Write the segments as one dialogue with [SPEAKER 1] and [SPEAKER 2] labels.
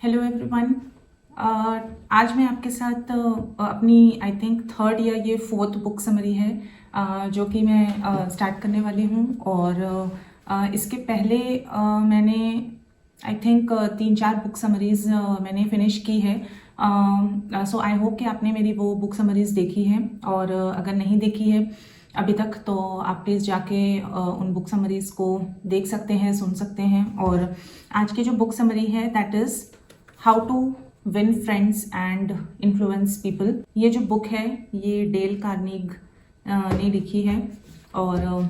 [SPEAKER 1] Hello everyone. आज मैं आपके साथ अपनी आई थिंक थर्ड या ये फोर्थ बुक समरी है जो कि मैं स्टार्ट करने वाली हूँ। और इसके पहले मैंने आई थिंक 3-4 बुक समरीज़ मैंने फिनिश की है। सो आई होप कि आपने मेरी वो बुक समरीज़ देखी है, और अगर नहीं देखी है अभी तक तो आप प्लीज़ जाके उन बुक समरीज़ को देख सकते हैं, सुन सकते हैं। और आज की जो बुक समरी है that is how to win friends and influence people. ये जो बुक है ये डेल कार्नेगी ने लिखी है, और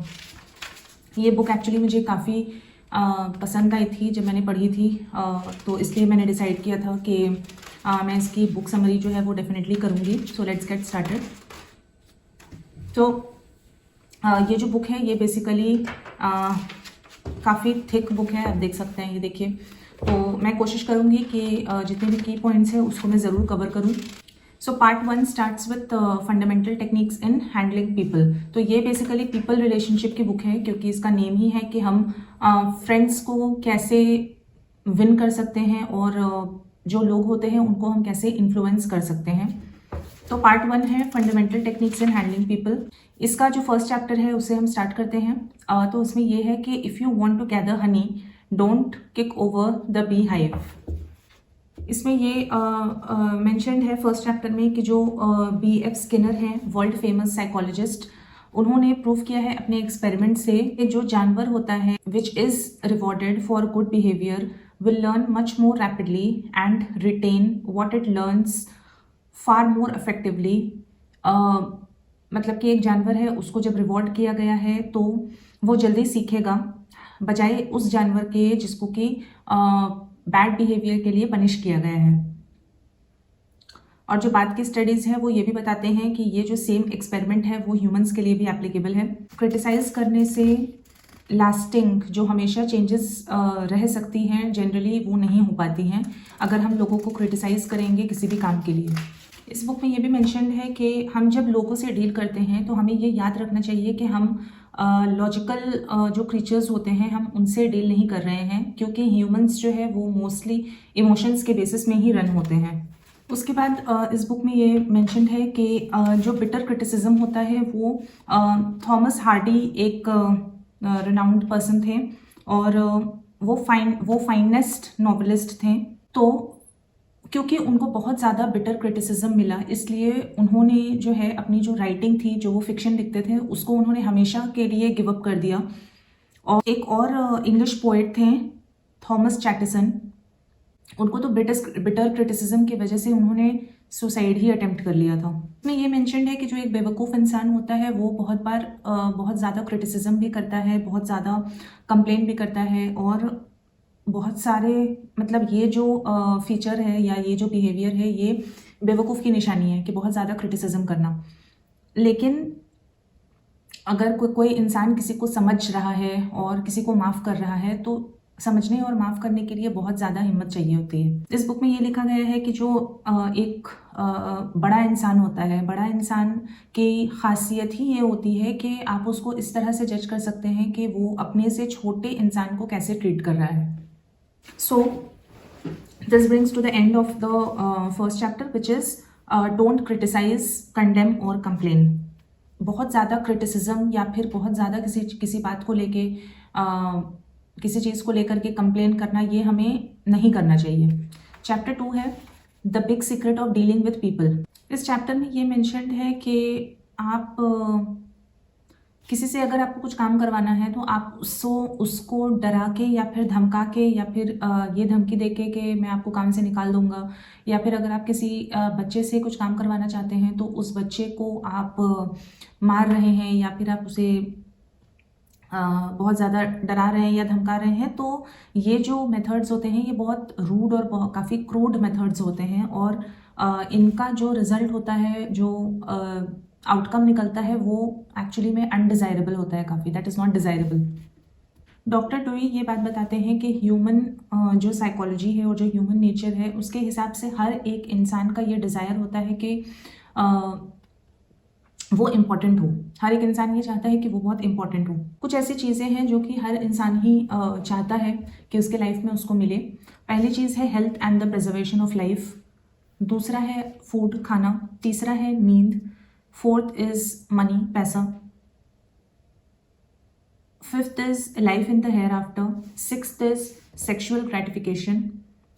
[SPEAKER 1] ये बुक एक्चुअली मुझे काफ़ी पसंद आई थी जब मैंने पढ़ी थी। तो इसलिए मैंने डिसाइड किया था कि मैं इसकी बुक समरी जो है वो डेफिनेटली करूँगी। सो लेट्स गेट स्टार्टेड। तो ये जो बुक है ये बेसिकली काफ़ी थिक बुक है, आप देख सकते हैं। ये देखिए, तो मैं कोशिश करूँगी कि जितने भी की पॉइंट्स हैं उसको मैं ज़रूर कवर करूँ। So part 1 starts with fundamental techniques in handling people. तो ये बेसिकली पीपल रिलेशनशिप की बुक है, क्योंकि इसका नेम ही है कि हम फ्रेंड्स को कैसे विन कर सकते हैं और जो लोग होते हैं उनको हम कैसे इन्फ्लुएंस कर सकते हैं। तो पार्ट 1 है fundamental techniques in handling people. इसका जो फर्स्ट चैप्टर है उसे हम स्टार्ट करते हैं। तो उसमें ये है कि if you want to gather honey don't kick over the bee hive. इसमें ये मेंशन्ड है फर्स्ट चैप्टर में कि जो B.F. स्किनर हैं, वर्ल्ड फेमस साइकोलॉजिस्ट, उन्होंने प्रूव किया है अपने एक्सपेरिमेंट से कि जो जानवर होता है which is rewarded for good behaviour will learn much more rapidly and retain what it learns far more effectively. मतलब कि एक जानवर है, उसको जब रिवॉर्ड किया गया है तो वो जल्दी सीखेगा, बजाय उस जानवर के जिसको कि बैड बिहेवियर के लिए पनिश किया गया है। और जो बाद की स्टडीज़ हैं वो ये भी बताते हैं कि ये जो सेम एक्सपेरिमेंट है वो ह्यूमंस के लिए भी एप्लीकेबल है। क्रिटिसाइज करने से लास्टिंग जो हमेशा चेंजेस रह सकती हैं जनरली वो नहीं हो पाती हैं अगर हम लोगों को क्रिटिसाइज़ करेंगे किसी भी काम के लिए। इस बुक में ये भी मेंशन्ड है कि हम जब लोगों से डील करते हैं तो हमें ये याद रखना चाहिए कि हम लॉजिकल जो क्रीचर्स होते हैं हम उनसे डील नहीं कर रहे हैं, क्योंकि ह्यूमंस जो है वो मोस्टली इमोशंस के बेसिस में ही रन होते हैं। उसके बाद इस बुक में ये मेंशन्ड है कि जो बिटर क्रिटिसिज्म होता है वो थॉमस हार्डी एक रिनाउंड पर्सन थे, और वो फाइनेस्ट नॉवेलिस्ट थे। तो क्योंकि उनको बहुत ज़्यादा बिटर क्रिटिसिज्म मिला, इसलिए उन्होंने जो है अपनी जो राइटिंग थी, जो वो फिक्शन लिखते थे, उसको उन्होंने हमेशा के लिए गिव अप कर दिया। और एक और इंग्लिश पोएट थे थॉमस चैटिसन, उनको तो बिटर क्रिटिसिज्म की वजह से उन्होंने सुसाइड ही अटेम्प्ट कर लिया था। इसमें ये मेंशन्ड है कि जो एक बेवकूफ़ इंसान होता है वो बहुत बार बहुत ज़्यादा क्रिटिसिज्म भी करता है, बहुत ज़्यादा कंप्लेन भी करता है, और बहुत सारे मतलब ये जो फीचर है या ये जो बिहेवियर है ये बेवकूफ़ की निशानी है कि बहुत ज़्यादा क्रिटिसिज्म करना। लेकिन अगर कोई इंसान किसी को समझ रहा है और किसी को माफ़ कर रहा है तो समझने और माफ़ करने के लिए बहुत ज़्यादा हिम्मत चाहिए होती है। इस बुक में ये लिखा गया है कि जो एक बड़ा इंसान होता है, बड़ा इंसान की खासियत ही ये होती है कि आप उसको इस तरह से जज कर सकते हैं कि वो अपने से छोटे इंसान को कैसे ट्रीट कर रहा है। So this brings to the end of the first chapter, which is don't criticize, condemn or complain. बहुत ज़्यादा क्रिटिसिज्म या फिर बहुत ज़्यादा किसी बात को लेके किसी चीज़ को लेकर के कंप्लेन करना, ये हमें नहीं करना चाहिए। चैप्टर 2 है the big secret of dealing with people. इस चैप्टर में ये मेंशन्ड है कि आप किसी से अगर आपको कुछ काम करवाना है तो आप उसको डरा के या फिर धमका के या फिर ये धमकी दे के कि मैं आपको काम से निकाल दूंगा, या फिर अगर आप किसी बच्चे से कुछ काम करवाना चाहते हैं तो उस बच्चे को आप मार रहे हैं या फिर आप उसे बहुत ज़्यादा डरा रहे हैं या धमका रहे हैं, तो ये जो मेथड्स होते हैं ये बहुत रूड और काफ़ी क्रूड मेथड्स होते हैं, और इनका जो रिज़ल्ट होता है, जो आउटकम निकलता है वो एक्चुअली में अनडिज़ायरेबल होता है काफ़ी, that is not desirable. Doctor dewy ये बात बताते हैं कि ह्यूमन जो साइकोलॉजी है और जो ह्यूमन नेचर है उसके हिसाब से हर एक इंसान का ये डिज़ायर होता है कि वो इम्पॉर्टेंट हो। हर एक इंसान ये चाहता है कि वो बहुत इम्पॉर्टेंट हो। कुछ ऐसी चीज़ें हैं जो कि हर इंसान ही चाहता है कि उसके लाइफ में उसको मिले। पहली चीज़ है health and the preservation of life. दूसरा है फूड, खाना। तीसरा है नींद। फोर्थ इज मनी, पैसा। Fifth is life in the hereafter. Sixth is sexual gratification.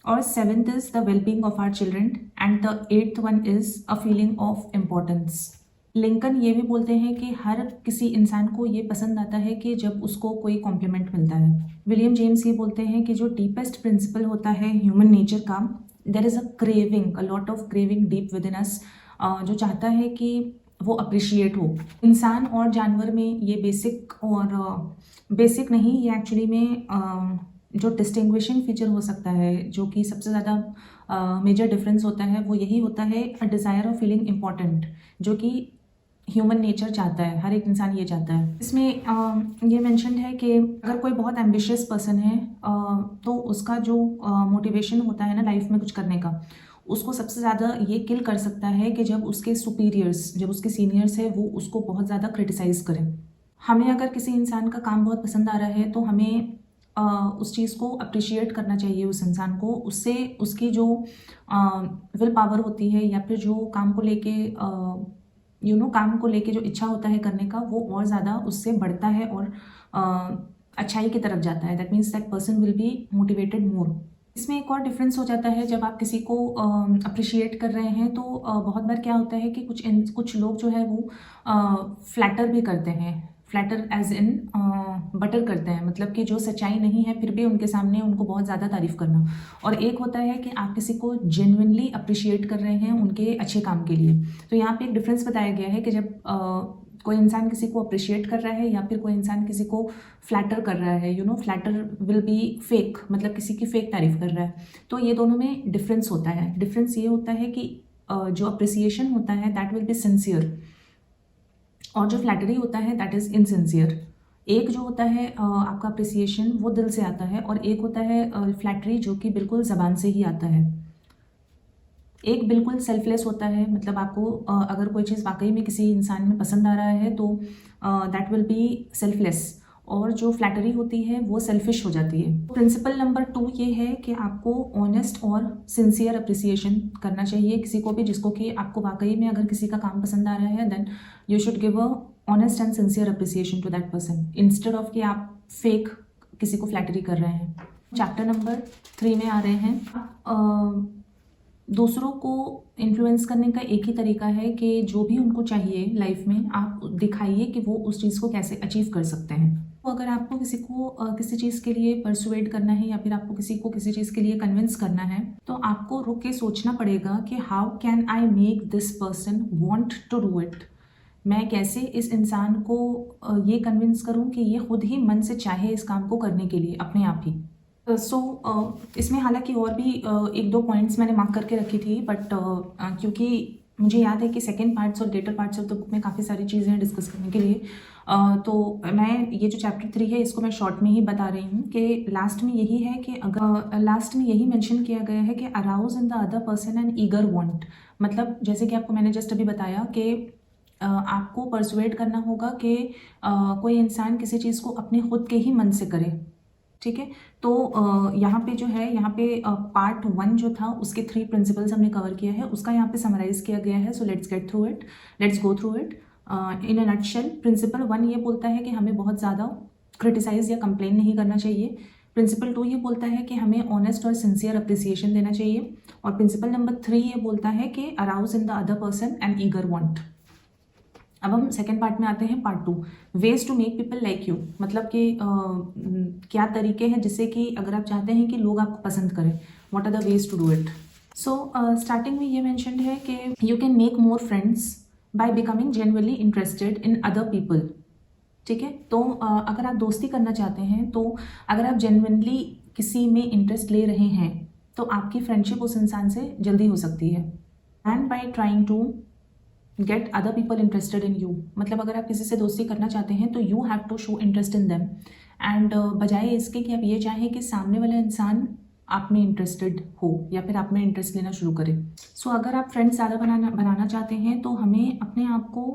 [SPEAKER 1] और seventh is the wellbeing of our children. And the eighth one is a feeling of importance. Lincoln ये भी बोलते हैं कि हर किसी इंसान को ये पसंद आता है कि जब उसको कोई कॉम्प्लीमेंट मिलता है। विलियम जेम्स ये बोलते हैं कि जो डीपेस्ट प्रिंसिपल होता है ह्यूमन नेचर का, there is a craving, a lot of craving deep within us, जो चाहता है कि वो अप्रिशिएट हो। इंसान और जानवर में ये बेसिक और बेसिक नहीं, ये एक्चुअली में जो डिस्टिंग्विशिंग फीचर हो सकता है, जो कि सबसे ज़्यादा मेजर डिफरेंस होता है, वो यही होता है अ डिज़ायर ऑफ फीलिंग इम्पॉर्टेंट, जो कि ह्यूमन नेचर चाहता है, हर एक इंसान ये चाहता है। इसमें ये मेंशन है कि अगर कोई बहुत एम्बिशियस पर्सन है तो उसका जो मोटिवेशन होता है ना लाइफ में कुछ करने का, उसको सबसे ज़्यादा ये किल कर सकता है कि जब उसके सुपीरियर्स, जब उसके सीनियर्स है, वो उसको बहुत ज़्यादा क्रिटिसाइज़ करें। हमें अगर किसी इंसान का काम बहुत पसंद आ रहा है तो हमें उस चीज़ को अप्रिशिएट करना चाहिए, उस इंसान को। उससे उसकी जो विल पावर होती है या फिर जो काम को लेके काम को लेके जो इच्छा होता है करने का, वो और ज़्यादा उससे बढ़ता है और अच्छाई की तरफ जाता है। That means that person will be motivated more. इसमें एक और डिफरेंस हो जाता है, जब आप किसी को अप्रिशिएट कर रहे हैं तो बहुत बार क्या होता है कि कुछ लोग जो है वो फ्लैटर भी करते हैं। फ्लैटर एज इन बटर करते हैं, मतलब कि जो सच्चाई नहीं है फिर भी उनके सामने उनको बहुत ज़्यादा तारीफ करना। और एक होता है कि आप किसी को जेन्युइनली अप्रिशिएट कर रहे हैं उनके अच्छे काम के लिए। तो यहाँ पे एक डिफरेंस बताया गया है कि जब कोई इंसान किसी को अप्रिशिएट कर रहा है या फिर कोई इंसान किसी को फ्लैटर कर रहा है, फ्लैटर विल बी फेक, मतलब किसी की फेक तारीफ कर रहा है। तो ये दोनों में डिफरेंस होता है। डिफरेंस ये होता है कि जो अप्रिसिएशन होता है दैट विल बी सिंसियर, और जो फ्लैटरी होता है दैट इज़ इनसिंसियर। एक जो होता है आपका अप्रिसिएशन वो दिल से आता है, और एक होता है फ्लैटरी जो कि बिल्कुल ज़बान से ही आता है। एक बिल्कुल सेल्फलेस होता है, मतलब आपको अगर कोई चीज़ वाकई में किसी इंसान में पसंद आ रहा है तो दैट विल बी सेल्फलेस, और जो फ्लैटरी होती है वो सेल्फिश हो जाती है। प्रिंसिपल नंबर 2 ये है कि आपको ऑनेस्ट और सिंसियर अप्रिसिएशन करना चाहिए किसी को भी, जिसको कि आपको वाकई में अगर किसी का काम पसंद आ रहा है then you should give a honest and sincere appreciation to that person, instead of कि आप फेक किसी को फ्लैटरी कर रहे हैं। चैप्टर नंबर 3 में आ रहे हैं। दूसरों को इन्फ्लुएंस करने का एक ही तरीका है कि जो भी उनको चाहिए लाइफ में आप दिखाइए कि वो उस चीज़ को कैसे अचीव कर सकते हैं। तो अगर आपको किसी को किसी चीज़ के लिए परसुएड करना है या फिर आपको किसी को किसी चीज़ के लिए कन्विंस करना है, तो आपको रुक के सोचना पड़ेगा कि how can I make this person want to do it. मैं कैसे इस इंसान को ये कन्विंस करूँ कि ये खुद ही मन से चाहे इस काम को करने के लिए अपने आप ही। इसमें हालांकि और भी एक दो पॉइंट्स मैंने मार्क करके रखी थी, बट क्योंकि मुझे याद है कि सेकेंड पार्ट्स और later parts of the book में काफ़ी सारी चीज़ें हैं डिस्कस करने के लिए, तो मैं ये जो चैप्टर 3 है इसको मैं शॉर्ट में ही बता रही हूँ कि लास्ट में यही है कि अगर लास्ट में यही मेंशन किया गया है कि arouse in the other person an eager want, मतलब जैसे कि आपको मैंने जस्ट अभी बताया कि आपको परसुएट करना होगा कि कोई इंसान किसी चीज़ को अपने खुद के ही मन से करे। ठीक है, तो यहाँ पे जो है, यहाँ पे पार्ट 1 जो था उसके 3 प्रिंसिपल्स हमने कवर किया है, उसका यहाँ पे समराइज किया गया है। So let's get through it, let's go through it in a nutshell. Principle 1 ये बोलता है कि हमें बहुत ज़्यादा क्रिटिसाइज या कंप्लेन नहीं करना चाहिए। प्रिंसिपल 2 ये बोलता है कि हमें ऑनेस्ट और सिंसियर अप्रिसिएशन देना चाहिए। और प्रिंसिपल नंबर 3 ये बोलता है कि arouse in the other person and eager want. अब हम सेकेंड पार्ट में आते हैं, part 2, ways to make people like you, मतलब कि क्या तरीके हैं जिससे कि अगर आप चाहते हैं कि लोग आपको पसंद करें, what are the ways to do it. So starting में ये मेंशन्ड है कि you can make more friends by becoming genuinely interested in other people. ठीक है, तो अगर आप दोस्ती करना चाहते हैं, तो अगर आप जेन्युइनली किसी में इंटरेस्ट ले रहे हैं तो आपकी फ्रेंडशिप उस इंसान से जल्दी हो सकती है। And by trying to get other people interested in you, मतलब अगर आप किसी से दोस्ती करना चाहते हैं तो you have to show interest in them, and बजाय इसके कि आप ये चाहें कि सामने वाला इंसान आप में इंटरेस्टेड हो या फिर आप में इंटरेस्ट लेना शुरू करे। सो अगर आप फ्रेंड्स ज़्यादा बनाना चाहते हैं तो हमें अपने आप को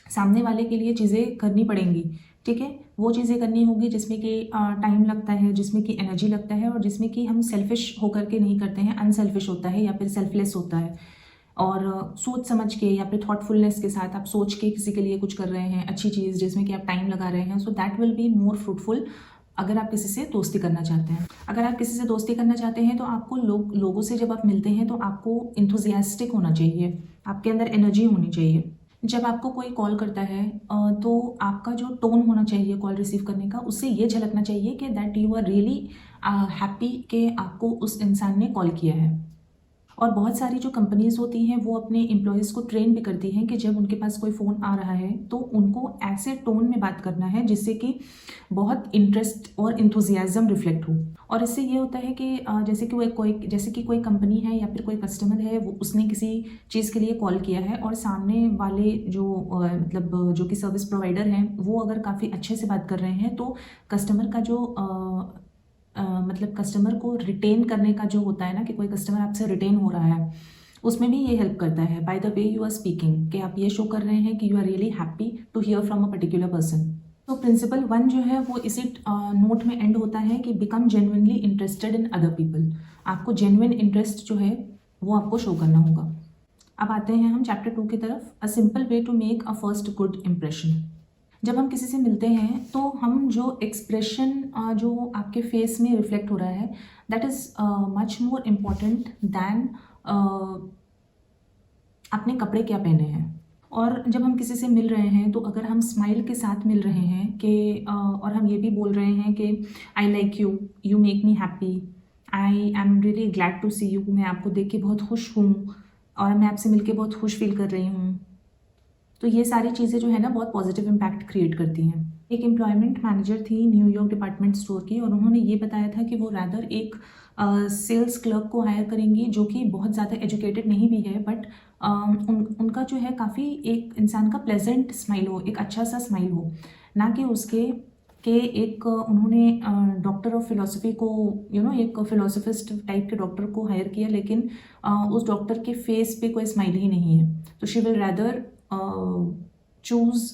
[SPEAKER 1] सामने वाले के लिए चीज़ें करनी पड़ेंगी, ठीक है। वो चीज़ें करनी होगी जिसमें कि टाइम लगता है, जिसमें कि एनर्जी लगता है, और जिसमें कि हम सेल्फिश होकर के नहीं करते हैं, अनसेल्फिश होता है या फिर सेल्फलेस होता है। और सोच समझ के या फिर थॉटफुलनेस के साथ आप सोच के किसी के लिए कुछ कर रहे हैं, अच्छी चीज़ जिसमें कि आप टाइम लगा रहे हैं, so that will be more fruitful. अगर आप किसी से दोस्ती करना चाहते हैं, अगर आप किसी से दोस्ती करना चाहते हैं तो आपको लोगों से जब आप मिलते हैं तो आपको इंथुजियास्टिक होना चाहिए, आपके अंदर एनर्जी होनी चाहिए। जब आपको कोई कॉल करता है तो आपका जो टोन होना चाहिए कॉल रिसीव करने का, उससे ये झलकना चाहिए कि that you are really happy कि आपको उस इंसान ने कॉल किया है। और बहुत सारी जो कंपनीज़ होती हैं वो अपने एम्प्लॉयज़ को ट्रेन भी करती हैं कि जब उनके पास कोई फ़ोन आ रहा है तो उनको ऐसे टोन में बात करना है जिससे कि बहुत इंटरेस्ट और इंथुजियाज़म रिफ्लेक्ट हो। और इससे ये होता है कि जैसे कि कोई कंपनी है या फिर कोई कस्टमर है, वो उसने किसी चीज़ के लिए कॉल किया है और सामने वाले जो कि सर्विस प्रोवाइडर हैं वो अगर काफ़ी अच्छे से बात कर रहे हैं तो कस्टमर का जो कस्टमर को रिटेन करने का जो होता है ना, कि कोई कस्टमर आपसे रिटेन हो रहा है, उसमें भी ये हेल्प करता है by the way you are speaking, कि आप ये शो कर रहे हैं कि you are really happy to hear from a particular person. तो प्रिंसिपल 1 जो है वो इसी नोट में एंड होता है कि become genuinely interested in other people. आपको जेन्युइन इंटरेस्ट जो है वो आपको शो करना होगा। अब आते हैं हम चैप्टर 2 की तरफ, a simple way to make a first good impression. जब हम किसी से मिलते हैं तो हम जो एक्सप्रेशन जो आपके फेस में रिफ्लेक्ट हो रहा है, that is much more important than आपने कपड़े क्या पहने हैं। और जब हम किसी से मिल रहे हैं तो अगर हम स्माइल के साथ मिल रहे हैं कि और हम ये भी बोल रहे हैं कि I like you, you make me happy, I am really glad to see you, मैं आपको देख के बहुत खुश हूँ और मैं आपसे मिलके बहुत खुश फील कर रही हूँ, तो ये सारी चीज़ें जो है ना बहुत पॉजिटिव इम्पैक्ट क्रिएट करती हैं। एक एम्प्लॉयमेंट मैनेजर थी न्यूयॉर्क डिपार्टमेंट स्टोर की, और उन्होंने ये बताया था कि वो रैदर एक सेल्स क्लर्क को हायर करेंगी जो कि बहुत ज़्यादा एजुकेटेड नहीं भी है, बट उनका जो है काफ़ी एक इंसान का प्लेजेंट स्माइल हो, एक अच्छा सा स्माइल हो, ना कि उसके कि एक उन्होंने डॉक्टर ऑफ फिलोसफी को एक फिलोसफिस्ट टाइप के डॉक्टर को हायर किया, लेकिन उस डॉक्टर के फेस पे कोई स्माइल ही नहीं है। तो शी विल रैदर चूज़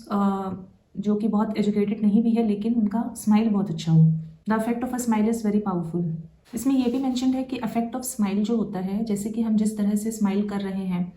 [SPEAKER 1] जो कि बहुत एजुकेटेड नहीं भी है लेकिन उनका स्माइल बहुत अच्छा हो। The effect of a smile is very powerful. इसमें यह भी मैंशन है कि इफेक्ट ऑफ स्माइल जो होता है, जैसे कि हम जिस तरह से स्माइल कर रहे हैं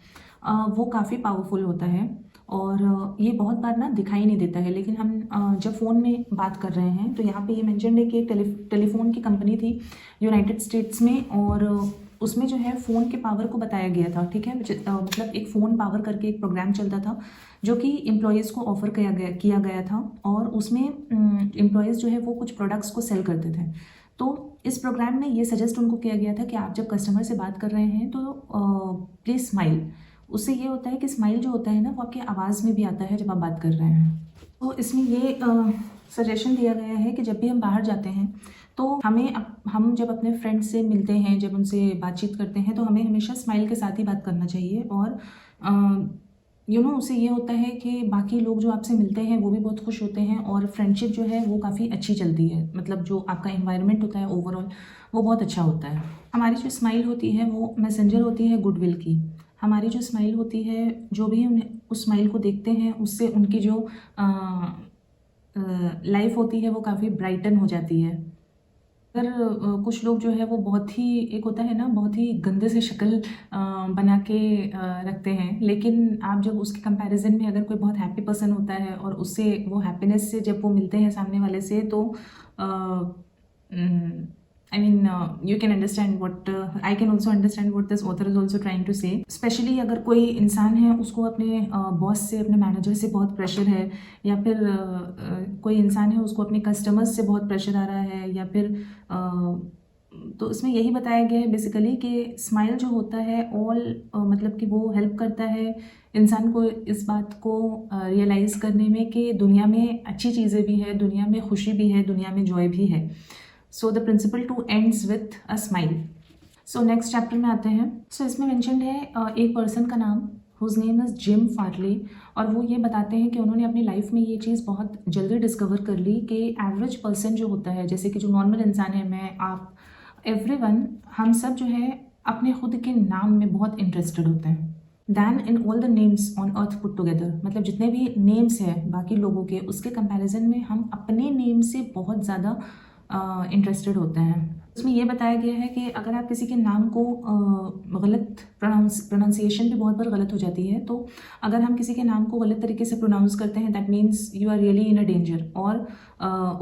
[SPEAKER 1] वो काफ़ी पावरफुल होता है, और ये बहुत बार ना दिखाई नहीं देता है, लेकिन हम जब फ़ोन में बात कर रहे हैं तो यहाँ पे ये मेंशन है कि एक टेलीफोन की कंपनी थी यूनाइटेड स्टेट्स में, और उसमें जो है फ़ोन के पावर को बताया गया था, ठीक है। मतलब एक फ़ोन पावर करके एक प्रोग्राम चलता था जो कि एम्प्लॉयज़ को ऑफ़र किया गया था, और उसमें एम्प्लॉयज़ जो है वो कुछ प्रोडक्ट्स को सेल करते थे। तो इस प्रोग्राम में ये सजेस्ट उनको किया गया था कि आप जब कस्टमर से बात कर रहे हैं तो प्लीज़ स्माइल। उससे ये होता है कि स्माइल जो होता है ना वो आपकी आवाज़ में भी आता है जब आप बात कर रहे हैं। तो इसमें ये सजेशन दिया गया है कि जब भी हम बाहर जाते हैं तो हम जब अपने फ्रेंड्स से मिलते हैं, जब उनसे बातचीत करते हैं, तो हमें हमेशा स्माइल के साथ ही बात करना चाहिए। और उससे ये होता है कि बाकी लोग जो आपसे मिलते हैं वो भी बहुत खुश होते हैं, और फ्रेंडशिप जो है वो काफ़ी अच्छी चलती है। मतलब जो आपका एनवायरनमेंट होता है ओवरऑल वो बहुत अच्छा होता है। हमारी जो स्माइल होती है वो मैसेंजर होती है गुडविल की। हमारी जो स्माइल होती है, जो भी उन्हें उस स्माइल को देखते हैं उससे उनकी जो लाइफ होती है वो काफ़ी ब्राइटन हो जाती है। अगर कुछ लोग जो है वो बहुत ही, एक होता है ना बहुत ही गंदे से शक्ल बना के रखते हैं, लेकिन आप जब उसके कंपैरिजन में अगर कोई बहुत हैप्पी पर्सन होता है और उससे वो हैप्पीनेस से जब वो मिलते हैं सामने वाले से, तो I mean, you can understand what I can also understand what this author is also trying to say. Especially अगर कोई इंसान है उसको अपने बॉस से, अपने मैनेजर से बहुत प्रेशर है, या फिर कोई इंसान है उसको अपने कस्टमर्स से बहुत प्रेशर आ रहा है, या फिर तो इसमें यही बताया गया है बेसिकली कि स्माइल जो होता है मतलब कि वो हेल्प करता है इंसान को इस बात को रियलाइज़ करने में कि दुनिया में अच्छी चीज़ें भी है, दुनिया में खुशी भी है, दुनिया में जॉय भी है। So the principle 2 ends with a smile. So next chapter में आते हैं। सो इसमें मेंशन्ड है एक पर्सन का नाम, whose name is Jim Farley, और वो ये बताते हैं कि उन्होंने अपनी लाइफ में ये चीज़ बहुत जल्दी डिस्कवर कर ली कि एवरेज पर्सन जो होता है, जैसे कि जो नॉर्मल इंसान है, मैं, आप, एवरीवन, हम सब जो है अपने खुद के नाम में बहुत इंटरेस्टेड होते हैं। Than in all the names on earth put together. मतलब जितने भी नेम्स हैं बाकी लोगों के, उसके कंपैरिजन में हम अपने नेम से बहुत ज़्यादा इंटरेस्टेड होते हैं। इसमें ये बताया गया है कि अगर आप किसी के नाम को गलत प्रोनाउंसिएशन भी बहुत बार गलत हो जाती है, तो अगर हम किसी के नाम को गलत तरीके से प्रोनाउंस करते हैं, that means you are really in a danger, और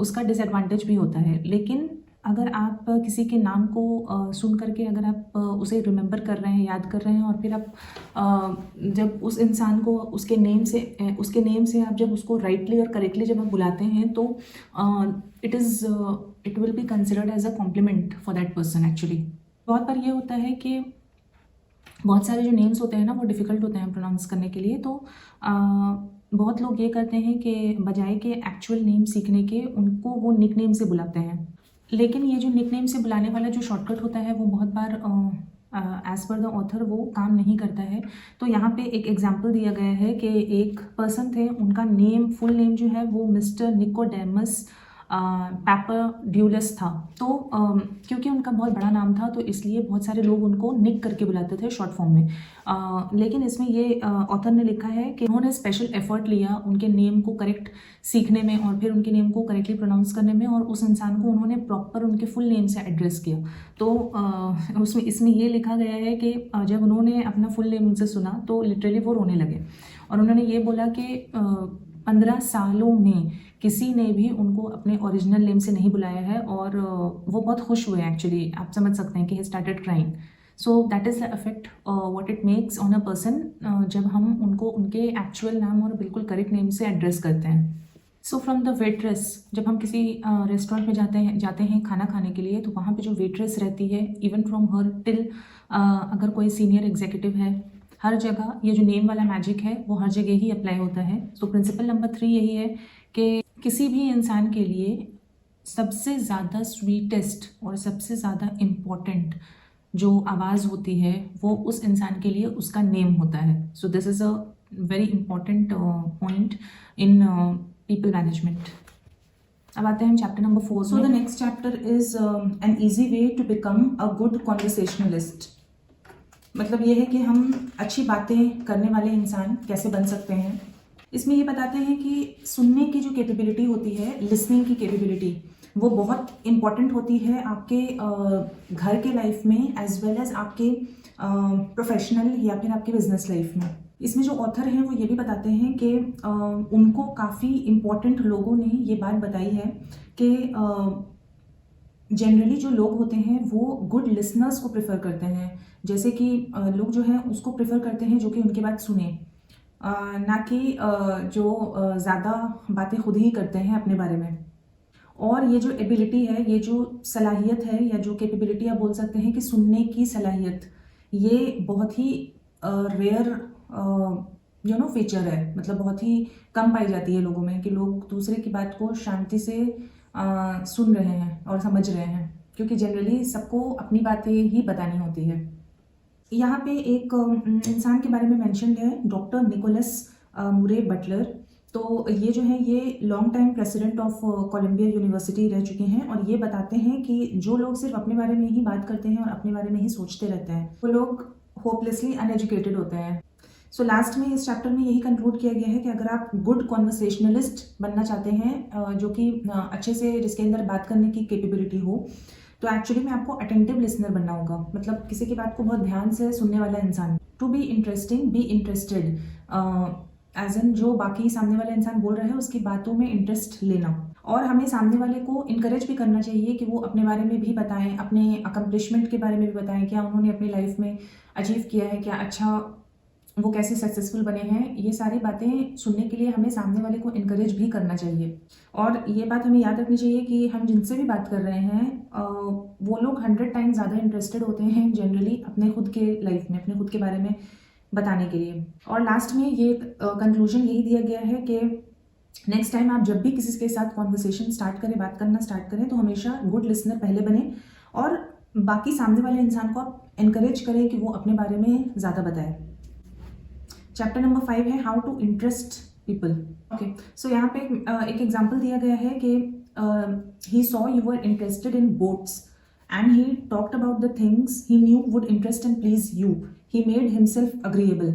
[SPEAKER 1] उसका डिसएडवांटेज भी होता है। लेकिन अगर आप किसी के नाम को सुन करके अगर आप उसे रिमेंबर कर रहे हैं, याद कर रहे हैं, और फिर आप जब उस इंसान को उसके नेम से आप जब उसको राइटली और करेक्टली जब आप बुलाते हैं, तो it will be considered as a compliment for that person actually. बहुत बार ये होता है कि बहुत सारे जो नेम्स होते हैं ना, वो डिफ़िकल्ट होते हैं प्रोनाउंस करने के लिए, तो बहुत लोग ये करते हैं कि बजाय के एक्चुअल नेम सीखने के, उनको वो निक नेम से बुलाते हैं। लेकिन ये जो निक नेम से बुलाने वाला जो शॉर्टकट होता है, वो बहुत बार एज़ पर द ऑथर वो काम नहीं करता है। तो यहाँ पे एक एग्जांपल दिया गया है कि एक पर्सन थे, उनका नेम, फुल नेम जो है वो मिस्टर निकोडेमस पैपाड्यूलस था। तो क्योंकि उनका बहुत बड़ा नाम था, तो इसलिए बहुत सारे लोग उनको निक करके बुलाते थे शॉर्ट फॉर्म में। लेकिन इसमें ये ऑथर ने लिखा है कि उन्होंने स्पेशल एफर्ट लिया उनके नेम को करेक्ट सीखने में, और फिर उनके नेम को करेक्टली प्रोनाउंस करने में, और उस इंसान को उन्होंने प्रॉपर उनके फुल नेम से एड्रेस किया। तो इसमें ये लिखा गया है कि जब उन्होंने अपना फुल नेम उनसे सुना, तो लिटरली वो रोने लगे, और उन्होंने ये बोला कि 15 सालों में किसी ने भी उनको अपने ओरिजिनल नेम से नहीं बुलाया है, और वो बहुत खुश हुए एक्चुअली। आप समझ सकते हैं कि he started crying. So that is the effect what it makes on a person जब हम उनको उनके एक्चुअल नाम और बिल्कुल करेक्ट नेम से एड्रेस करते हैं। सो फ्रॉम द वेट्रेस, जब हम किसी रेस्टोरेंट में जाते हैं खाना खाने के लिए, तो वहाँ पे जो वेट्रेस रहती है, इवन फ्रॉम हर टिल अगर कोई सीनियर एग्जीक्यूटिव है, हर जगह ये जो नेम वाला मैजिक है वो हर जगह ही अप्लाई होता है। सो प्रिंसिपल नंबर 3 यही है कि किसी भी इंसान के लिए सबसे ज़्यादा स्वीटेस्ट और सबसे ज़्यादा इम्पॉर्टेंट जो आवाज़ होती है, वो उस इंसान के लिए उसका नेम होता है। So this is a very important point in people management. अब आते हैं chapter number 4। So the next chapter is an easy way to become a good conversationalist. मतलब ये है कि हम अच्छी बातें करने वाले इंसान कैसे बन सकते हैं। इसमें ये बताते हैं कि सुनने की जो कैपेबिलिटी होती है, लिसनिंग की कैपेबिलिटी, वो बहुत इम्पॉर्टेंट होती है आपके घर के लाइफ में, एज वेल एज आपके प्रोफेशनल या फिर आपके बिजनेस लाइफ में। इसमें जो ऑथर हैं वो ये भी बताते हैं कि उनको काफ़ी इम्पॉर्टेंट लोगों ने ये बात बताई है कि जनरली जो लोग होते हैं वो गुड लिसनर्स को प्रेफर करते हैं। जैसे कि लोग जो हैं उसको प्रेफर करते हैं जो कि उनकी बात सुने, ना कि जो ज़्यादा बातें खुद ही करते हैं अपने बारे में। और ये जो एबिलिटी है, ये जो सलाहियत है, या जो कैपेबिलिटी आप बोल सकते हैं कि सुनने की सलाहियत, ये बहुत ही रेयर फीचर है। मतलब बहुत ही कम पाई जाती है लोगों में कि लोग दूसरे की बात को शांति से सुन रहे हैं और समझ रहे हैं, क्योंकि जनरली सबको अपनी बातें ही बतानी होती है। यहाँ पे एक इंसान के बारे में मेंशन्ड है, डॉक्टर निकोलस मुरे बटलर। तो ये जो है ये long time president of Columbia University रह चुके हैं, और ये बताते हैं कि जो लोग सिर्फ अपने बारे में ही बात करते हैं और अपने बारे में ही सोचते रहते हैं, वो लोग होपलेसली अनएजुकेटेड होते हैं। सो लास्ट में इस चैप्टर में यही कंक्लूड किया गया है कि अगर आप गुड कॉन्वर्सेशनलिस्ट बनना चाहते हैं, जो कि अच्छे से, जिसके अंदर बात करने की कैपेबिलिटी हो, तो एक्चुअली में आपको अटेंटिव लिसनर बनना होगा। मतलब किसी की बात को बहुत ध्यान से सुनने वाला इंसान। To be interesting, be interested, as an जो बाकी सामने वाला इंसान बोल रहा है उसकी बातों में इंटरेस्ट लेना। और हमें सामने वाले को इनकरेज भी करना चाहिए कि वो अपने बारे में भी बताएं, अपने अकम्पलिशमेंट के बारे में भी बताएं, क्या उन्होंने अपनी लाइफ में अचीव किया है, क्या अच्छा वो कैसे सक्सेसफुल बने हैं। ये सारी बातें सुनने के लिए हमें सामने वाले को इनकरेज भी करना चाहिए। और ये बात हमें याद रखनी चाहिए कि हम जिनसे भी बात कर रहे हैं वो लोग 100 टाइम्स ज़्यादा इंटरेस्टेड होते हैं जनरली अपने खुद के लाइफ में, अपने खुद के बारे में बताने के लिए। और लास्ट में ये कंक्लूजन यही दिया गया है कि नेक्स्ट टाइम आप जब भी किसी के साथ कॉन्वर्सेशन स्टार्ट करें, बात करना स्टार्ट करें, तो हमेशा गुड लिसनर पहले बने, और बाकी सामने वाले इंसान को आप इनकरेज करें कि वो अपने बारे में ज़्यादा बताए। चैप्टर नंबर 5 है how to interest people. Okay, so यहाँ पे एक एग्जाम्पल दिया गया है कि he saw you were interested in boats and he talked about the things he knew would interest and please you. He made himself agreeable.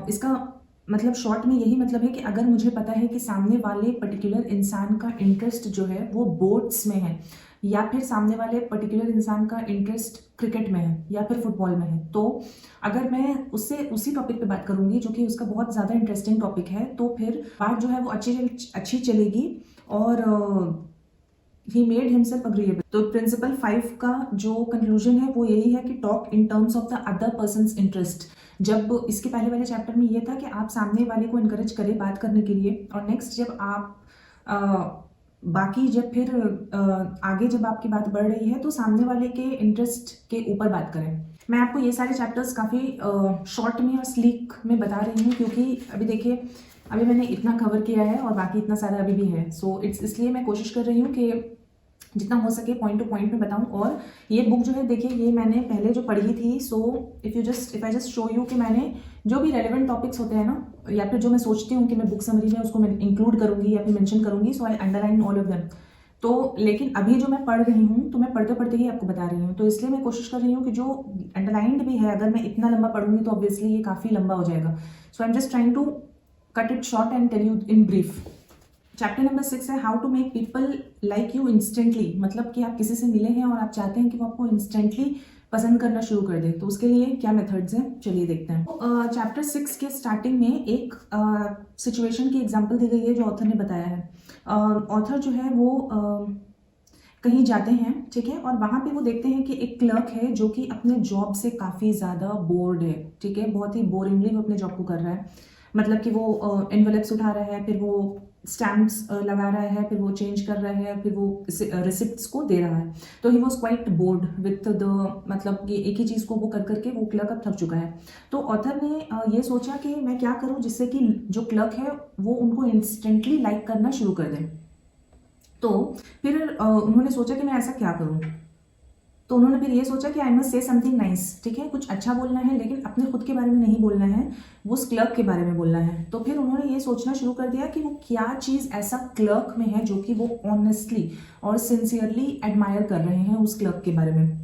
[SPEAKER 1] इसका मतलब short में यही मतलब है कि अगर मुझे पता है कि सामने वाले पर्टिकुलर इंसान का इंटरेस्ट जो है वो बोट्स में है, या फिर सामने वाले पर्टिकुलर इंसान का इंटरेस्ट क्रिकेट में है या फिर फुटबॉल में है, तो अगर मैं उससे उसी टॉपिक पे बात करूंगी जो कि उसका बहुत ज़्यादा इंटरेस्टिंग टॉपिक है, तो फिर बात जो है वो अच्छी चलेगी और ही मेड हिमसेल्फ अग्रीएबल। तो प्रिंसिपल 5 का जो कंक्लूजन है वो यही है कि talk in terms of the other persons interest. जब इसके पहले वाले चैप्टर में ये था कि आप सामने वाले को इनकरेज करें बात करने के लिए, और नेक्स्ट जब आप बाकी जब फिर आगे जब आपकी बात बढ़ रही है तो सामने वाले के इंटरेस्ट के ऊपर बात करें। मैं आपको ये सारे चैप्टर्स काफ़ी शॉर्ट में और स्लीक में बता रही हूँ, क्योंकि अभी देखिए अभी मैंने इतना कवर किया है और बाकी इतना सारा अभी भी है। सो इसलिए मैं कोशिश कर रही हूँ कि जितना हो सके पॉइंट टू पॉइंट में बताऊं। और ये बुक जो है देखिए ये मैंने पहले जो पढ़ी थी, so if I just show you कि मैंने जो भी रेलेवेंट टॉपिक्स होते हैं ना, या फिर जो मैं सोचती हूँ कि मैं बुक समरी में उसको मैं इंक्लूड करूँगी या फिर मेंशन करूँगी, so I underline all of them. तो लेकिन अभी जो मैं पढ़ रही हूँ तो मैं पढ़ते पढ़ते ही आपको बता रही हूँ, तो इसलिए मैं कोशिश कर रही हूँ कि जो अंडरलाइंड भी है, अगर मैं इतना लंबा पढ़ूंगी तो ऑब्वियसली ये काफ़ी लंबा हो जाएगा। So I am just trying to cut it short and tell you in brief. Chapter number 6 है how to make people like you instantly. मतलब कि आप किसी से मिले हैं और आप चाहते हैं कि वो आपको इंस्टेंटली पसंद करना शुरू कर दे, तो उसके लिए क्या मेथड्स हैं चलिए देखते हैं। तो चैप्टर 6 के स्टार्टिंग में एक सिचुएशन की एग्जांपल दी गई है जो ऑथर ने बताया है। ऑथर जो है वो कहीं जाते हैं, ठीक है, और वहाँ पे वो देखते हैं कि एक क्लर्क है जो कि अपने जॉब से काफ़ी ज़्यादा बोर्ड है, ठीक है, बहुत ही बोरिंगली वो अपने जॉब को कर रहा है। मतलब कि वो एनवेलप्स उठा रहा है, फिर वो स्टैम्प्स लगा रहा है, फिर वो चेंज कर रहा है, फिर वो रिसिप्ट्स को दे रहा है। तो he was quite board with the, मतलब कि एक ही चीज़ को वो कर करके वो क्लर्क अब थक चुका है। तो ऑथर ने ये सोचा कि मैं क्या करूँ जिससे कि जो क्लर्क है वो उनको इंस्टेंटली लाइक करना शुरू कर दे। तो फिर उन्होंने सोचा कि मैं ऐसा क्या करूँ, तो उन्होंने फिर ये सोचा कि I must say something nice, ठीक है, कुछ अच्छा बोलना है लेकिन अपने खुद के बारे में नहीं बोलना है, वो उस क्लर्क के बारे में बोलना है। तो फिर उन्होंने ये सोचना शुरू कर दिया कि वो क्या चीज़ ऐसा क्लर्क में है जो कि वो ऑनेस्टली और सिंसियरली एडमायर कर रहे हैं उस क्लर्क के बारे में।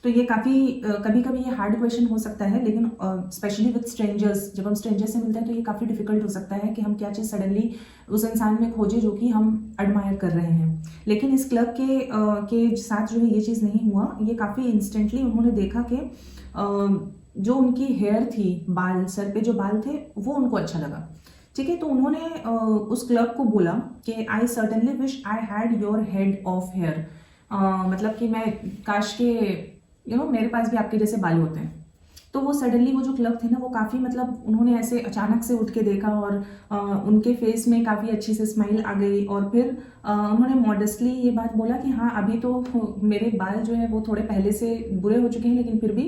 [SPEAKER 1] तो ये काफ़ी कभी कभी ये हार्ड क्वेश्चन हो सकता है, लेकिन स्पेशली विद स्ट्रेंजर्स, जब हम स्ट्रेंजर्स से मिलते हैं तो ये काफ़ी डिफिकल्ट हो सकता है कि हम क्या चीज़ सडनली उस इंसान में खोजें जो कि हम एडमायर कर रहे हैं। लेकिन इस क्लर्क के साथ जो है ये चीज़ नहीं हुआ। ये काफ़ी इंस्टेंटली उन्होंने देखा कि जो उनकी हेयर थी, बाल, सर पे जो बाल थे वो उनको अच्छा लगा, ठीक है। तो उन्होंने उस क्लर्क को बोला कि I certainly wish I had your head of hair. मतलब कि मैं काश के मेरे पास भी आपके जैसे बाल होते हैं। तो वो सडनली वो जो क्लर्क थे ना वो काफ़ी, मतलब उन्होंने ऐसे अचानक से उठ के देखा और उनके फेस में काफ़ी अच्छी से स्माइल आ गई, और फिर उन्होंने मॉडेस्टली ये बात बोला कि हाँ अभी तो मेरे बाल जो है वो थोड़े पहले से बुरे हो चुके हैं, लेकिन फिर भी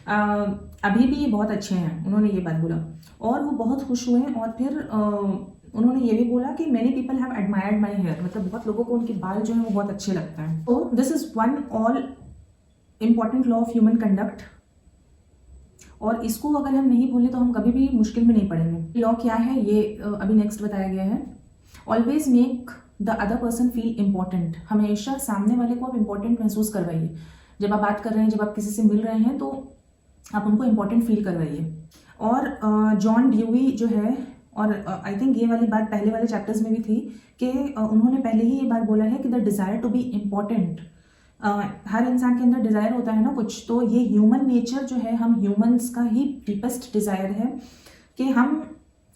[SPEAKER 1] अभी भी ये बहुत अच्छे हैं। उन्होंने ये बात बोला और वो बहुत खुश हुए। और फिर उन्होंने ये भी बोला कि many people have admired my hair, मतलब बहुत लोगों को उनके बाल जो है वो बहुत अच्छे लगते हैं। तो this is one all important law of human conduct, और इसको अगर हम नहीं भूलें तो हम कभी भी मुश्किल में नहीं पड़ेंगे। लॉ क्या है ये अभी नेक्स्ट बताया गया है। Always make the other person feel important. हमेशा सामने वाले को आप इम्पॉर्टेंट महसूस करवाइए। जब आप बात कर रहे हैं, जब आप किसी से मिल रहे हैं, तो आप उनको इम्पॉर्टेंट फील करवाइए। और जॉन ड्यूई जो है, और आई थिंक ये वाली बात पहले वाले चैप्टर्स में भी थी कि उन्होंने पहले ही ये बात बोला है कि the desire to be important, हर इंसान के अंदर डिज़ायर होता है ना कुछ, तो ये ह्यूमन नेचर जो है, हम ह्यूमंस का ही डीपेस्ट डिज़ायर है कि हम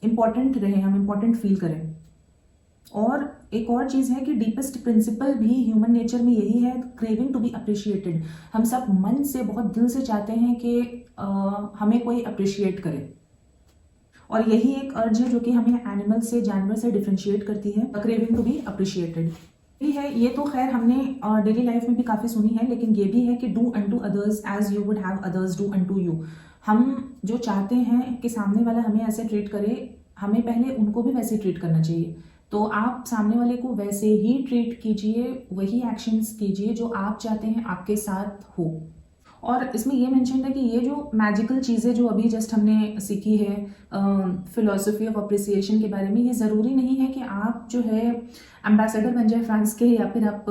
[SPEAKER 1] इम्पॉर्टेंट रहें, हम इम्पॉर्टेंट फील करें। और एक और चीज़ है कि डीपेस्ट प्रिंसिपल भी ह्यूमन नेचर में यही है, क्रेविंग टू बी अप्रिशिएटेड। हम सब मन से बहुत दिल से चाहते हैं कि हमें कोई अप्रिशिएट करे, और यही एक अर्ज है जो कि हमें एनिमल से, जानवर से डिफ्रेंशिएट करती है, क्रेविंग टू बी अप्रिशिएटेड भी है। ये तो खैर हमने डेली लाइफ में भी काफ़ी सुनी है, लेकिन ये भी है कि do unto others as you would have others do unto you. हम जो चाहते हैं कि सामने वाला हमें ऐसे ट्रीट करे, हमें पहले उनको भी वैसे ट्रीट करना चाहिए। तो आप सामने वाले को वैसे ही ट्रीट कीजिए, वही एक्शंस कीजिए जो आप चाहते हैं आपके साथ हो। और इसमें ये मेंशन है कि ये जो मैजिकल चीज़ें जो अभी जस्ट हमने सीखी है फिलोसफी ऑफ अप्रिसिएशन के बारे में, ये ज़रूरी नहीं है कि आप जो है एम्बेसडर बन जाए फ्रांस के, या फिर आप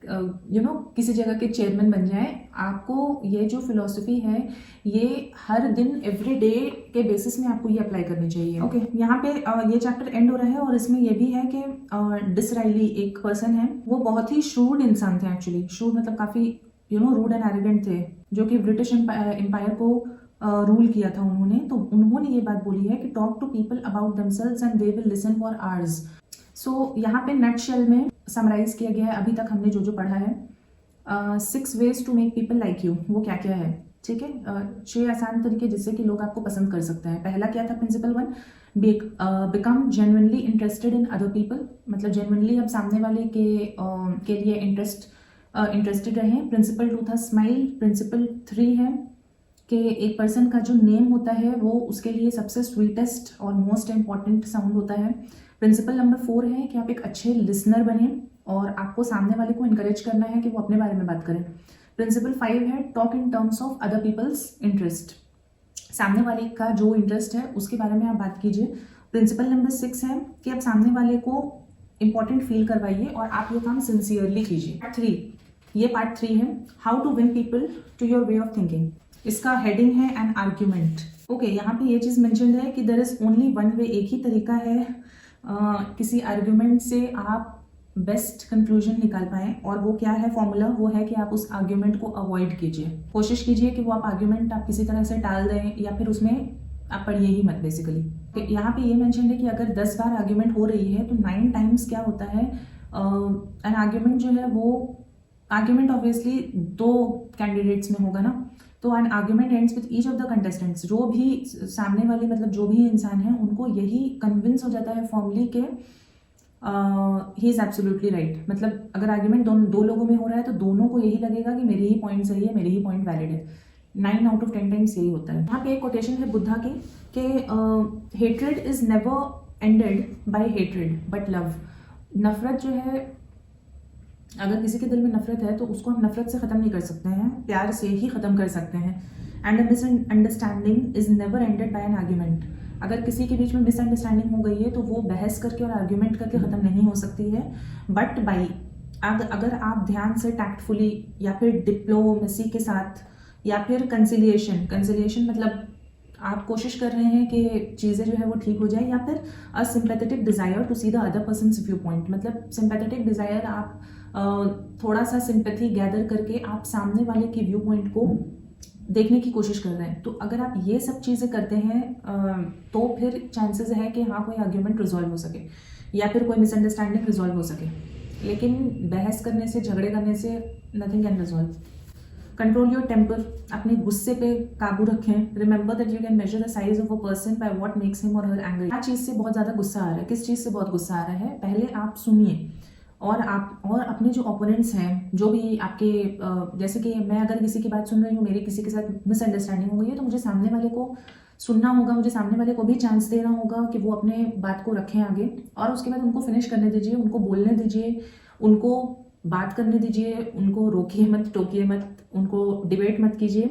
[SPEAKER 1] किसी जगह के चेयरमैन बन जाए। आपको ये जो फिलॉसफी है ये हर दिन एवरी डे के बेसिस में आपको ये अप्लाई करनी चाहिए। ओके, यहाँ पे ये चैप्टर एंड हो रहा है और इसमें ये भी है कि डिसराइली एक पर्सन है, वो बहुत ही श्रूड इंसान थे। एक्चुअली श्रूड मतलब काफी रूड एंड एरोगेंट थे, जो कि ब्रिटिश एम्पायर को रूल किया था उन्होंने। तो उन्होंने ये बात बोली है कि talk to people about themselves and they will listen for hours. So यहाँ पे नटशेल में समराइज किया गया है अभी तक हमने जो जो पढ़ा है। 6 ways to make people like you, वो क्या क्या है, ठीक है। 6 आसान तरीके जिससे कि लोग आपको पसंद कर सकते हैं। पहला क्या था, principle 1, become genuinely interested in other people, मतलब जेन्युइनली आप सामने वाले के लिए इंटरेस्टेड रहें। प्रिंसिपल 2 था स्माइल। प्रिंसिपल 3 है कि एक पर्सन का जो नेम होता है वो उसके लिए सबसे स्वीटेस्ट और मोस्ट इम्पॉर्टेंट साउंड होता है। प्रिंसिपल नंबर 4 है कि आप एक अच्छे लिसनर बने और आपको सामने वाले को इनकरेज करना है कि वो अपने बारे में बात करें। प्रिंसिपल 5 है talk in terms of other people's interest, सामने वाले का जो इंटरेस्ट है उसके बारे में आप बात कीजिए। प्रिंसिपल नंबर 6 है कि आप सामने वाले को इंपॉर्टेंट फील करवाइए और आप ये काम सिंसियरली कीजिए। पार्ट 3 है how to win people to your way of thinking. इसका हेडिंग है एन आर्ग्यूमेंट। ओके, यहाँ पे ये चीज़ मेंशन है कि there is only one way, एक ही तरीका है किसी आर्ग्यूमेंट से आप बेस्ट कंक्लूजन निकाल पाएं, और वो क्या है फॉर्मूला, वो है कि आप उस आर्ग्यूमेंट को अवॉइड कीजिए। कोशिश कीजिए कि वो आर्ग्यूमेंट आप किसी तरह से टाल दें या फिर उसमें आप पढ़िए ही मत बेसिकली। यहाँ पे ये मेंशन है कि अगर 10 बार आर्ग्यूमेंट हो रही है तो 9 टाइम्स क्या होता है, एन आर्ग्यूमेंट जो है वो आर्ग्यूमेंट ऑब्वियसली 2 कैंडिडेट्स में होगा ना, तो an argument ends with each of the contestants. जो भी सामने वाले मतलब जो भी इंसान है उनको यही कन्विंस हो जाता है फॉर्मली के ही इज एब्सोल्युटली राइट। मतलब अगर आर्ग्यूमेंट दो लोगों में हो रहा है तो दोनों को यही लगेगा कि मेरे ही पॉइंट सही है, मेरे ही पॉइंट वैलिड है। 9 out of 10 टाइम्स यही होता है। यहाँ पे एक कोटेशन है बुद्धा की कि hatred is never ended by hatred but love. नफरत जो है, अगर किसी के दिल में नफरत है तो उसको हम नफरत से ख़त्म नहीं कर सकते हैं, प्यार से ही ख़त्म कर सकते हैं। And a misunderstanding is never ended by an argument. अगर किसी के बीच में मिसअंडरस्टैंडिंग हो गई है तो वो बहस करके और आर्ग्यूमेंट करके ख़त्म नहीं हो सकती है, बट बाई अगर आप ध्यान से टैक्टफुली या फिर डिप्लोमेसी के साथ या फिर कंसिलिएशन मतलब आप कोशिश कर रहे हैं कि चीज़ें जो है वो ठीक हो जाए, या फिर a sympathetic desire to see the other person's viewpoint. मतलब सिंपैथेटिक डिज़ायर, आप थोड़ा सा सिंपैथी गैदर करके आप सामने वाले के व्यू पॉइंट को देखने की कोशिश कर रहे हैं। तो अगर आप ये सब चीज़ें करते हैं तो फिर चांसेस है कि हाँ कोई आर्ग्यूमेंट रिजॉल्व हो सके या फिर कोई मिसअंडरस्टैंडिंग रिजॉल्व हो सके। लेकिन बहस करने से, झगड़े करने से nothing can resolve. Control your temper, अपने गुस्से पे काबू रखें। Remember that you can measure the size of a person by what makes him और हर एंग्री। क्या चीज़ से बहुत ज़्यादा गुस्सा आ रहा है, किस चीज़ से बहुत गुस्सा आ रहा है, पहले आप सुनिए और अपने जो ओपोनेंट्स हैं, जो भी आपके जैसे कि मैं अगर किसी की बात सुन रही हूँ, मेरी किसी के साथ मिसअंडरस्टैंडिंग हो गई है, तो मुझे सामने वाले को सुनना होगा, मुझे सामने वाले को भी चांस देना होगा कि वो अपने बात को रखें आगे, और उसके बाद उनको फिनिश करने दीजिए, उनको बोलने दीजिए, उनको बात करने दीजिए, उनको रोकिए मत, टोकिए मत, उनको डिबेट मत कीजिए,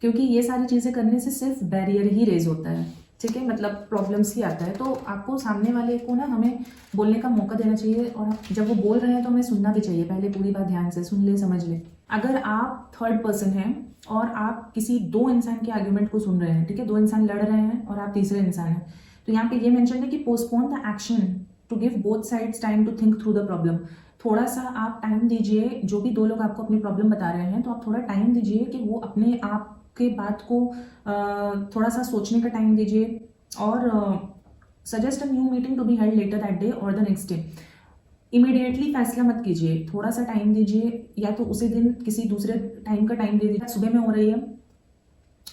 [SPEAKER 1] क्योंकि ये सारी चीज़ें करने से सिर्फ बैरियर ही रेज होता है, ठीक है, मतलब प्रॉब्लम्स ही आता है। तो आपको सामने वाले को ना हमें बोलने का मौका देना चाहिए, और जब वो बोल रहे हैं तो हमें सुनना भी चाहिए, पहले पूरी बात ध्यान से सुन ले, समझ ले। अगर आप थर्ड पर्सन हैं और आप किसी 2 इंसान के आर्ग्यूमेंट को सुन रहे हैं, ठीक है, 2 इंसान लड़ रहे हैं और आप तीसरे इंसान हैं, तो यहाँ पे ये मेंशन है कि postpone the action to give both sides time to think through the problem. थोड़ा सा आप टाइम दीजिए, जो भी 2 लोग आपको अपनी प्रॉब्लम बता रहे हैं, तो आप थोड़ा टाइम दीजिए कि वो अपने आप के बात को थोड़ा सा सोचने का टाइम दीजिए, और suggest a new meeting to be held later that day और द नेक्स्ट डे। इमीडिएटली फैसला मत कीजिए, थोड़ा सा टाइम दीजिए, या तो उसी दिन किसी दूसरे टाइम का टाइम दे दीजिए। सुबह में हो रही है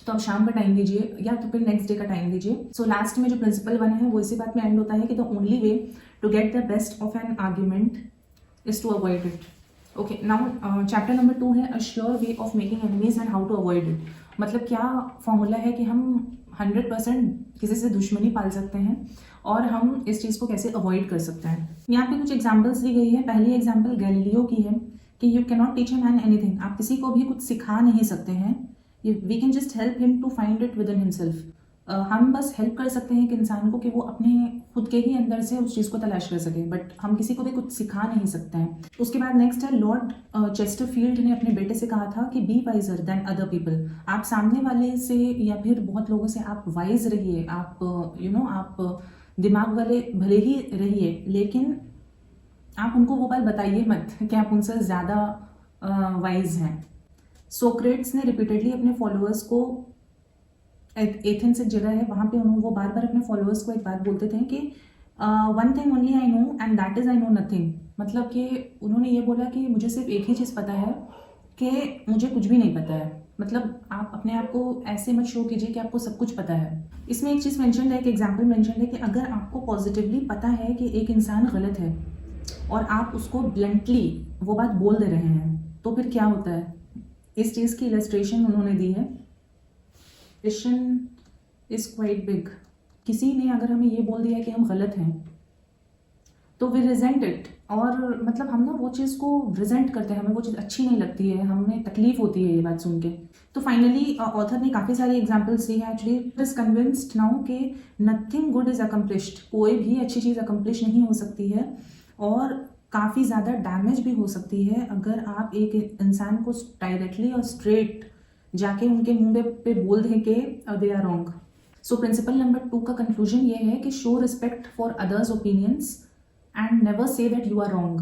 [SPEAKER 1] तो आप शाम का टाइम दीजिए, या तो फिर नेक्स्ट डे का टाइम दीजिए। सो लास्ट में जो प्रिंसिपल 1 है वो इसी बात में एंड होता है कि the only way to get the best of an argument is to avoid it. Okay, now chapter number 2 है a sure way of making enemies and how to avoid it. मतलब क्या फॉर्मूला है कि हम 100% किसी से दुश्मनी पाल सकते हैं और हम इस चीज़ को कैसे अवॉइड कर सकते हैं। यहाँ पे कुछ एग्जाम्पल्स दी गई है। पहली एग्जाम्पल गैलीलियो की है कि you can not teach a man anything. आप किसी को भी कुछ सिखा नहीं सकते हैं, we can just help him to find it within himself. हम बस हेल्प कर सकते हैं एक इंसान को कि वो अपने खुद के ही अंदर से उस चीज़ को तलाश कर सके, बट हम किसी को भी कुछ सिखा नहीं सकते हैं। उसके बाद नेक्स्ट है, लॉर्ड चेस्टरफील्ड ने अपने बेटे से कहा था कि be wiser than other people. आप सामने वाले से या फिर बहुत लोगों से आप वाइज रहिए, आप आप दिमाग वाले भले ही रहिए, लेकिन आप उनको वो बात बताइए मत कि आप उनसे ज़्यादा वाइज हैं। सोक्रेट्स ने रिपीटेडली अपने फॉलोअर्स को, एथेंस एक जगह है वहाँ पे उन्होंने वो बार बार अपने फॉलोअर्स को एक बात बोलते थे कि one thing only I know and that is I know nothing. मतलब कि उन्होंने ये बोला कि मुझे सिर्फ एक ही चीज़ पता है कि मुझे कुछ भी नहीं पता है। मतलब आप अपने आप को ऐसे मत शो कीजिए कि आपको सब कुछ पता है। इसमें एक चीज़ मेंशन है, एक एग्जांपल मेंशन है कि अगर आपको पॉजिटिवली पता है कि एक इंसान गलत है और आप उसको ब्लंटली वो बात बोल दे रहे हैं, तो फिर क्या होता है। इस चीज़ की इलस्ट्रेशन उन्होंने दी है। Question is quite big. किसी ने अगर हमें ये बोल दिया कि हम गलत हैं तो वी रिजेंट इट, और मतलब हम ना वो चीज़ को रिजेंट करते हैं, हमें वो चीज़ अच्छी नहीं लगती है, हमें तकलीफ होती है ये बात सुन के। तो फाइनली ऑथर ने काफ़ी सारी एग्जाम्पल्स दी है। Actually it is convinced now कि नथिंग गुड इज अकम्प्लिश्ड, कोई भी अच्छी चीज़ अकम्प्लिश नहीं हो सकती है और काफ़ी ज़्यादा डैमेज भी हो सकती है अगर आप एक इंसान को डायरेक्टली और स्ट्रेट जाके उनके मुंह पे बोल दें कि they are wrong. So principle number 2 का कंक्लूजन ये है कि show respect for others opinions and never say that you are wrong.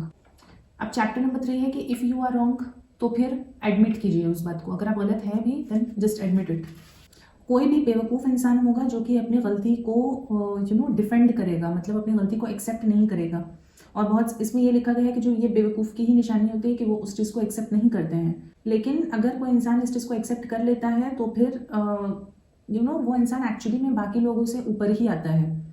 [SPEAKER 1] अब चैप्टर नंबर 3 है कि इफ़ यू आर रॉन्ग तो फिर एडमिट कीजिए उस बात को। अगर आप गलत है भी देन जस्ट एडमिट इट। कोई भी बेवकूफ़ इंसान होगा जो कि अपनी गलती को डिफेंड करेगा, मतलब अपनी गलती को एक्सेप्ट नहीं करेगा। और बहुत इसमें ये लिखा गया है कि जो ये बेवकूफ़ की ही निशानी होती है कि वो उस चीज़ को एक्सेप्ट नहीं करते हैं। लेकिन अगर कोई इंसान इस चीज़ को एक्सेप्ट कर लेता है तो फिर वो इंसान एक्चुअली में बाकी लोगों से ऊपर ही आता है,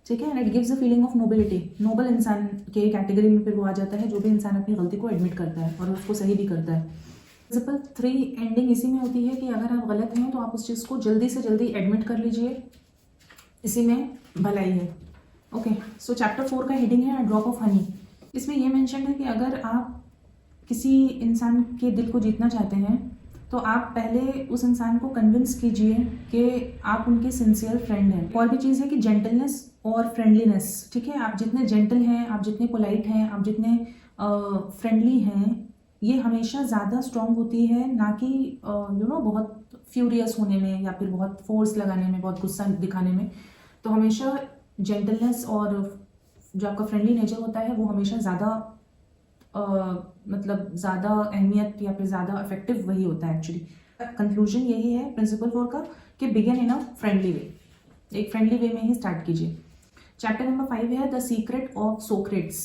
[SPEAKER 1] ठीक है। And it gives a feeling of nobility. Noble इंसान के कैटेगरी में फिर वो आ जाता है जो भी इंसान अपनी गलती को एडमिट करता है और उसको सही भी करता है। प्रिंसिपल 3 एंडिंग इसी में होती है कि अगर आप गलत हैं तो आप उस चीज़ को जल्दी से जल्दी एडमिट कर लीजिए, इसी में भलाई है। ओके, सो चैप्टर 4 का हेडिंग है ड्रॉप ऑफ हनी। इसमें यह मेंशन है कि अगर आप किसी इंसान के दिल को जीतना चाहते हैं तो आप पहले उस इंसान को कन्विंस कीजिए कि आप उनके सिंसियर फ्रेंड हैं। और भी चीज़ है कि जेंटलनेस और फ्रेंडलीनेस, ठीक है। आप जितने जेंटल हैं, आप जितने पोलाइट हैं, आप जितने फ्रेंडली हैं, ये हमेशा ज़्यादा स्ट्रॉन्ग होती है, ना कि बहुत फ्यूरियस होने में या फिर बहुत फोर्स लगाने में, बहुत गुस्सा दिखाने में। तो हमेशा जेंटलनेस और जो आपका फ्रेंडली नेचर होता है वो हमेशा ज़्यादा मतलब ज़्यादा अहमियत या फिर ज़्यादा इफेक्टिव वही होता है एक्चुअली। कंक्लूजन यही है प्रिंसिपल 4 का कि begin in a friendly way, एक फ्रेंडली वे में ही स्टार्ट कीजिए। चैप्टर नंबर 5 है the secret of Socrates.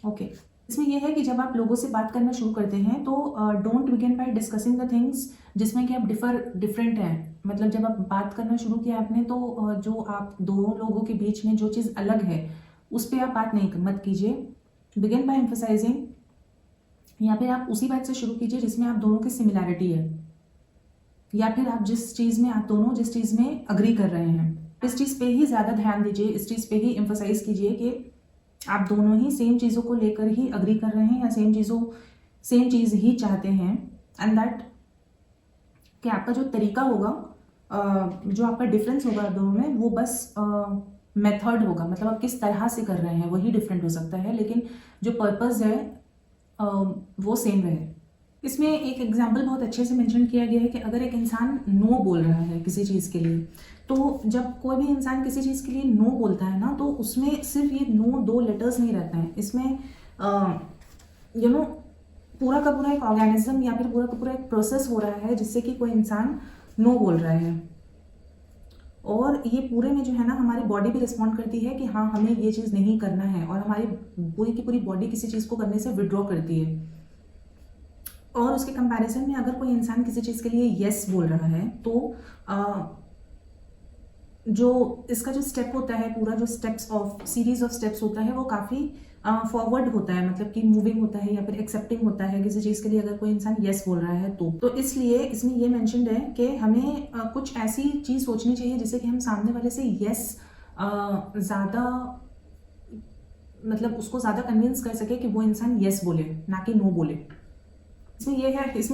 [SPEAKER 1] Okay, इसमें यह है कि जब आप लोगों से बात करना शुरू करते हैं तो don't begin by discussing the things जिसमें कि आप डिफरेंट हैं। मतलब जब आप बात करना शुरू किया आपने तो जो आप दो लोगों के बीच में जो चीज़ अलग है उस पर आप बात नहीं मत कीजिए। बिगिन बाय एम्फसाइजिंग, या फिर आप उसी बात से शुरू कीजिए जिसमें आप दोनों की सिमिलैरिटी है, या फिर आप जिस चीज़ में आप दोनों जिस चीज़ में अग्री कर रहे हैं इस चीज़ पे ही ज़्यादा ध्यान दीजिए, इस चीज़ पे ही एम्फसाइज कीजिए कि आप दोनों ही सेम चीज़ों को लेकर ही अग्री कर रहे हैं या सेम चीज़ ही चाहते हैं। एंड दैट कि आपका जो तरीका होगा, जो आपका डिफरेंस होगा दोनों में, वो बस मेथड होगा, मतलब आप किस तरह से कर रहे हैं वही डिफरेंट हो सकता है, लेकिन जो पर्पज़ है वो सेम रहे। इसमें एक एग्जाम्पल बहुत अच्छे से मेंशन किया गया है कि अगर एक इंसान नो बोल रहा है किसी चीज़ के लिए, तो जब कोई भी इंसान किसी चीज़ के लिए नो बोलता है ना, तो उसमें सिर्फ ये नो 2 लेटर्स नहीं रहते हैं, इसमें पूरा का पूरा एक ऑर्गेनिज्म या फिर पूरा का पूरा एक प्रोसेस हो रहा है जिससे कि कोई इंसान नो बोल रहा है। और ये पूरे में जो है ना हमारी बॉडी भी रिस्पॉन्ड करती है कि हाँ हमें ये चीज़ नहीं करना है, और हमारी पूरी की पूरी बॉडी किसी चीज़ को करने से विड्रॉ करती है। और उसके कंपैरिजन में अगर कोई इंसान किसी चीज़ के लिए येस बोल रहा है तो जो इसका जो स्टेप होता है, पूरा जो सीरीज ऑफ स्टेप्स होता है वो काफ़ी फॉरवर्ड होता है, मतलब कि मूविंग होता है या फिर एक्सेप्टिंग होता है किसी चीज़ के लिए अगर कोई इंसान येस बोल रहा है तो इसलिए इसमें ये मेंशन्ड है कि हमें कुछ ऐसी चीज़ सोचनी चाहिए जिससे कि हम सामने वाले से येस ज़्यादा, मतलब उसको ज़्यादा कन्विंस कर सके कि वो इंसान येस बोले ना कि नो बोले। इसमें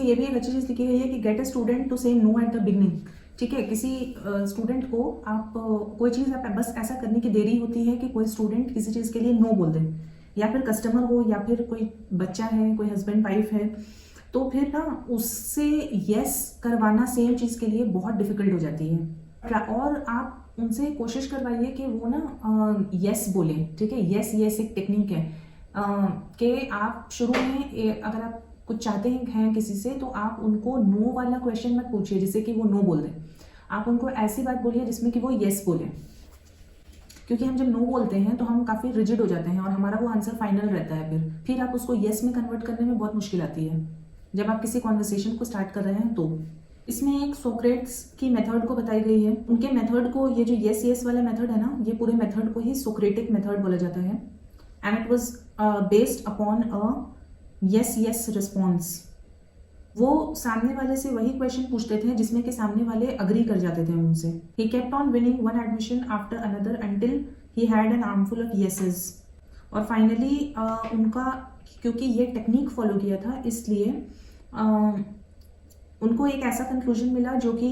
[SPEAKER 1] ये भी एक अच्छी चीज़ लिखी गई है कि गेट अ स्टूडेंट टू से नो एट द बिगनिंग, ठीक है, किसी स्टूडेंट को आप कोई चीज़ आप बस ऐसा करने की देरी होती है कि कोई स्टूडेंट किसी चीज़ के लिए नो बोल दे, या फिर कस्टमर हो या फिर कोई बच्चा है, कोई हस्बैंड वाइफ है, तो फिर ना उससे यस करवाना सेम चीज़ के लिए बहुत डिफिकल्ट हो जाती है। और आप उनसे कोशिश करवाइए कि वो ना यस बोलें। ठीक है, यस यस एक टेक्निक है कि आप शुरू में अगर आप कुछ चाहते हैं किसी से, तो आप उनको नो वाला क्वेश्चन मत पूछिए जिससे कि वो नो बोल दें। आप उनको ऐसी बात बोलिए जिसमें कि वो यस बोले, क्योंकि हम जब नो बोलते हैं तो हम काफ़ी रिजिड हो जाते हैं और हमारा वो आंसर फाइनल रहता है। फिर आप उसको यस में कन्वर्ट करने में बहुत मुश्किल आती है जब आप किसी कॉन्वर्सेशन को स्टार्ट कर रहे हैं। तो इसमें एक सोक्रेट्स की मेथड को बताई गई है। उनके मेथड को, ये जो यस यस वाला मेथड है ना, ये पूरे मेथड को ही सोक्रेटिक मेथड बोला जाता है। And it was based upon a yes yes response. वो सामने वाले से वही क्वेश्चन पूछते थे जिसमें कि सामने वाले अग्री कर जाते थे उनसे। He kept on winning one admission after another until he had an armful of yeses. और फाइनली उनका, क्योंकि ये टेक्निक फॉलो किया था, इसलिए उनको एक ऐसा कंक्लूजन मिला जो कि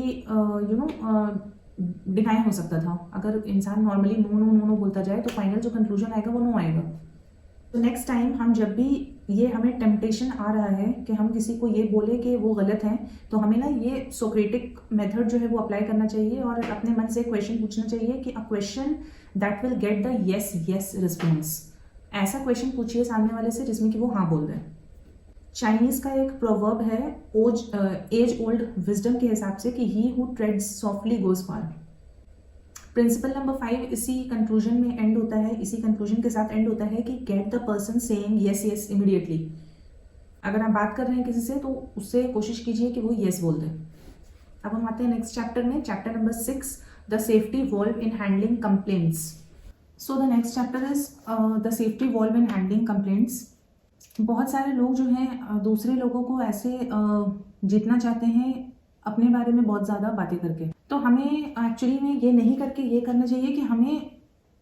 [SPEAKER 1] डिनाई हो सकता था। अगर इंसान normally no no no no बोलता जाए तो फाइनल जो कंक्लूजन आएगा वो नो आएगा। तो नेक्स्ट टाइम हम जब भी ये हमें टेम्पटेशन आ रहा है कि हम किसी को ये बोले कि वो गलत है, तो हमें ना ये सोक्रेटिक मेथड जो है वो अप्लाई करना चाहिए और अपने मन से क्वेश्चन पूछना चाहिए कि a question that will get the yes yes response. ऐसा क्वेश्चन पूछिए सामने वाले से जिसमें कि वो हाँ बोल दें। चाइनीज का एक प्रोवर्ब है एज ओल्ड विजडम के हिसाब से कि he who treads softly goes far. Principle number 5 इसी कंक्लूजन में एंड होता है, इसी कंक्लूजन के साथ एंड होता है कि get the person saying yes yes immediately. अगर आप बात कर रहे हैं किसी से तो उससे कोशिश कीजिए कि वो यस बोल दे। अब हम आते हैं नेक्स्ट चैप्टर में, chapter number 6, the safety valve in handling complaints. So the next chapter is the safety valve in handling complaints. बहुत सारे लोग जो हैं दूसरे लोगों को ऐसे जीतना चाहते हैं अपने बारे में बहुत ज़्यादा बातें करके। तो हमें एक्चुअली में ये नहीं करके ये करना चाहिए कि हमें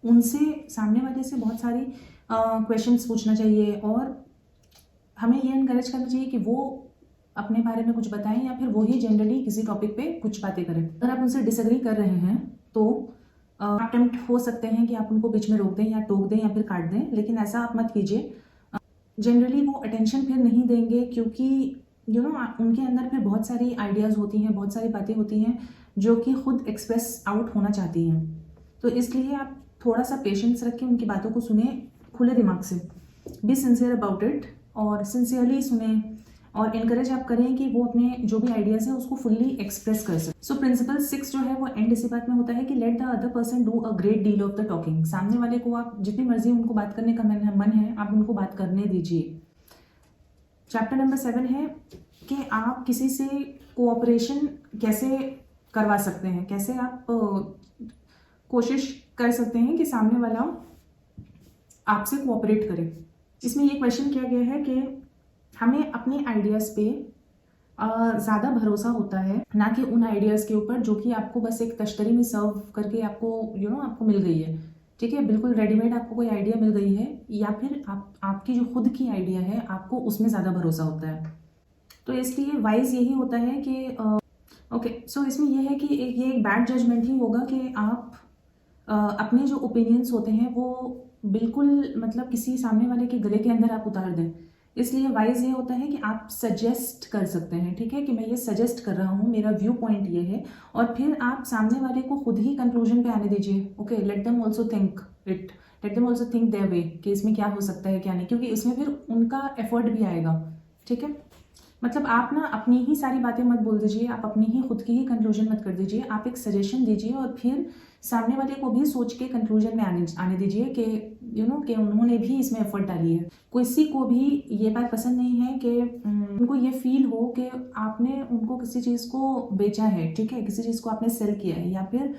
[SPEAKER 1] उनसे, सामने वाले से बहुत सारी क्वेश्चंस पूछना चाहिए और हमें ये इनकरेज करना चाहिए कि वो अपने बारे में कुछ बताएं या फिर वो ही जनरली किसी टॉपिक पे कुछ बातें करें। अगर आप उनसे डिसएग्री कर रहे हैं तो अटेम्प्ट हो सकते हैं कि आप उनको बीच में रोक दें या टोक दें या फिर काट दें, लेकिन ऐसा आप मत कीजिए। जनरली वो अटेंशन फिर नहीं देंगे क्योंकि उनके अंदर फिर बहुत सारी आइडियाज़ होती हैं, बहुत सारी बातें होती हैं जो कि खुद एक्सप्रेस आउट होना चाहती हैं। तो इसलिए आप थोड़ा सा पेशेंस रख के उनकी बातों को सुने खुले दिमाग से। बी सिंसियर अबाउट इट और सिंसियरली सुने और इनकरेज आप करें कि वो अपने जो भी आइडियाज़ हैं उसको फुल्ली एक्सप्रेस कर सकें। सो प्रिंसिपल 6 जो है वो एंड इसी बात में होता है कि late the other person do a great deal of the talking. सामने वाले को आप जितनी मर्जी उनको बात करने का मन है, आप उनको बात करने दीजिए। चैप्टर नंबर 7 है कि आप किसी से कोऑपरेशन कैसे करवा सकते हैं, कैसे आप कोशिश कर सकते हैं कि सामने वाला आपसे कोऑपरेट करे। इसमें ये क्वेश्चन किया गया है कि हमें अपने आइडियाज़ पे ज़्यादा भरोसा होता है, ना कि उन आइडियाज़ के ऊपर जो कि आपको बस एक तश्तरी में सर्व करके आपको आपको मिल गई है। ठीक है, बिल्कुल रेडीमेड आपको कोई आइडिया मिल गई है, या फिर आपकी जो खुद की आइडिया है आपको उसमें ज़्यादा भरोसा होता है। तो इसलिए वाइज यही होता है कि ओके, सो इसमें यह है कि ये एक बैड जजमेंट ही होगा कि आप अपने जो ओपिनियंस होते हैं वो बिल्कुल मतलब किसी सामने वाले के गले के अंदर आप उतार दें। इसलिए वाइज ये होता है कि आप सजेस्ट कर सकते हैं, ठीक है, कि मैं ये सजेस्ट कर रहा हूँ, मेरा व्यू पॉइंट ये है, और फिर आप सामने वाले को खुद ही कंक्लूजन पे आने दीजिए। Okay, let them also think it, let them also think their way कि इसमें क्या हो सकता है क्या नहीं, क्योंकि इसमें फिर उनका एफर्ट भी आएगा। ठीक है, मतलब आप ना अपनी ही सारी बातें मत बोल दीजिए, आप अपनी ही खुद की ही कंक्लूजन मत कर दीजिए, आप एक सजेशन दीजिए और फिर सामने वाले को भी सोच के कंक्लूजन में आने दीजिए कि कि उन्होंने भी इसमें एफर्ट डाली है। किसी को भी ये बात पसंद नहीं है कि उनको ये फील हो कि आपने उनको किसी चीज़ को बेचा है, ठीक है, किसी चीज़ को आपने सेल किया है, या फिर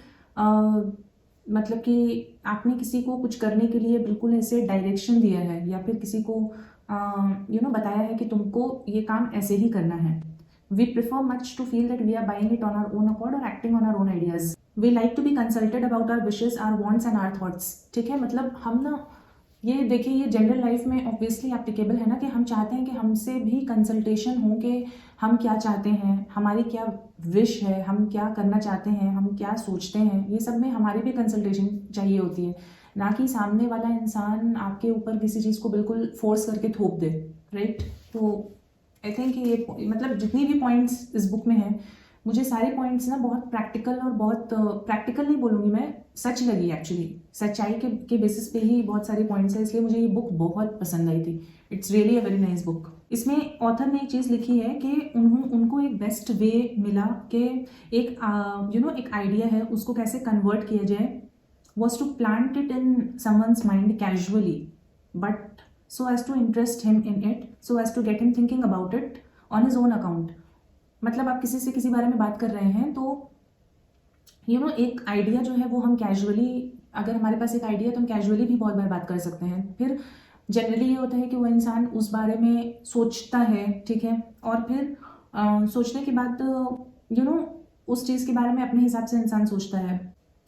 [SPEAKER 1] मतलब कि आपने किसी को कुछ करने के लिए बिल्कुल ऐसे डायरेक्शन दिया है, या फिर किसी को बताया है कि तुमको ये काम ऐसे ही करना है। We prefer much to feel that we are buying it on our own accord or acting on our own ideas. We like to be consulted about our wishes, our wants and our thoughts. ठीक है, मतलब हम ना ये देखिए, ये general life में obviously applicable है ना, कि हम चाहते हैं कि हमसे भी कंसल्टेशन हो कि हम क्या चाहते हैं, हमारी क्या विश है, हम क्या करना चाहते हैं, हम क्या सोचते हैं, ये सब में हमारी भी कंसल्टेशन चाहिए होती है, ना कि सामने वाला इंसान आपके ऊपर किसी चीज़ को बिल्कुल फोर्स करके थोप दे, राइट। तो आई थिंक ये मतलब जितनी भी पॉइंट्स इस बुक में हैं, मुझे सारे पॉइंट्स ना बहुत प्रैक्टिकल और बहुत प्रैक्टिकल नहीं बोलूँगी मैं, सच लगी एक्चुअली, सच्चाई के बेसिस पे ही बहुत सारे पॉइंट्स हैं, इसलिए मुझे ये बुक बहुत पसंद आई थी। It's really a very nice book. इसमें ऑथर ने एक चीज़ लिखी है कि उनको एक बेस्ट वे मिला कि एक एक आइडिया है, उसको कैसे कन्वर्ट किया जाए, was to plant it in someone's mind casually, but so as to interest him in it, so as to get him thinking about it on his own account. मतलब आप किसी से किसी बारे में बात कर रहे हैं तो एक आइडिया जो है वो हम कैजुअली, अगर हमारे पास एक आइडिया तो हम कैजुअली भी बहुत बार बात कर सकते हैं। फिर जनरली ये होता है कि वो इंसान उस बारे में सोचता है, ठीक है, और फिर सोचने के बाद उस चीज़ के बारे में अपने हिसाब से इंसान सोचता है।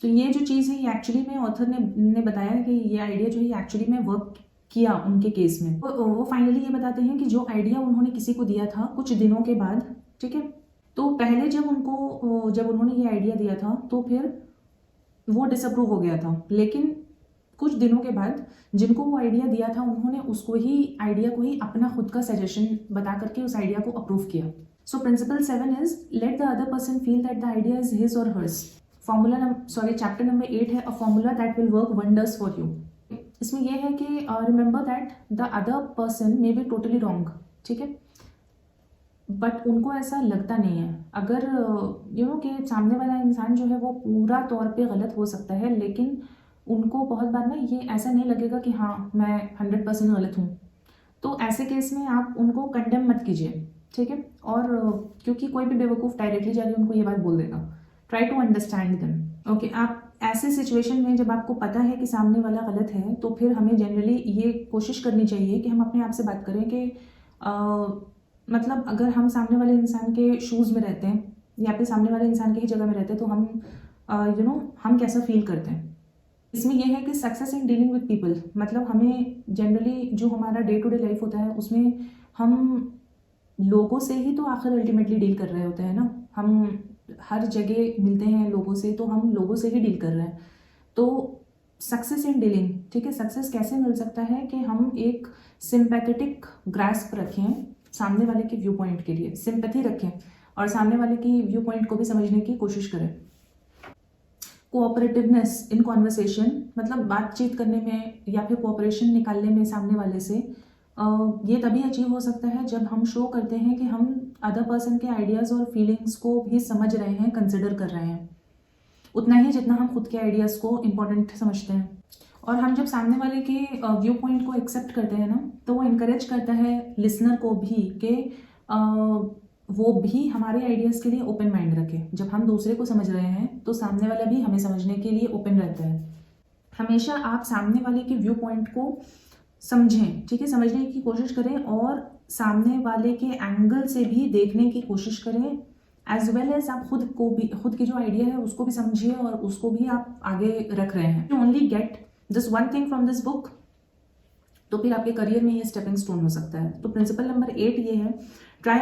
[SPEAKER 1] तो ये जो चीज़ है ये एक्चुअली में ऑथर ने बताया कि ये आइडिया जो है एक्चुअली में वर्क किया उनके केस में। वो फाइनली ये बताते हैं कि जो आइडिया उन्होंने किसी को दिया था कुछ दिनों के बाद, ठीक है, तो पहले जब उन्होंने ये आइडिया दिया था तो फिर वो डिसअप्रूव हो गया था, लेकिन कुछ दिनों के बाद जिनको वो आइडिया दिया था उन्होंने आइडिया को ही अपना खुद का सजेशन बता करके उस आइडिया को अप्रूव किया। So principle 7 is let the other person feel that the idea is his or hers. Chapter number 8 है a formula that will work wonders for you. इसमें यह है कि remember that the other person may be totally wrong, ठीक है, but उनको ऐसा लगता नहीं है। अगर कि सामने वाला इंसान जो है वो पूरा तौर पे गलत हो सकता है, लेकिन उनको बहुत बार ना ये ऐसा नहीं लगेगा कि हाँ मैं 100% गलत हूँ। तो ऐसे केस में आप उनको कंडेम मत कीजिए, ठीक है, और क्योंकि कोई भी बेवकूफ़ डायरेक्टली जाके उनको ये बात बोल देगा। Try to understand them. Okay, आप ऐसे सिचुएशन में जब आपको पता है कि सामने वाला गलत है तो फिर हमें जनरली ये कोशिश करनी चाहिए कि हम अपने आप से बात करें कि मतलब अगर हम सामने वाले इंसान के शूज़ में रहते हैं या फिर सामने वाले इंसान की ही जगह में रहते हैं तो हम हम कैसा फील करते हैं। इसमें यह है कि success in dealing with people, मतलब हमें जनरली जो हमारा डे टू डे लाइफ होता है उसमें हम लोगों से ही तो आखिर अल्टीमेटली डील कर रहे होते हैं ना। हम हर जगह मिलते हैं लोगों से, तो हम लोगों से ही डील कर रहे हैं। तो सक्सेस इन डीलिंग, ठीक है, सक्सेस कैसे मिल सकता है कि हम एक सिंपैथेटिक ग्रास्प रखें सामने वाले के व्यू पॉइंट के लिए, सिंपैथी रखें और सामने वाले की व्यू पॉइंट को भी समझने की कोशिश करें। कोऑपरेटिवनेस इन कॉन्वर्सेशन, मतलब बातचीत करने में या फिर कोऑपरेशन निकालने में सामने वाले से, ये तभी अचीव हो सकता है जब हम शो करते हैं कि हम अदर पर्सन के आइडियाज़ और फीलिंग्स को भी समझ रहे हैं, कंसिडर कर रहे हैं, उतना ही जितना हम खुद के आइडियाज़ को इम्पोर्टेंट समझते हैं। और हम जब सामने वाले के व्यू पॉइंट को एक्सेप्ट करते हैं ना, तो वो इनकरेज करता है लिसनर को भी कि वो भी हमारे आइडियाज़ के लिए ओपन माइंड रखे। जब हम दूसरे को समझ रहे हैं तो सामने वाला भी हमें समझने के लिए ओपन रहता है। हमेशा आप सामने वाले के व्यू पॉइंट को समझें, ठीक है, समझने की कोशिश करें और सामने वाले के एंगल से भी देखने की कोशिश करें, एज वेल एज आप खुद की जो आइडिया है उसको भी समझिए और उसको भी आप आगे रख रहे हैं। You only get this one thing from this book, तो फिर आपके करियर में ये स्टेपिंग स्टोन हो सकता है। तो प्रिंसिपल नंबर 8 ये है, ट्राई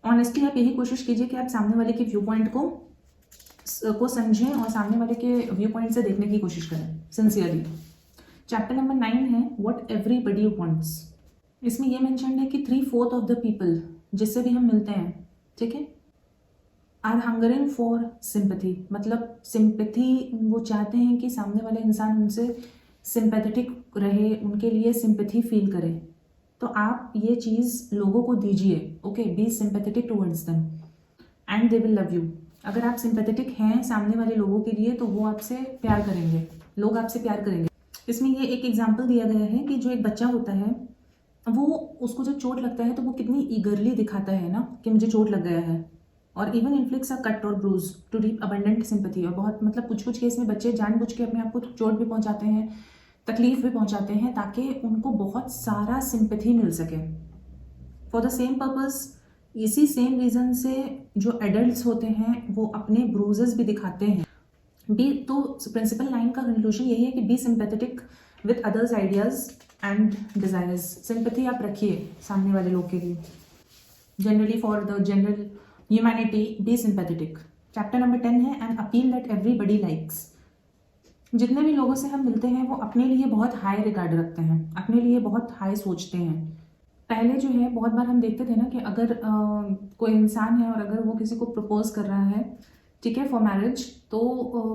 [SPEAKER 1] ऑनेस्टली आप यही कोशिश कीजिए कि आप सामने वाले के व्यू पॉइंट को समझें और सामने वाले के व्यू पॉइंट से देखने की कोशिश करें सिंसियरली। चैप्टर नंबर 9 है व्हाट एवरीबडी वांट्स। इसमें यह मेंशन है कि 3/4 ऑफ द पीपल जिससे भी हम मिलते हैं, ठीक है, आर हंगरिंग फॉर सिंपैथी, मतलब सिंपैथी वो चाहते हैं कि सामने वाले इंसान उनसे सिंपैथेटिक रहे, उनके लिए सिंपैथी फील करे। तो आप ये चीज़ लोगों को दीजिए, okay, be sympathetic towards them and they will love you. अगर आप सिंपैथेटिक हैं सामने वाले लोगों के लिए तो वो आपसे प्यार करेंगे, लोग आपसे प्यार करेंगे। इसमें ये एक एग्जाम्पल दिया गया है कि जो एक बच्चा होता है वो, उसको जब चोट लगता है तो वो कितनी ईगरली दिखाता है ना कि मुझे चोट लग गया है, और इवन इन्फ्लिक्ट्स अ कट और bruise to deep abundant sympathy. और बहुत मतलब कुछ केस में बच्चे जानबूझ के अपने आप को चोट भी पहुंचाते हैं, तकलीफ भी पहुंचाते हैं, ताकि उनको बहुत सारा सिंपैथी मिल सके। फॉर द सेम पर्पस, इसी सेम रीज़न से जो एडल्ट्स होते हैं वो अपने ब्रूजेस भी दिखाते हैं। तो प्रिंसिपल 9 का कंक्लूजन यही है कि be sympathetic with others ideas and desires. Sympathy आप रखिए सामने वाले लोग के लिए। Generally for the general humanity be sympathetic. Chapter number 10 है an appeal that everybody likes. जितने भी लोगों से हम मिलते हैं वो अपने लिए बहुत हाई रिगार्ड रखते हैं, अपने लिए बहुत हाई सोचते हैं। पहले जो है बहुत बार हम देखते थे ना कि अगर कोई इंसान है और अगर वो किसी को प्रपोज कर रहा है, ठीक है, फॉर मैरिज, तो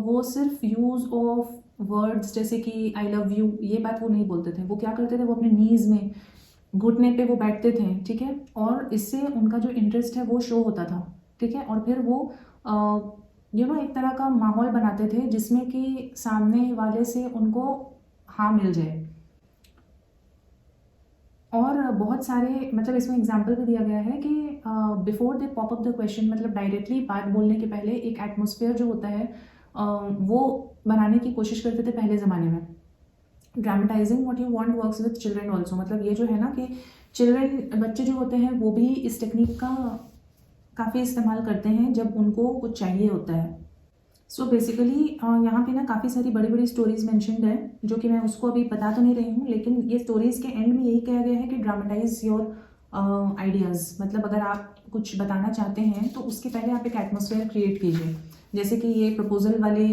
[SPEAKER 1] वो सिर्फ यूज़ ऑफ वर्ड्स जैसे कि आई लव यू ये बात वो नहीं बोलते थे। वो क्या करते थे, वो अपने नीज में घुटने पे वो बैठते थे, ठीक है, और इससे उनका जो इंटरेस्ट है वो शो होता था, ठीक है। और फिर वो एक तरह का माहौल बनाते थे जिसमें कि सामने वाले से उनको हाँ मिल जाए। और बहुत सारे मतलब इसमें एग्जाम्पल भी दिया गया है कि before they pop up the question, मतलब डायरेक्टली बात बोलने के पहले एक एटमोसफियर जो होता है वो बनाने की कोशिश करते थे पहले ज़माने में। Dramatizing what you want works with children also. मतलब ये जो है ना कि चिल्ड्रन, बच्चे जो होते हैं वो भी इस टेक्निक का काफ़ी इस्तेमाल करते हैं जब उनको कुछ चाहिए होता है। सो बेसिकली यहाँ पे ना काफ़ी सारी बड़ी बड़ी स्टोरीज मैंशनड है जो कि मैं उसको अभी बता तो नहीं रही हूँ, लेकिन ये स्टोरीज के एंड में यही कहा गया है कि ड्रामेटाइज योर आइडियाज़। मतलब अगर आप कुछ बताना चाहते हैं तो उसके पहले आप एक एटमोसफेयर क्रिएट कीजिए। जैसे कि ये प्रपोजल वाले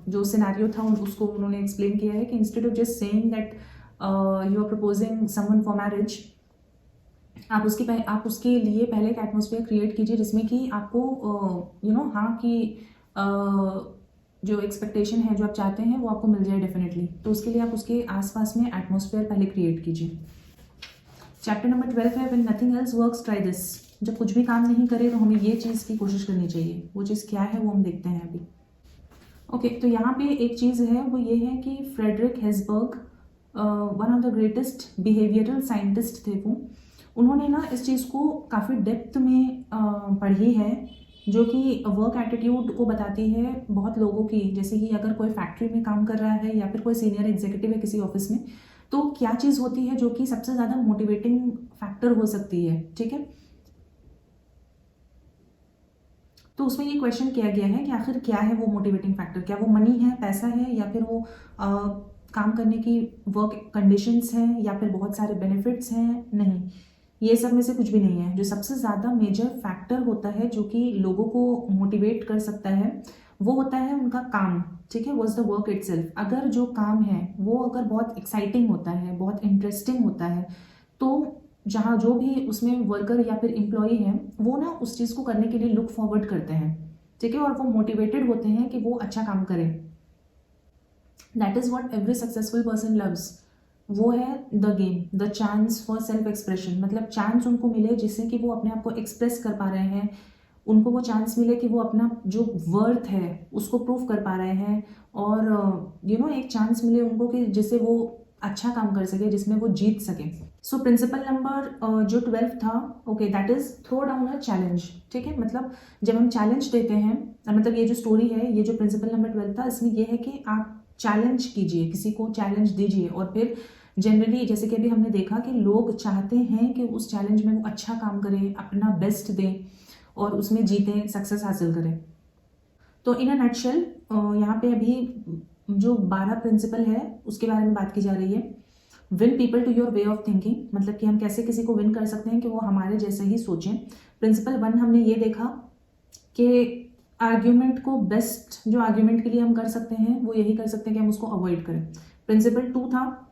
[SPEAKER 1] जो सिनेरियो था उसको उन्होंने एक्सप्लेन किया है कि instead of just saying that you are proposing someone for marriage, आप उसके लिए पहले एक एटमोसफेयर क्रिएट कीजिए जिसमें कि आपको हाँ कि जो एक्सपेक्टेशन है जो आप चाहते हैं वो आपको मिल जाए डेफिनेटली। तो उसके लिए आप उसके आसपास में एटमोसफेयर पहले क्रिएट कीजिए। चैप्टर नंबर 12 है when nothing else works try this. जब कुछ भी काम नहीं करे तो हमें ये चीज़ की कोशिश करनी चाहिए। वो चीज़ क्या है वो हम देखते हैं अभी। ओके, तो यहाँ पे एक चीज़ है वो ये है कि Frederick Herzberg, one of the greatest behavioural scientist थे वो। उन्होंने ना इस चीज़ को काफ़ी डेप्थ में पढ़ी है जो कि वर्क एटीट्यूड को बताती है बहुत लोगों की। जैसे कि अगर कोई फैक्ट्री में काम कर रहा है या फिर कोई सीनियर एग्जीक्यूटिव है किसी ऑफिस में, तो क्या चीज़ होती है जो कि सबसे ज़्यादा मोटिवेटिंग फैक्टर हो सकती है, ठीक है। तो उसमें ये क्वेश्चन किया गया है कि आखिर क्या है वो मोटिवेटिंग फैक्टर। क्या वो मनी है, पैसा है, या फिर वो काम करने की वर्क कंडीशंस हैं, या फिर बहुत सारे बेनिफिट्स हैं? नहीं, ये सब में से कुछ भी नहीं है। जो सबसे ज़्यादा मेजर फैक्टर होता है जो कि लोगों को मोटिवेट कर सकता है वो होता है उनका काम, ठीक है, वॉज द वर्क इटसेल्फ। अगर जो काम है वो अगर बहुत एक्साइटिंग होता है, बहुत इंटरेस्टिंग होता है, तो जहाँ जो भी उसमें वर्कर या फिर एम्प्लॉई है वो ना उस चीज़ को करने के लिए लुक फॉरवर्ड करते हैं, ठीक है, और वो मोटिवेटेड होते हैं कि वो अच्छा काम करें। That is what every successful person loves. वो है the game, the chance for self expression. मतलब चांस उनको मिले जिससे कि वो अपने आप को एक्सप्रेस कर पा रहे हैं, उनको वो चांस मिले कि वो अपना जो वर्थ है उसको प्रूव कर पा रहे हैं, और एक चांस मिले उनको कि जिससे वो अच्छा काम कर सके, जिसमें वो जीत सके। सो प्रिंसिपल नंबर जो 12 था, okay, that is throw down a challenge, ठीक है। मतलब जब हम चैलेंज देते हैं, मतलब ये जो स्टोरी है, ये जो प्रिंसिपल नंबर 12 था, इसमें ये है कि आप चैलेंज कीजिए, किसी को चैलेंज दीजिए, और फिर जनरली जैसे कि अभी हमने देखा कि लोग चाहते हैं कि उस चैलेंज में वो अच्छा काम करें, अपना बेस्ट दें और उसमें जीतें, सक्सेस हासिल करें। तो इन अ नटशेल यहाँ पे अभी जो 12 प्रिंसिपल है उसके बारे में बात की जा रही है। Win people to your way of thinking, मतलब कि हम कैसे किसी को विन कर सकते हैं कि वो हमारे जैसे ही सोचें। प्रिंसिपल 1 हमने ये देखा कि आर्ग्यूमेंट को बेस्ट जो आर्ग्यूमेंट के लिए हम कर सकते हैं वो यही कर सकते हैं कि हम उसको अवॉइड करें। प्रिंसिपल 2 था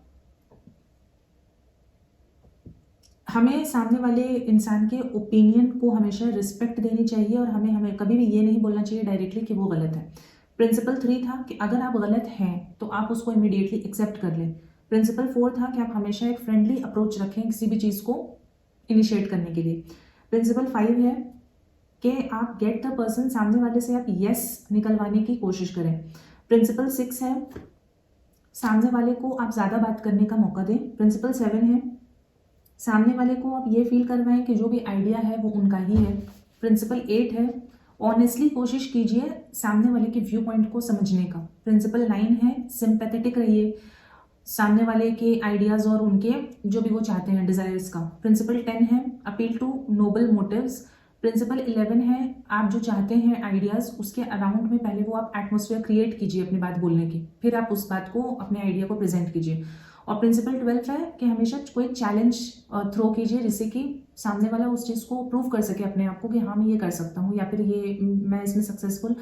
[SPEAKER 1] हमें सामने वाले इंसान के ओपिनियन को हमेशा रिस्पेक्ट देनी चाहिए, और हमें कभी भी ये नहीं बोलना चाहिए डायरेक्टली कि वो गलत है। प्रिंसिपल 3 था कि अगर आप गलत हैं तो आप उसको इमीडिएटली एक्सेप्ट कर लें। प्रिंसिपल 4 था कि आप हमेशा एक फ्रेंडली अप्रोच रखें किसी भी चीज़ को इनिशिएट करने के लिए। प्रिंसिपल 5 है कि आप गेट द पर्सन, सामने वाले से आप येस निकलवाने की कोशिश करें। प्रिंसिपल 6 है सामने वाले को आप ज़्यादा बात करने का मौका दें। प्रिंसिपल 7 है सामने वाले को आप ये फील करवाएं कि जो भी आइडिया है वो उनका ही है। प्रिंसिपल 8 है ऑनेस्टली कोशिश कीजिए सामने वाले के व्यू पॉइंट को समझने का। प्रिंसिपल 9 है सिंपैथेटिक रहिए सामने वाले के आइडियाज़ और उनके जो भी वो चाहते हैं डिज़ायर्स का। प्रिंसिपल 10 है appeal to noble motives, principle 11 है, आप जो चाहते हैं आइडियाज़ उसके अराउंड में पहले वो आप एटमोसफियर क्रिएट कीजिए अपनी बात बोलने की, फिर आप उस बात को, अपने आइडिया को प्रेजेंट कीजिए। और प्रिंसिपल 12 है कि हमेशा कोई चैलेंज थ्रो कीजिए जिससे कि सामने वाला उस चीज़ को प्रूव कर सके अपने आप को कि हाँ मैं ये कर सकता हूँ, या फिर ये मैं इसमें सक्सेसफुल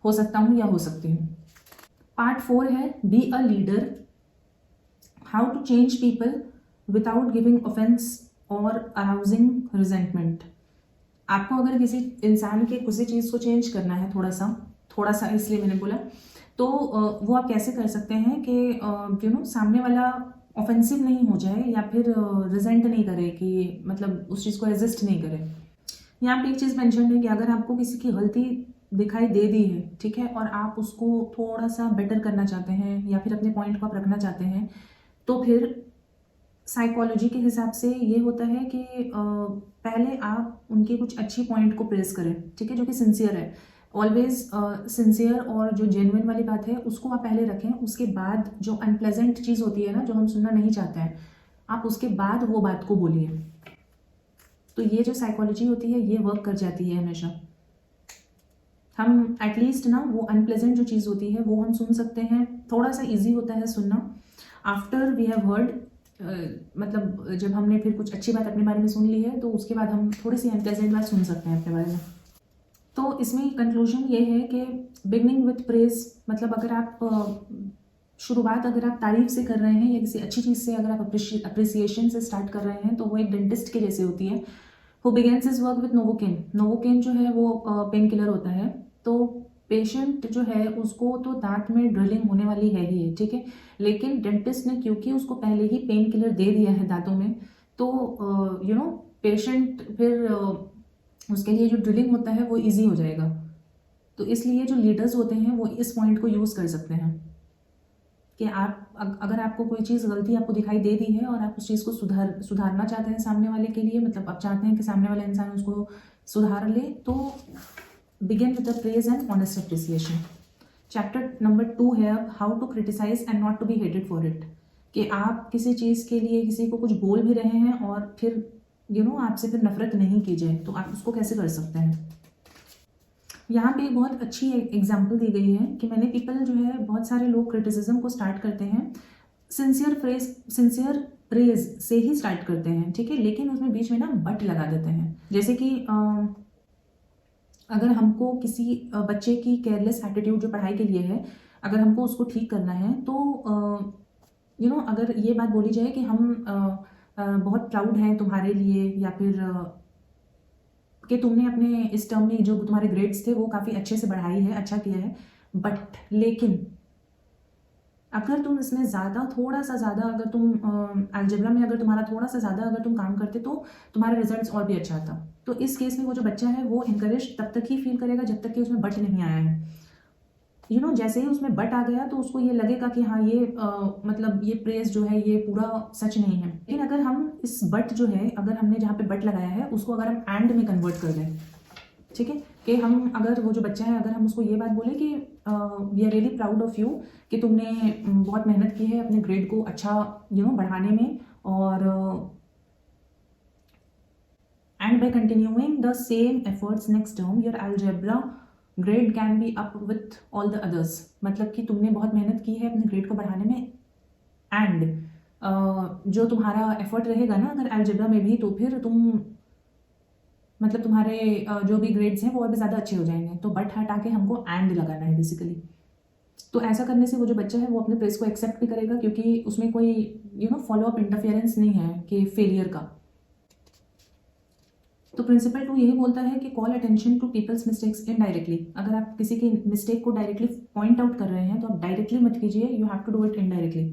[SPEAKER 1] हो सकता हूँ या हो सकती हूँ। पार्ट 4 है be a leader, how to change people without giving offence और अराउजिंग रिजेंटमेंट। आपको अगर किसी इंसान के किसी चीज़ को चेंज करना है थोड़ा सा इसलिए मैंने बोला, तो वो आप कैसे कर सकते हैं कि सामने वाला ऑफेंसिव नहीं हो जाए या फिर रिजेंट नहीं करे, कि मतलब उस चीज़ को रेजिस्ट नहीं करे। यहाँ पे एक चीज़ मेंशन है कि अगर आपको किसी की गलती दिखाई दे दी है, ठीक है, और आप उसको थोड़ा सा बेटर करना चाहते हैं या फिर अपने पॉइंट को आप रखना चाहते हैं, तो फिर साइकोलॉजी के हिसाब से ये होता है कि पहले आप उनके कुछ अच्छी पॉइंट को प्रेस करें, ठीक है, जो कि सिंसियर है। ऑलवेज सिंसियर और जो जेन्युइन वाली बात है उसको आप पहले रखें, उसके बाद जो अनप्लेजेंट चीज़ होती है ना, जो हम सुनना नहीं चाहते हैं, आप उसके बाद वो बात को बोलिए। तो ये जो साइकोलॉजी होती है ये वर्क कर जाती है हमेशा। हम एटलीस्ट ना वो अनप्लेजेंट जो चीज़ होती है वो हम सुन सकते हैं, थोड़ा सा ईजी होता है सुनना। आफ्टर वी हैव हर्ड, मतलब जब हमने फिर कुछ अच्छी बात अपने बारे में सुन ली है तो उसके बाद हम थोड़ी सी अनप्लेजेंट बात सुन सकते हैं अपने बारे में। तो इसमें कंक्लूजन ये है कि बिगनिंग विथ प्रेज, मतलब अगर आप शुरुआत अगर आप तारीफ से कर रहे हैं या किसी अच्छी चीज़ से अगर आप अप्रिसिएशन से स्टार्ट कर रहे हैं तो वो एक डेंटिस्ट के जैसे होती है। Who begins his work with novocaine, novocaine जो है वो पेन किलर होता है। तो पेशेंट जो है उसको तो दांत में ड्रिलिंग होने वाली है ही, ठीक है, लेकिन डेंटिस्ट ने क्योंकि उसको पहले ही पेन किलर दे दिया है दांतों में, तो पेशेंट फिर उसके लिए जो ड्रिलिंग होता है वो इजी हो जाएगा। तो इसलिए जो लीडर्स होते हैं वो इस पॉइंट को यूज़ कर सकते हैं कि आप अगर आपको कोई चीज़ गलती आपको दिखाई दे दी है और आप उस चीज़ को सुधारना चाहते हैं सामने वाले के लिए, मतलब आप चाहते हैं कि सामने वाला इंसान उसको सुधार ले, तो begin with the praise and honest appreciation. Chapter number 2 है अब how to criticise and not to be hated for it, कि आप किसी चीज़ के लिए किसी को कुछ बोल भी रहे हैं और फिर आपसे फिर नफरत नहीं की जाए, तो आप उसको कैसे कर सकते हैं। यहाँ पे बहुत अच्छी एग्जाम्पल दी गई है कि मैंने पीपल जो है, बहुत सारे लोग क्रिटिसिज्म को स्टार्ट करते हैं सिंसियर प्रेज से ही स्टार्ट करते हैं, ठीक है, लेकिन उसमें बीच में ना बट लगा देते हैं। जैसे कि अगर हमको किसी बच्चे की केयरलेस एटीट्यूड जो पढ़ाई के लिए है, अगर हमको उसको ठीक करना है, तो अगर ये बात बोली जाए कि हम बहुत प्राउड हैं तुम्हारे लिए, या फिर कि तुमने अपने इस टर्म में जो तुम्हारे ग्रेड्स थे वो काफ़ी अच्छे से बढ़ाई है, अच्छा किया है, बट लेकिन अगर तुम इसमें थोड़ा सा ज़्यादा अगर तुम अलजेब्रा में अगर तुम्हारा थोड़ा सा ज़्यादा अगर तुम काम करते तो तुम्हारा रिजल्ट्स और भी अच्छा आता। तो इस केस में वो जो बच्चा है वो इनकरेज तब तक ही फील करेगा जब तक कि उसमें बट नहीं आया है। जैसे ही उसमें बट आ गया तो उसको ये लगेगा कि हाँ ये मतलब ये प्रेज जो है ये पूरा सच नहीं है। लेकिन अगर हम इस बट जो है, अगर हमने जहाँ पे बट लगाया है उसको अगर हम एंड में कन्वर्ट कर दें, ठीक है, कि हम अगर वो जो बच्चा है अगर हम उसको ये बात बोले कि we are really proud of you, कि तुमने बहुत मेहनत की है अपने ग्रेड को अच्छा बढ़ाने में, और and by continuing the same efforts next term your algebra grade can be up with all the others, मतलब कि तुमने बहुत मेहनत की है अपने ग्रेड को बढ़ाने में, एंड जो तुम्हारा एफर्ट रहेगा ना अगर अलजेब्रा में भी, तो फिर तुम मतलब तुम्हारे जो भी ग्रेड्स हैं वो और भी ज़्यादा अच्छे हो जाएंगे। तो बट हटा के हमको एंड लगाना है बेसिकली। तो ऐसा करने से वो जो बच्चा है वो अपने प्रेस को एक्सेप्ट भी करेगा, क्योंकि उसमें कोई फॉलो अप इंटरफेरेंस नहीं है कि फेलियर का। तो प्रिंसिपल 2 यही बोलता है कि call attention to people's mistakes indirectly. अगर आप किसी की मिस्टेक को डायरेक्टली पॉइंट आउट कर रहे हैं तो आप डायरेक्टली मत कीजिए, you have to do it indirectly.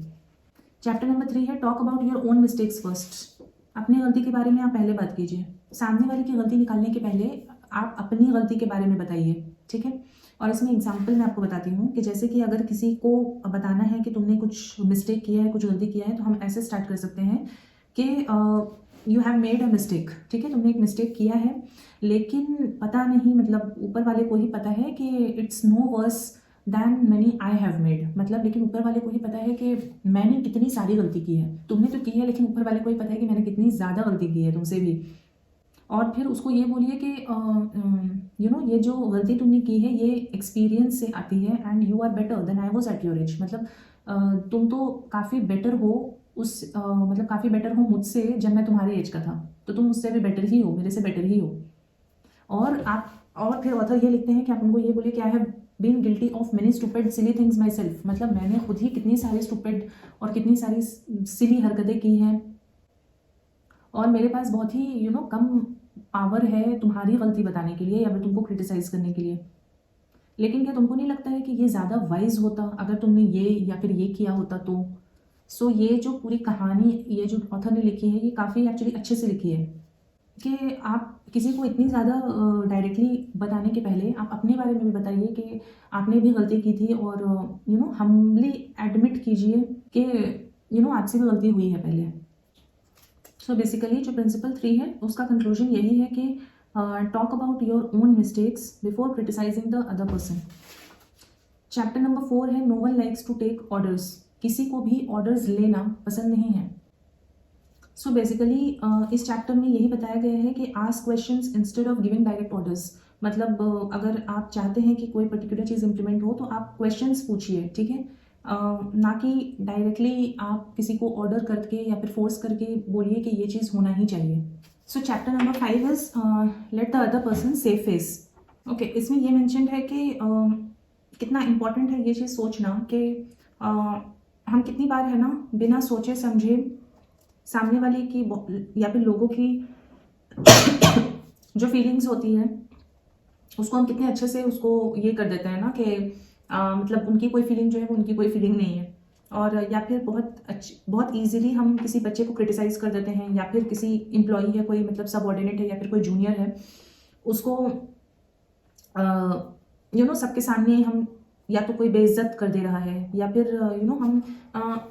[SPEAKER 1] Chapter number 3 है talk about your own mistakes first. अपनी गलती के बारे में आप पहले बात कीजिए, सामने वाले की गलती निकालने के पहले आप अपनी गलती के बारे में बताइए, ठीक है। और इसमें एग्जाम्पल मैं आपको बताती हूँ कि जैसे कि अगर किसी को बताना है कि तुमने कुछ मिस्टेक किया है, कुछ गलती किया है, तो हम ऐसे स्टार्ट कर सकते हैं कि you have made a mistake, ठीक है, तुमने एक मिस्टेक किया है, लेकिन पता नहीं, मतलब ऊपर वाले को ही पता है कि it's no worse than many I have made, मतलब लेकिन ऊपर वाले को ही पता है कि मैंने कितनी सारी गलती की है। तुमने तो की है लेकिन ऊपर वाले को ही पता है कि मैंने कितनी ज़्यादा गलती की है तुमसे भी। और फिर उसको ये बोलिए कि ये जो गलती तुमने की है ये एक्सपीरियंस से आती है and you are better than I was at your age. मतलब तुम तो काफ़ी बेटर हो मतलब काफ़ी बेटर हो मुझसे जब मैं तुम्हारे एज का था, तो तुम मुझसे भी बेटर ही हो, मेरे से बेटर ही हो। और फिर ऑथर ये लिखते हैं कि आप उनको ये बोलिए कि I have been guilty of many stupid silly things myself. मतलब मैंने खुद ही कितनी सारी स्टूपिड और कितनी सारी सिली हरकतें की हैं और मेरे पास बहुत ही कम पावर है तुम्हारी गलती बताने के लिए या फिर तुमको क्रिटिसाइज करने के लिए। लेकिन क्या तुमको नहीं लगता है कि ये ज़्यादा वाइज होता अगर तुमने ये या फिर ये किया होता तो? सो ये जो पूरी कहानी ये जो ऑथर ने लिखी है ये काफ़ी एक्चुअली अच्छे से लिखी है कि आप किसी को इतनी ज़्यादा डायरेक्टली बताने के पहले आप अपने बारे में भी बताइए कि आपने भी गलती की थी और हम्बली एडमिट कीजिए कि आपसे भी गलती हुई है पहले। सो बेसिकली जो प्रिंसिपल 3 है उसका कंक्लूजन यही है कि talk about your own mistakes before criticising the other person. Chapter number 4 है no one likes to take orders. किसी को भी ऑर्डर्स लेना पसंद नहीं है। सो बेसिकली इस चैप्टर में यही बताया गया है कि ask questions instead of giving direct orders. मतलब अगर आप चाहते हैं कि कोई पर्टिकुलर चीज़ इंप्लीमेंट हो तो आप क्वेश्चंस पूछिए, ठीक है, ना कि डायरेक्टली आप किसी को ऑर्डर करके या फिर फोर्स करके बोलिए कि ये चीज़ होना ही चाहिए। सो chapter number 5 is let the other person save face. Okay, इसमें ये मैंशन है कि कितना इम्पॉर्टेंट है ये चीज़ सोचना कि हम कितनी बार है ना बिना सोचे समझे सामने वाले की या फिर लोगों की जो फीलिंग्स होती है उसको हम कितने अच्छे से उसको ये कर देते हैं ना कि मतलब उनकी कोई फीलिंग जो है वो उनकी कोई फीलिंग नहीं है। और या फिर बहुत ईजीली हम किसी बच्चे को क्रिटिसाइज कर देते हैं या फिर किसी एम्प्लॉई है कोई मतलब सबऑर्डिनेट है या फिर कोई जूनियर है उसको सबके सामने हम या तो कोई बेइज्जत कर दे रहा है या फिर हम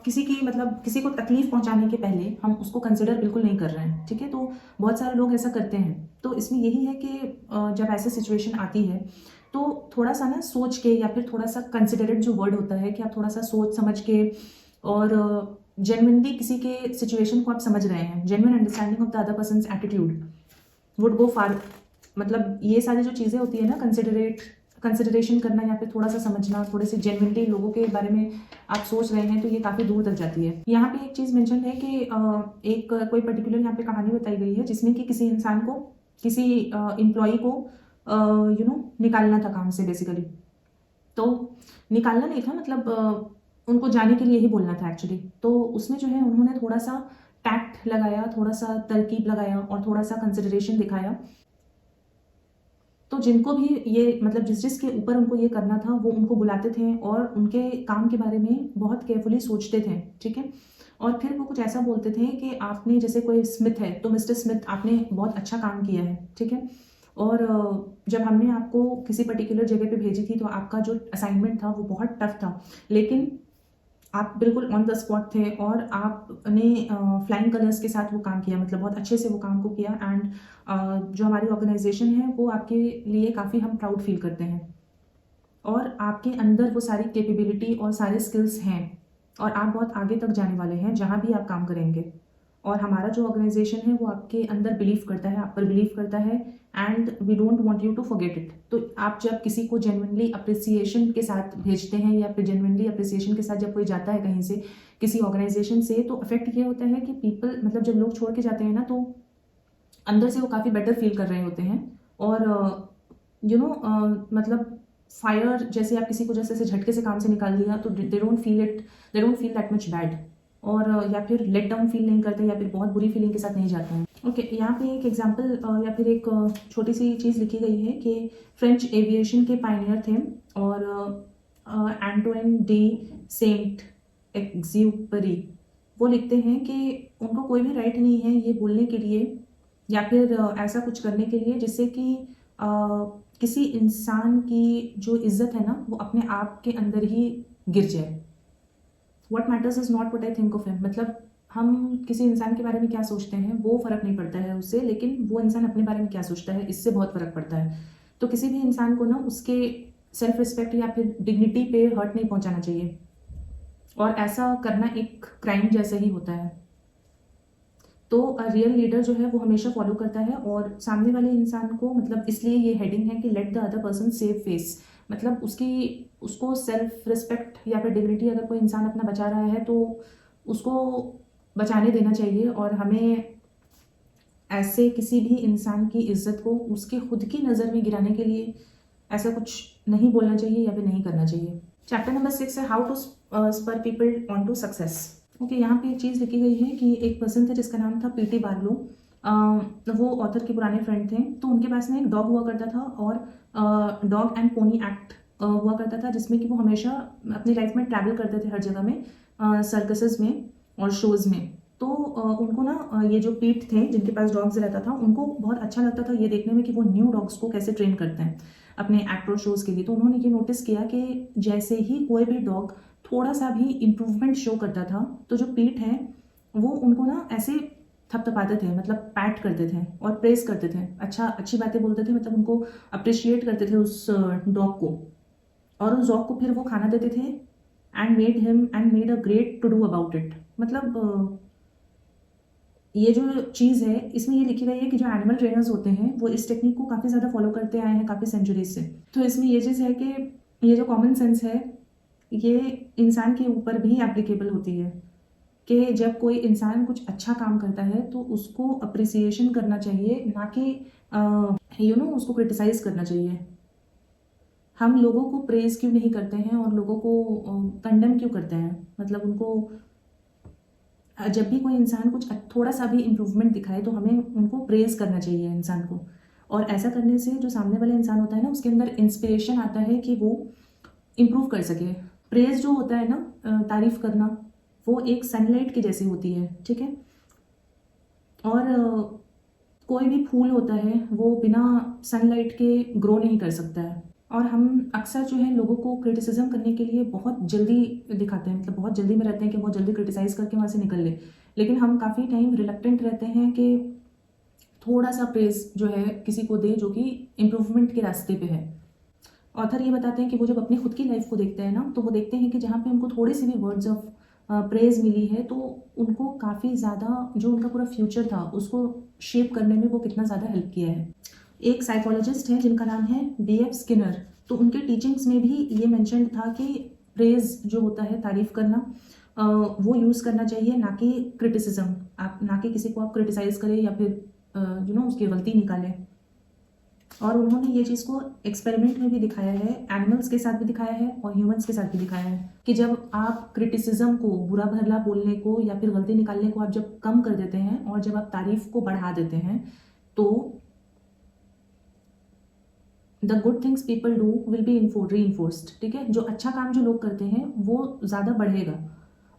[SPEAKER 1] किसी की मतलब किसी को तकलीफ पहुंचाने के पहले हम उसको कंसिडर बिल्कुल नहीं कर रहे हैं, ठीक है। तो बहुत सारे लोग ऐसा करते हैं। तो इसमें यही है कि जब ऐसी सिचुएशन आती है तो थोड़ा सा ना सोच के या फिर थोड़ा सा कंसिडरेट जो वर्ड होता है कि आप थोड़ा सा सोच समझ के और जेन्युइनली किसी के सिचुएशन को आप समझ रहे हैं, genuine understanding of the other person's attitude would go far. मतलब ये सारी जो चीज़ें होती है ना कंसिडरेशन करना या फिर थोड़ा सा समझना, थोड़े से जेन्युइनली लोगों के बारे में आप सोच रहे हैं तो ये काफ़ी दूर तक जाती है। यहाँ पे एक चीज़ मेंशन है कि एक कोई पर्टिकुलर यहाँ पे कहानी बताई गई है जिसमें कि किसी इंसान को किसी एम्प्लॉय को निकालना था काम से बेसिकली। तो निकालना नहीं था मतलब उनको जाने के लिए ही बोलना था एक्चुअली। तो उसमें जो है उन्होंने थोड़ा सा टैक्ट लगाया, थोड़ा सा तरकीब लगाया और थोड़ा सा कंसिडरेशन दिखाया। तो जिनको भी ये मतलब जिसके ऊपर उनको ये करना था वो उनको बुलाते थे और उनके काम के बारे में बहुत केयरफुली सोचते थे, ठीक है। और फिर वो कुछ ऐसा बोलते थे कि आपने जैसे कोई स्मिथ है तो मिस्टर स्मिथ आपने बहुत अच्छा काम किया है, ठीक है। और जब हमने आपको किसी पर्टिकुलर जगह पे भेजी थी तो आपका जो असाइनमेंट था वो बहुत टफ था, लेकिन आप बिल्कुल ऑन द स्पॉट थे और आपने फ्लाइंग कलर्स के साथ वो काम किया, मतलब बहुत अच्छे से वो काम को किया। एंड जो हमारी ऑर्गेनाइजेशन है वो आपके लिए काफ़ी हम प्राउड फील करते हैं और आपके अंदर वो सारी कैपेबिलिटी और सारे स्किल्स हैं और आप बहुत आगे तक जाने वाले हैं जहाँ भी आप काम करेंगे। और हमारा जो ऑर्गेनाइजेशन है वो आपके अंदर बिलीव करता है, आप पर बिलीव करता है and we don't want you to forget it. तो आप जब किसी को जेन्युइनली अप्रिसिएशन के साथ भेजते हैं या फिर जेन्युइनली अप्रिसिएशन के साथ जब कोई जाता है कहीं से किसी ऑर्गेनाइजेशन से तो इफेक्ट ये होता है कि पीपल मतलब जब लोग छोड़ के जाते हैं ना तो अंदर से वो काफ़ी बेटर फील कर रहे होते हैं। और मतलब फायर जैसे आप किसी को जैसे झटके से काम से निकाल दिया तो they don't feel that much bad और या फिर लेट डाउन फील नहीं करते या फिर बहुत बुरी फीलिंग के साथ नहीं जाते हैं। ओके, यहाँ पे एक एग्जांपल या फिर एक छोटी सी चीज़ लिखी गई है कि फ्रेंच एविएशन के पायनियर थे और एंटोइन डी सेंट एक्ज्यूपरी वो लिखते हैं कि उनको कोई भी राइट नहीं है ये बोलने के लिए या फिर ऐसा कुछ करने के लिए जिससे कि किसी इंसान की जो इज्जत है ना वो अपने आप के अंदर ही गिर जाए। What matters is not what I think of him। मतलब हम किसी इंसान के बारे में क्या सोचते हैं वो फ़र्क नहीं पड़ता है उससे, लेकिन वो इंसान अपने बारे में क्या सोचता है इससे बहुत फ़र्क पड़ता है। तो किसी भी इंसान को ना उसके सेल्फ रिस्पेक्ट या फिर डिग्निटी पे हर्ट नहीं पहुंचाना चाहिए और ऐसा करना एक क्राइम जैसा ही होता है। तो रियल लीडर जो है वो हमेशा फॉलो करता है, और सामने वाले इंसान को, मतलब इसलिए ये हेडिंग है कि late the other person save face, मतलब उसको सेल्फ रिस्पेक्ट या फिर डिग्निटी अगर कोई इंसान अपना बचा रहा है तो उसको बचाने देना चाहिए, और हमें ऐसे किसी भी इंसान की इज्जत को उसके खुद की नज़र में गिराने के लिए ऐसा कुछ नहीं बोलना चाहिए या फिर नहीं करना चाहिए। चैप्टर नंबर 6 है how to spur people on to success. Okay, यहाँ पे एक चीज़ लिखी गई है कि एक पर्सन थे जिसका नाम था पीटी बार्लो। वो ऑथर के पुराने फ्रेंड थे। तो उनके पास में एक डॉग हुआ करता था, और डॉग एंड पोनी एक्ट हुआ करता था, जिसमें कि वो हमेशा अपनी लाइफ में ट्रैवल करते थे हर जगह में, सर्कसेस में और शोज़ में। तो उनको ना ये जो पीट थे जिनके पास डॉग्स रहता था, उनको बहुत अच्छा लगता था ये देखने में कि वो न्यू डॉग्स को कैसे ट्रेन करते हैं अपने एक्ट और शोज़ के लिए। तो उन्होंने ये नोटिस किया कि जैसे ही कोई भी डॉग थोड़ा सा भी इम्प्रूवमेंट शो करता था, तो जो पीट है वो उनको ना ऐसे थपथपाते थे, मतलब पैट करते थे और प्रेस करते थे, अच्छी बातें बोलते थे, मतलब उनको अप्रिशिएट करते थे उस डॉग को, और उस डॉग को फिर वो खाना देते थे and made a great to do about it. मतलब ये जो चीज़ है इसमें ये लिखी गई है कि जो एनिमल ट्रेनर्स होते हैं वो इस टेक्निक को काफ़ी ज़्यादा फॉलो करते आए हैं काफ़ी सेंचुरीज से। तो इसमें ये चीज़ है कि ये जो कॉमन सेंस है ये इंसान के ऊपर भी एप्लीकेबल होती है कि जब कोई इंसान कुछ अच्छा काम करता है तो उसको अप्रिसिएशन करना चाहिए, ना कि उसको क्रिटिसाइज़ करना चाहिए। हम लोगों को प्रेज़ क्यों नहीं करते हैं और लोगों को कंडेम क्यों करते हैं? मतलब उनको जब भी कोई इंसान कुछ थोड़ा सा भी इम्प्रूवमेंट दिखाए तो हमें उनको प्रेज़ करना चाहिए इंसान को, और ऐसा करने से जो सामने वाला इंसान होता है ना उसके अंदर इंस्पिरेशन आता है कि वो इम्प्रूव कर सके। प्रेज़ जो होता है ना, तारीफ़ करना, वो एक सनलाइट की जैसी होती है, ठीक है। और कोई भी फूल होता है वो बिना सनलाइट के ग्रो नहीं कर सकता है, और हम अक्सर जो है लोगों को क्रिटिसिज्म करने के लिए बहुत जल्दी दिखाते हैं, मतलब बहुत जल्दी में रहते हैं कि बहुत जल्दी क्रिटिसाइज़ करके वहाँ से निकल ले, लेकिन हम काफ़ी टाइम रिलक्टेंट रहते हैं कि थोड़ा सा प्रेज़ जो है किसी को दे जो कि इम्प्रूवमेंट के रास्ते पे है। ऑथर ये बताते हैं कि वो जब अपनी खुद की लाइफ को देखते हैं ना तो वो देखते हैं कि जहाँ पे उनको थोड़ी सी भी वर्ड्स ऑफ प्रेज़ मिली है तो उनको काफ़ी ज़्यादा जो उनका पूरा फ्यूचर था उसको शेप करने में वो कितना ज़्यादा हेल्प किया है। एक साइकोलॉजिस्ट है जिनका नाम है B.F. स्किनर, तो उनके टीचिंग्स में भी ये मेंशन था कि प्रेज़ जो होता है, तारीफ़ करना, वो यूज़ करना चाहिए, ना कि क्रिटिसिज्म। आप ना कि किसी को आप क्रिटिसाइज़ करें या फिर उसकी गलती निकालें। और उन्होंने ये चीज़ को एक्सपेरिमेंट में भी दिखाया है, एनिमल्स के साथ भी दिखाया है और ह्यूमंस के साथ भी दिखाया है कि जब आप क्रिटिसिज्म को, बुरा भला बोलने को या फिर गलती निकालने को आप जब कम कर देते हैं और जब आप तारीफ़ को बढ़ा देते हैं तो the good things people do will be reinforced, ठीक है। जो अच्छा काम जो लोग करते हैं वो ज़्यादा बढ़ेगा,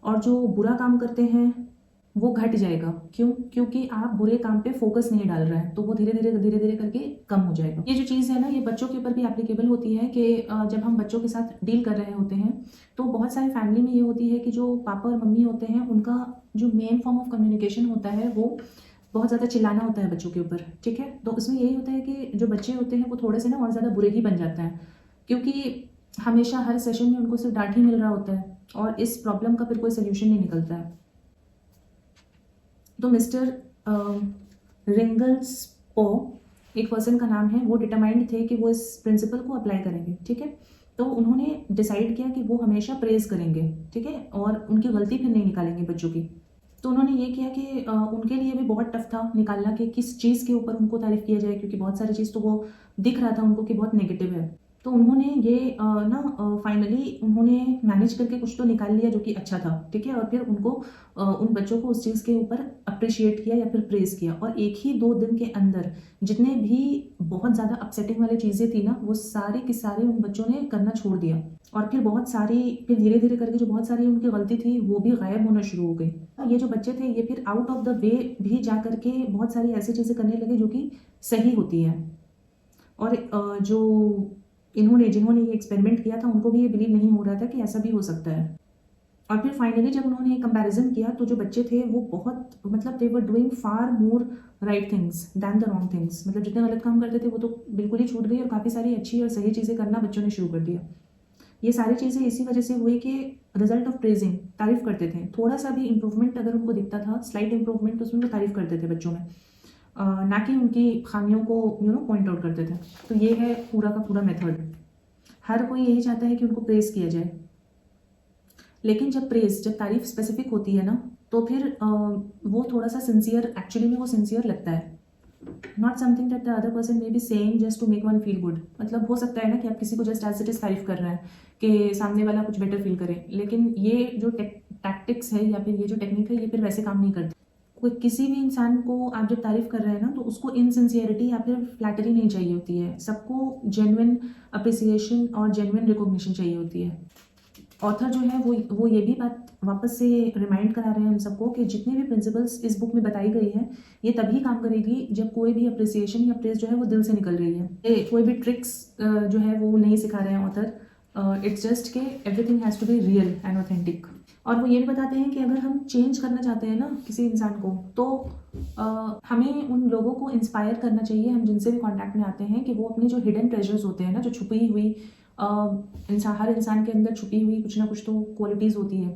[SPEAKER 1] और जो बुरा काम करते हैं वो घट जाएगा। क्यों? क्योंकि आप बुरे काम पे फोकस नहीं डाल रहे हैं, तो वो धीरे धीरे करके कम हो जाएगा। ये जो चीज़ है ना, ये बच्चों के ऊपर भी एप्लीकेबल होती है कि जब हम बच्चों के साथ डील कर रहे होते हैं तो बहुत सारी फैमिली में ये होती है कि जो पापा और मम्मी होते हैं उनका जो मेन फॉर्म ऑफ कम्युनिकेशन होता है वो बहुत ज़्यादा चिल्लाना होता है बच्चों के ऊपर, ठीक है। तो उसमें यही होता है कि जो बच्चे होते हैं वो थोड़े से ना और ज़्यादा बुरे ही बन जाते हैं, क्योंकि हमेशा हर सेशन में उनको सिर्फ डांट ही मिल रहा होता है और इस प्रॉब्लम का फिर कोई सोल्यूशन नहीं निकलता है। तो मिस्टर रिंगल्स पो, एक पर्सन का नाम है, वो डिटरमाइंड थे कि वो इस प्रिंसिपल को अप्लाई करेंगे, ठीक है। तो उन्होंने डिसाइड किया कि वो हमेशा प्रेज़ करेंगे, ठीक है, और उनकी गलती फिर नहीं निकालेंगे बच्चों की। तो उन्होंने ये किया कि उनके लिए भी बहुत टफ था निकालना कि किस चीज़ के ऊपर उनको तारीफ़ किया जाए, क्योंकि बहुत सारी चीज़ तो वो दिख रहा था उनको कि बहुत नेगेटिव है। तो उन्होंने ये फाइनली उन्होंने मैनेज करके कुछ तो निकाल लिया जो कि अच्छा था, ठीक है, और फिर उनको उन बच्चों को उस चीज़ के ऊपर अप्रिशिएट किया या फिर प्रेज़ किया, और एक ही 2 दिन के अंदर जितने भी बहुत ज़्यादा अपसेटिंग वाली चीज़ें थी ना वो सारे के सारे उन बच्चों ने करना छोड़ दिया, और फिर फिर धीरे धीरे करके जो बहुत सारी उनकी गलती थी वो भी गायब होना शुरू हो गई। ये जो बच्चे थे ये फिर आउट ऑफ द वे भी जा करके बहुत सारी ऐसी चीज़ें करने लगे जो कि सही होती हैं, और जो जिन्होंने ये एक्सपेरिमेंट किया था उनको भी ये बिलीव नहीं हो रहा था कि ऐसा भी हो सकता है। और फिर फाइनली जब उन्होंने कंपैरिजन किया तो जो बच्चे थे वो बहुत, मतलब they were doing far more right things than the wrong things, मतलब जितने गलत काम करते थे वो तो बिल्कुल ही छूट गई और काफ़ी सारी अच्छी और सही चीज़ें करना बच्चों ने शुरू कर दिया।
[SPEAKER 2] ये सारी चीज़ें इसी वजह से हुई कि रिजल्ट ऑफ प्रेजिंग, तारीफ करते थे, थोड़ा सा भी इंप्रूवमेंट अगर उनको दिखता था, स्लाइट इंप्रूवमेंट, तो उसमें वो तारीफ करते थे बच्चों में, ना कि उनकी खामियों को पॉइंट आउट करते थे। तो ये है पूरा का पूरा मेथड। हर कोई यही चाहता है कि उनको प्रेज किया जाए, लेकिन जब तारीफ स्पेसिफिक होती है ना, तो फिर वो थोड़ा सा सिंसियर, एक्चुअली में वो सिंसियर लगता है, not something that the other person may be saying just to make one feel good. मतलब हो सकता है ना कि आप किसी को जस्ट एज इट इज तारीफ कर रहे हैं कि सामने वाला कुछ बेटर फील करे, लेकिन ये जो टैक्टिक्स है या फिर ये जो टेक्निक है, ये फिर वैसे काम नहीं करती। कोई किसी भी इंसान को आप जब तारीफ कर रहे हैं ना, तो उसको इनसिंसियरिटी या फिर फ्लैटरी नहीं चाहिए होती है, सबको जेन्युइन अप्रिसिएशन और जेन्युइन रिकॉग्निशन चाहिए होती है। ऑथर जो है वो ये भी बात वापस से रिमाइंड करा रहे हैं हम सबको कि जितनी भी प्रिंसिपल्स इस बुक में बताई गई है, ये तभी काम करेगी जब कोई भी अप्रिसिएशन या प्रेज जो है वो दिल से निकल रही है। कोई भी ट्रिक्स जो है वो नहीं सिखा रहे हैं ऑथर, इट्स जस्ट के everything has to be real and authentic. और वो ये भी बताते हैं कि अगर हम चेंज करना चाहते हैं ना किसी इंसान को, तो हमें उन लोगों को इंस्पायर करना चाहिए, हम जिनसे भी कांटेक्ट में आते हैं, कि वो अपनी जो हिडन ट्रेजर्स होते हैं ना, जो छुपी हुई हर इंसान के अंदर छुपी हुई कुछ ना कुछ तो क्वालिटीज़ होती है,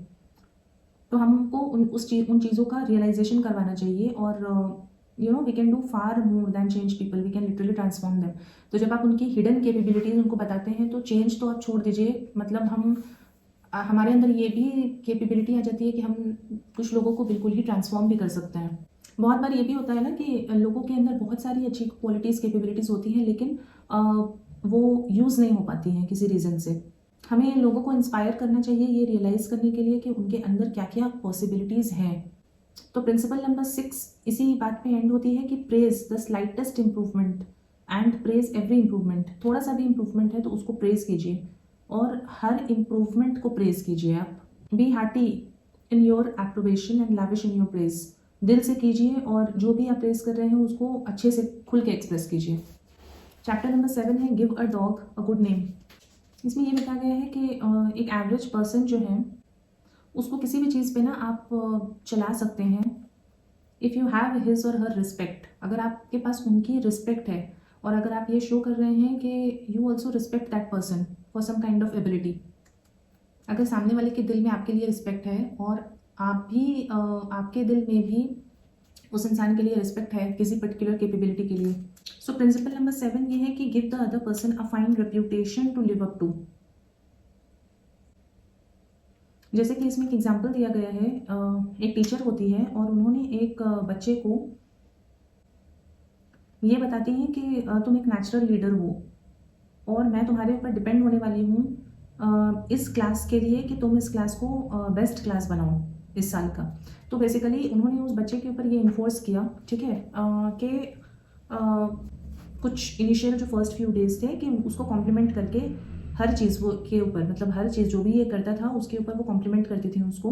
[SPEAKER 2] तो हमको उन चीज़ों का रियलाइजेशन करवाना चाहिए। और we can do far more than change people, we can literally transform them. तो जब आप उनकी हिडन कैपेबिलिटीज़ उनको बताते हैं, तो चेंज तो आप छोड़ दीजिए, मतलब हमारे अंदर ये भी कैपेबिलिटी आ जाती है कि हम कुछ लोगों को बिल्कुल ही ट्रांसफॉर्म भी कर सकते हैं। बहुत बार ये भी होता है ना कि लोगों के अंदर बहुत सारी अच्छी क्वालिटीज़ कैपेबिलिटीज़ होती हैं, लेकिन वो यूज़ नहीं हो पाती हैं किसी रीज़न से। हमें लोगों को इंस्पायर करना चाहिए ये रियलाइज़ करने के लिए कि उनके अंदर क्या क्या पॉसिबिलिटीज़ हैं। तो प्रिंसिपल नंबर 6 इसी बात पे एंड होती है कि praise the slightest improvement and praise every improvement. थोड़ा सा भी इम्प्रूवमेंट है तो उसको प्रेज कीजिए, और हर इम्प्रूवमेंट को प्रेज कीजिए। आप be hearty in your approbation and lavish in your praise. दिल से कीजिए, और जो भी आप प्रेज कर रहे हैं उसको अच्छे से खुल के एक्सप्रेस कीजिए। चैप्टर नंबर 7 है give a dog a good name. इसमें ये बताया गया है कि एक एवरेज पर्सन जो है उसको किसी भी चीज़ पे ना आप चला सकते हैं इफ़ यू हैव हिज और हर रिस्पेक्ट। अगर आपके पास उनकी रिस्पेक्ट है, और अगर आप ये शो कर रहे हैं कि you also respect that person for some kind of ability, अगर सामने वाले के दिल में आपके लिए रिस्पेक्ट है, और आप भी आपके दिल में भी उस इंसान के लिए रिस्पेक्ट है किसी पर्टिकुलर कैपेबिलिटी के लिए। सो प्रिंसिपल नंबर 7 ये है कि give the other person a fine reputation to live up to. जैसे कि इसमें एक एग्जांपल दिया गया है, एक टीचर होती है और उन्होंने एक बच्चे को ये बताती हैं कि तुम एक नेचुरल लीडर हो, और मैं तुम्हारे ऊपर डिपेंड होने वाली हूँ इस क्लास के लिए कि तुम इस क्लास को बेस्ट क्लास बनाओ इस साल का। तो बेसिकली उन्होंने उस बच्चे के ऊपर ये इन्फोर्स किया, ठीक है, कि कुछ इनिशियल जो फर्स्ट फ्यू डेज थे कि उसको कॉम्प्लीमेंट करके हर चीज़ वो के ऊपर, मतलब हर चीज़ जो भी ये करता था उसके ऊपर वो कॉम्प्लीमेंट करती थी उसको।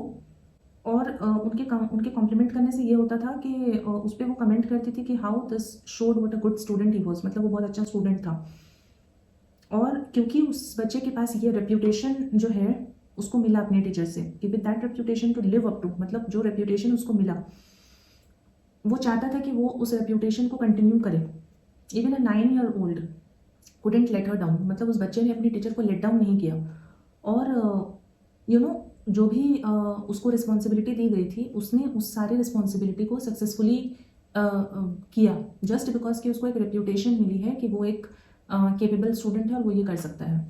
[SPEAKER 2] और उनके कॉम्प्लीमेंट करने से ये होता था कि उस पर वो कमेंट करती थी कि how this showed what a good student he was, मतलब वो बहुत अच्छा स्टूडेंट था। और क्योंकि उस बच्चे के पास ये रेप्यूटेशन जो है उसको मिला अपने टीचर से, कि with that reputation to live up to, मतलब जो रेप्यूटेशन उसको मिला, वो चाहता था कि वो उस रेप्यूटेशन को कंटिन्यू करे। इवन अ 9-year-old couldn't let her down, मतलब उस बच्चे ने अपनी टीचर को लेट डाउन नहीं किया। और जो भी उसको रिस्पॉन्सिबिलिटी दी गई थी, उसने उस सारी रिस्पॉन्सिबिलिटी को सक्सेसफुली किया, जस्ट बिकॉज कि उसको एक रेप्यूटेशन मिली है कि वो एक केपेबल स्टूडेंट है और वो ये कर सकता है।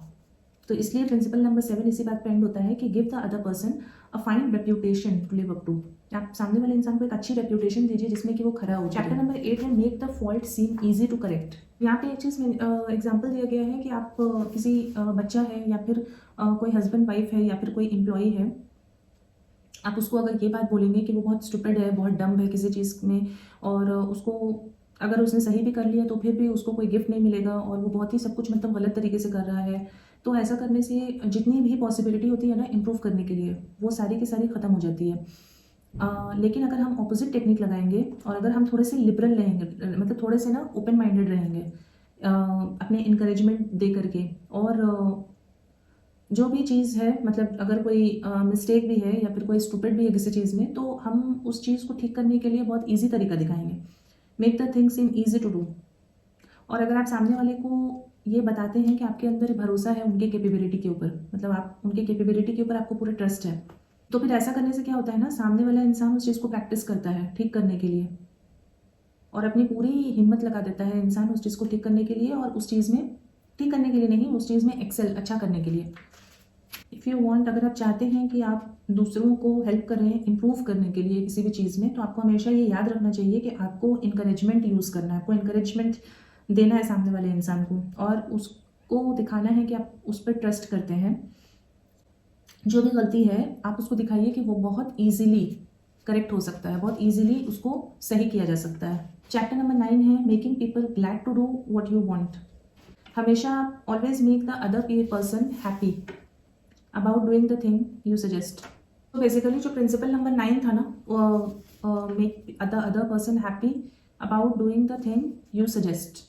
[SPEAKER 2] तो इसलिए प्रिंसिपल नंबर 7 इसी बात पे एंड होता है कि give the other person a fine reputation to live up to. आप सामने वाले इंसान को एक अच्छी रेप्यूटेशन दीजिए जिसमें कि वो खरा हो। चैप्टर नंबर 8 है make the fault seem easy to correct. यहाँ पे एक चीज़ एग्जाम्पल दिया गया है कि आप किसी बच्चा है या फिर कोई हस्बैंड वाइफ है या फिर कोई एम्प्लॉय है, आप उसको अगर ये बात बोलेंगे कि वो बहुत स्टूपिड है, बहुत डम्ब है किसी चीज़ में, और उसको अगर उसने सही भी कर लिया तो फिर भी उसको कोई गिफ्ट नहीं मिलेगा, और वो बहुत ही सब कुछ मतलब गलत तरीके से कर रहा है, तो ऐसा करने से जितनी भी पॉसिबिलिटी होती है ना इम्प्रूव करने के लिए, वो सारी की सारी ख़त्म हो जाती है। लेकिन अगर हम ऑपोजिट टेक्निक लगाएंगे, और अगर हम थोड़े से लिबरल रहेंगे, मतलब थोड़े से ना ओपन माइंडेड रहेंगे अपने इंकरेजमेंट दे करके, और जो भी चीज़ है, मतलब अगर कोई मिस्टेक भी है या फिर कोई स्टूपिड भी है किसी चीज़ में, तो हम उस चीज़ को ठीक करने के लिए बहुत ईजी तरीका दिखाएंगे। Make the things in easy to do. और अगर आप सामने वाले को ये बताते हैं कि आपके अंदर भरोसा है उनके कैपेबिलिटी के ऊपर, मतलब आप उनके कैपेबिलिटी के ऊपर आपको पूरा ट्रस्ट है। तो फिर ऐसा करने से क्या होता है ना, सामने वाला इंसान उस चीज़ को प्रैक्टिस करता है ठीक करने के लिए, और अपनी पूरी हिम्मत लगा देता है इंसान उस चीज़ को ठीक करने के लिए, और उस चीज़ में ठीक करने के लिए नहीं, उस चीज़ में एक्सेल अच्छा करने के लिए। इफ़ यू वांट, अगर आप चाहते हैं कि आप दूसरों को हेल्प करें इम्प्रूव करने के लिए किसी भी चीज़ में, तो आपको हमेशा ये याद रखना चाहिए कि आपको इंकरेजमेंट यूज़ करना है, आपको इंकरेजमेंट देना है सामने वाले इंसान को, और उसको दिखाना है कि आप उस पर ट्रस्ट करते हैं। जो भी गलती है आप उसको दिखाइए कि वो बहुत ईजीली करेक्ट हो सकता है, बहुत ईजीली उसको सही किया जा सकता है। चैप्टर नंबर 9 है making people glad to do what you want. हमेशा always make the other person happy about doing the thing you suggest. तो बेसिकली जो प्रिंसिपल नंबर 9 था ना, make the other person happy about doing the thing you suggest.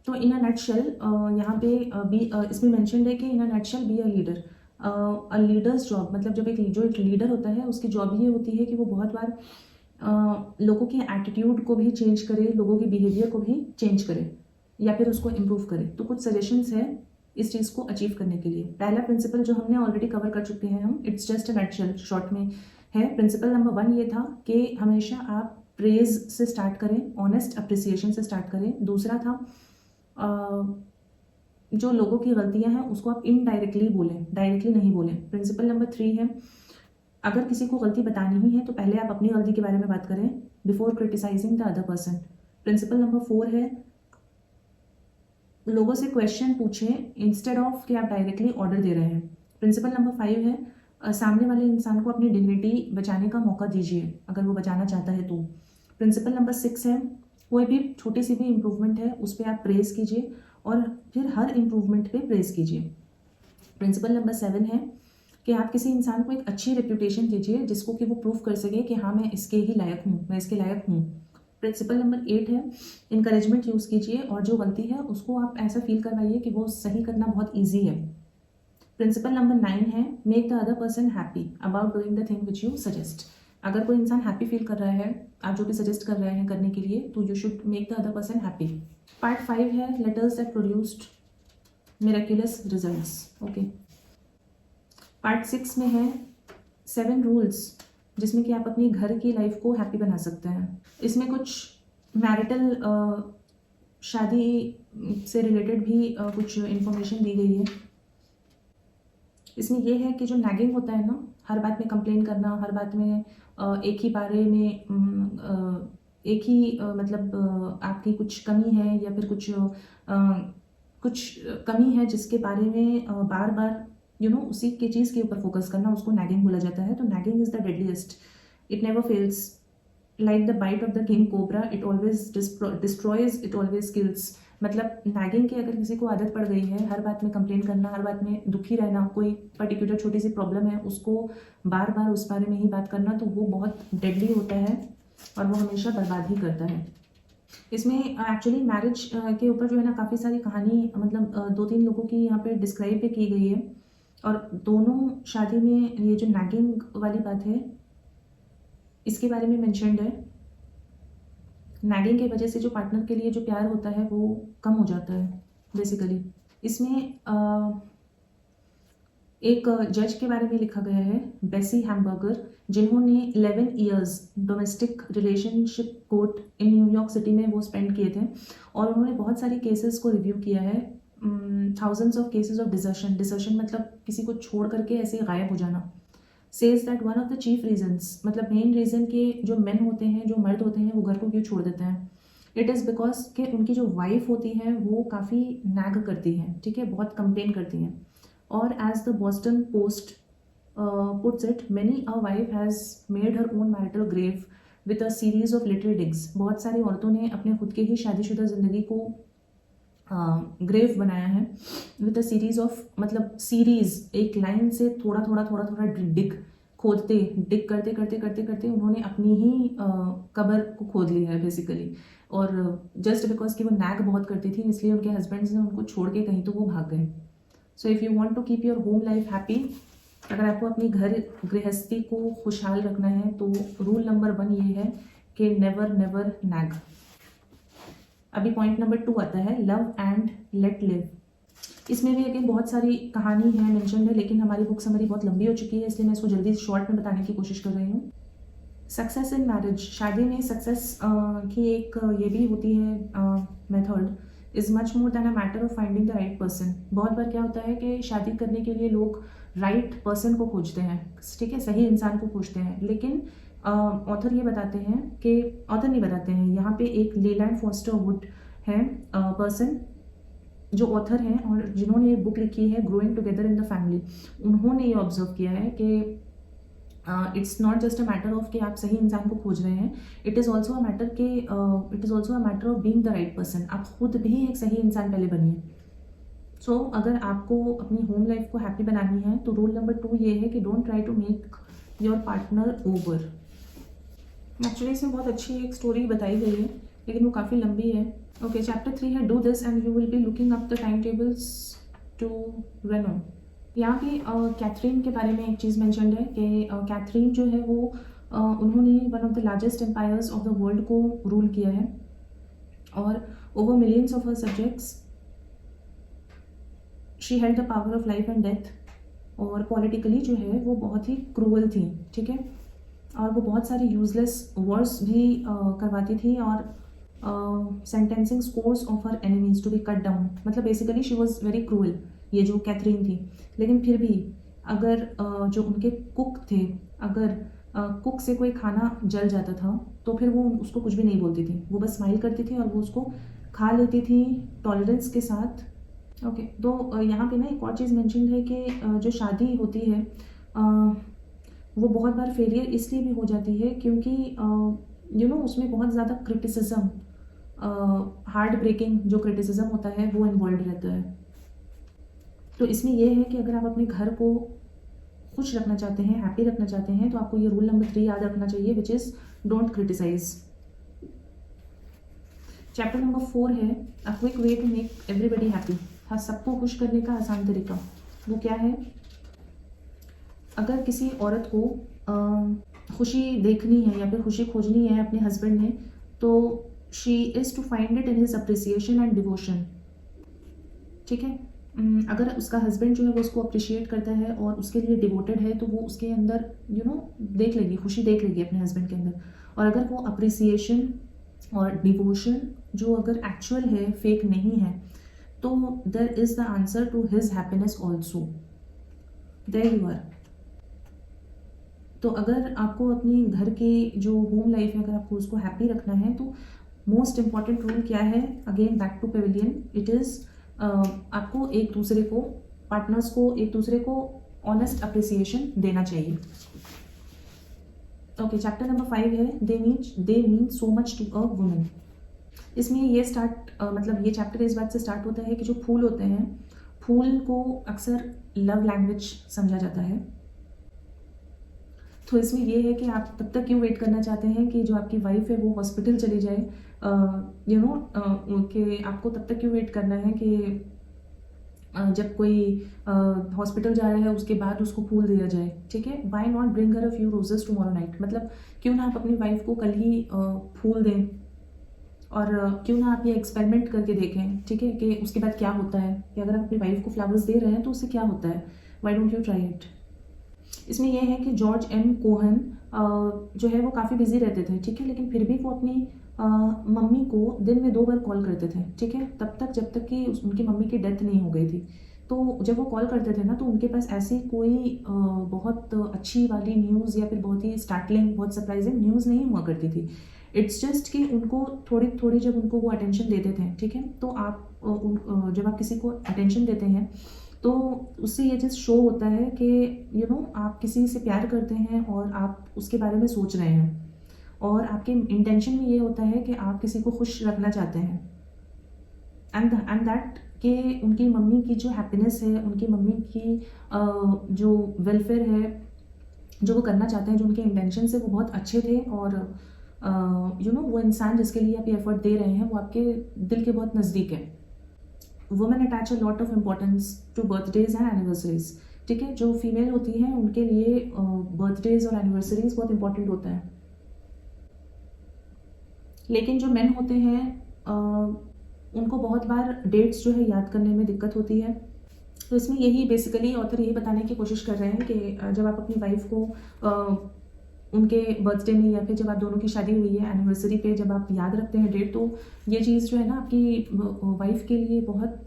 [SPEAKER 2] तो in a nutshell यहाँ पे इसमें mentioned है कि in a nutshell be a leader. A leader's job, मतलब जब एक लीडर होता है उसकी जॉब ये होती है कि वो बहुत बार लोगों के एटीट्यूड को भी चेंज करे, लोगों के बिहेवियर को भी चेंज करे या फिर उसको इम्प्रूव करे। तो कुछ सजेशंस है इस चीज़ को अचीव करने के लिए। पहला प्रिंसिपल जो हमने ऑलरेडी कवर कर चुके हैं हम, it's just a nutshell short में है। प्रिंसिपल नंबर 1 ये था कि हमेशा आप प्रेज से स्टार्ट करें, ऑनेस्ट अप्रिसिएशन से स्टार्ट करें। दूसरा था जो लोगों की गलतियां हैं उसको आप इनडायरेक्टली बोलें, डायरेक्टली नहीं बोलें। प्रिंसिपल नंबर 3 है अगर किसी को गलती बतानी ही है तो पहले आप अपनी गलती के बारे में बात करें before criticising the other person. Principle number 4 है लोगों से क्वेश्चन पूछें इंस्टेड ऑफ कि आप डायरेक्टली ऑर्डर दे रहे हैं। प्रिंसिपल नंबर 5 है सामने वाले इंसान को अपनी डिग्निटी बचाने का मौका दीजिए अगर वो बचाना चाहता है तो। प्रिंसिपल नंबर 6 है कोई भी छोटी सी भी इम्प्रूवमेंट है उस पर आप प्रेज कीजिए और फिर हर इम्प्रूवमेंट पे प्रेज कीजिए। प्रिंसिपल नंबर 7 है कि आप किसी इंसान को एक अच्छी रेप्यूटेशन दीजिए जिसको कि वो प्रूव कर सके कि हाँ मैं इसके ही लायक हूँ, मैं इसके लायक हूँ। प्रिंसिपल नंबर 8 है इंकरेजमेंट यूज़ कीजिए और जो गलती है उसको आप ऐसा फील करवाइए कि वो सही करना बहुत ईजी है। प्रिंसिपल नंबर 9 है make the other person happy about doing the thing which you suggest. अगर कोई इंसान हैप्पी फील कर रहा है आप जो भी सजेस्ट कर रहे हैं करने के लिए तो you should make the other person happy. Part 5 है letters that produced miraculous results. Okay, part 6 में है 7 रूल्स जिसमें कि आप अपनी घर की लाइफ को हैप्पी बना सकते हैं। इसमें कुछ मैरिटल शादी से रिलेटेड भी कुछ इन्फॉर्मेशन दी गई है। इसमें यह है कि जो नैगिंग होता है ना, हर बात में कंप्लेन करना, हर बात में एक ही बारे में एक ही मतलब आपकी कुछ कमी है या फिर कुछ कमी है जिसके बारे में बार बार उसी के चीज़ के ऊपर फोकस करना, उसको नैगिंग बोला जाता है। तो nagging is the deadliest, it never fails, like the bite of the king cobra, it always destroys, it always kills. मतलब नैगिंग की अगर किसी को आदत पड़ गई है, हर बात में कंप्लेन करना, हर बात में दुखी रहना, कोई पर्टिकुलर छोटी सी प्रॉब्लम है उसको बार बार उस बारे में ही बात करना, तो वो बहुत डेडली होता है और वो हमेशा बर्बाद ही करता है। इसमें एक्चुअली मैरिज के ऊपर जो है ना काफ़ी सारी कहानी, मतलब 2-3 लोगों की यहाँ पे डिस्क्राइब भी की गई है और दोनों शादी में ये जो नैगिंग वाली बात है इसके बारे में मेंशन्ड है। नैगिंग की वजह से जो पार्टनर के लिए जो प्यार होता है वो कम हो जाता है बेसिकली। इसमें एक जज के बारे में लिखा गया है, बेसी हैमबर्गर, जिन्होंने 11 years domestic relationship court in New York city में वो स्पेंड किए थे और उन्होंने बहुत सारी केसेस को रिव्यू किया है। Thousands of cases of desertion मतलब किसी को छोड़ करके ऐसे गायब हो जाना। Says that one of the chief reasons, मतलब मेन रीज़न के जो मेन होते हैं, जो मर्द होते हैं, वो घर को क्यों छोड़ देते हैं, इट इज़ बिकॉज कि उनकी जो वाइफ होती है वो काफ़ी नैग करती है, ठीक है, बहुत कंप्लेन करती हैं। और as the Boston Post puts it, many a wife has made her own marital grave with a series of little digs. बहुत सारी औरतों ने अपने खुद के ही शादीशुदा ज़िंदगी को ग्रेव बनाया है विद अ सीरीज ऑफ, मतलब सीरीज एक लाइन से थोड़ा थोड़ा डिग करते करते उन्होंने अपनी ही कब्र को खोद लिया है बेसिकली। और जस्ट बिकॉज कि वो नैग बहुत करती थी इसलिए उनके हस्बैंड्स ने उनको छोड़ के कहीं तो वो भाग गए। So if you want to keep your home life happy, अगर आपको अपनी घर गृहस्थी को खुशहाल रखना है तो रूल नंबर 1 ये है कि नेवर नैग। अभी पॉइंट नंबर 2 आता है, लव एंड लेट लिव। इसमें भी अगेन बहुत सारी कहानी है, मेंशन है, लेकिन हमारी बुक समरी बहुत लंबी हो चुकी है, इसलिए मैं इसको जल्दी शॉर्ट में बताने की कोशिश कर रही हूँ। सक्सेस इन मैरिज, शादी में सक्सेस की एक ये भी होती है method, is much more than a matter of finding the right person. बहुत बार क्या होता है कि शादी करने के लिए लोग राइट पर्सन को खोजते हैं, ठीक है, सही इंसान को खोजते हैं, लेकिन ऑथर ये बताते हैं कि ऑथर नहीं बताते हैं, यहाँ पे एक लेलैंड फॉस्टर वुड है पर्सन जो ऑथर हैं और जिन्होंने ये बुक लिखी है growing together in the family. उन्होंने ये ऑब्जर्व किया है कि it's not just a matter of कि आप सही इंसान को खोज रहे हैं, it is also a matter के it is also a matter of being the right person. आप खुद भी एक सही इंसान पहले बनिए। सो अगर आपको अपनी होम लाइफ को हैप्पी बनानी है तो रूल नंबर 2 ये है कि don't try to make your partner over. Actually इसमें बहुत अच्छी एक स्टोरी बताई गई है, लेकिन वो काफ़ी लंबी है। ओके, चैप्टर 3 है do this and you will be looking up the time tables to Reno. यहाँ पे कैथरीन के बारे में एक चीज़ मैंशनड है कि कैथरीन जो है वो उन्होंने one of the largest empires of the world को रूल किया है और over millions of her subjects she held the power of life and death. और पॉलिटिकली जो है वो बहुत ही क्रूअल थी, ठीक है, और वो बहुत सारे यूजलेस वर्ड्स भी करवाती थी और sentencing scores of her enemies to be cut down. मतलब basically she was very cruel, ये जो कैथरीन थी। लेकिन फिर भी अगर जो उनके कुक थे, अगर कुक से कोई खाना जल जाता था तो फिर वो उसको कुछ भी नहीं बोलती थी, वो बस स्माइल करती थी और वो उसको खा लेती थी टॉलरेंस के साथ। ओके, तो यहाँ पे ना एक और चीज़ मेंशन है कि जो शादी होती है वो बहुत बार फेलियर इसलिए भी हो जाती है क्योंकि उसमें बहुत ज़्यादा क्रिटिसिज्म, हार्ट ब्रेकिंग जो क्रिटिसिज्म होता है वो इन्वॉल्व रहता है। तो इसमें यह है कि अगर आप अपने घर को खुश रखना चाहते हैं, हैप्पी रखना चाहते हैं, तो आपको ये रूल नंबर 3 याद रखना चाहिए, which is don't criticise. Chapter number 4 है a quick way to make everybody happy. हाँ, सबको खुश करने का आसान तरीका वो क्या है? अगर किसी औरत को खुशी देखनी है या फिर खुशी खोजनी है अपने हस्बैंड में, तो she is to find it in his appreciation and devotion, ठीक है। अगर उसका हस्बैंड जो है वो उसको अप्रिशिएट करता है और उसके लिए डिवोटेड है तो वो उसके अंदर देख लेगी, खुशी देख लेगी अपने हस्बैंड के अंदर। और अगर वो अप्रिसिएशन और डिवोशन जो अगर एक्चुअल है, फेक नहीं है, तो there is the answer to his happiness also. There you are. तो अगर आपको अपनी घर के जो होम लाइफ है, अगर आपको उसको हैप्पी रखना है, तो मोस्ट इम्पॉर्टेंट रूल क्या है? Again back to pavilion, it is आपको एक दूसरे को, पार्टनर्स को एक दूसरे को ऑनेस्ट अप्रिसिएशन देना चाहिए। ओके, चैप्टर नंबर 5 है they mean so much to a woman. इसमें ये मतलब ये चैप्टर इस बात से स्टार्ट होता है कि जो फूल होते हैं, फूल को अक्सर लव लैंग्वेज समझा जाता है। तो इसमें ये है कि आप तब तक क्यों वेट करना चाहते हैं कि जो आपकी वाइफ है वो हॉस्पिटल चली जाए, कि आपको तब तक क्यों वेट करना है कि जब कोई हॉस्पिटल जा रहा है उसके बाद उसको फूल दिया जाए, ठीक है। Why not bring her a few roses tomorrow night. मतलब क्यों ना आप अपनी वाइफ को कल ही फूल दें, और क्यों ना आप ये एक्सपेरिमेंट करके देखें, ठीक है, कि उसके बाद क्या होता है, कि अगर आप अपनी वाइफ को फ्लावर्स दे रहे हैं तो उससे क्या होता है। Why don't you try it. इसमें यह है कि जॉर्ज एम कोहन जो है वो काफ़ी बिजी रहते थे, ठीक है, लेकिन फिर भी वो अपनी मम्मी को दिन में 2 बार कॉल करते थे, ठीक है, तब तक जब तक कि उनकी मम्मी की डेथ नहीं हो गई थी। तो जब वो कॉल करते थे ना, तो उनके पास ऐसी कोई बहुत अच्छी वाली न्यूज़ या फिर बहुत ही स्टार्टलिंग, बहुत सरप्राइजिंग न्यूज़ नहीं हुआ करती थी। इट्स जस्ट कि उनको थोड़ी थोड़ी जब उनको वो अटेंशन देते थे, ठीक है, तो आप जब आप किसी को अटेंशन देते हैं तो उससे ये चीज़ शो होता है कि आप किसी से प्यार करते हैं और आप उसके बारे में सोच रहे हैं, और आपके इंटेंशन में ये होता है कि आप किसी को खुश रखना चाहते हैं, एंड दैट कि उनकी मम्मी की जो हैप्पीनेस है, उनकी मम्मी की जो वेलफेयर है, जो वो करना चाहते हैं, जो उनके इंटेंशन है वो बहुत अच्छे थे, और वो इंसान जिसके लिए आप ये एफर्ट दे रहे हैं वो आपके दिल के बहुत नज़दीक है। Women attach a lot of importance to birthdays and anniversaries, ठीक है, जो फीमेल होती हैं उनके लिए बर्थडेज और एनिवर्सरीज बहुत इंपॉर्टेंट होता है। लेकिन जो मेन होते हैं उनको बहुत बार डेट्स जो है याद करने में दिक्कत होती है। तो इसमें यही बेसिकली ऑथर यही बताने की कोशिश कर रहे हैं कि जब आप अपनी वाइफ को उनके बर्थडे में या फिर जब आप दोनों की शादी हुई है एनिवर्सरी पे जब आप याद रखते हैं डेट, तो ये चीज़ जो है ना आपकी वाइफ के लिए बहुत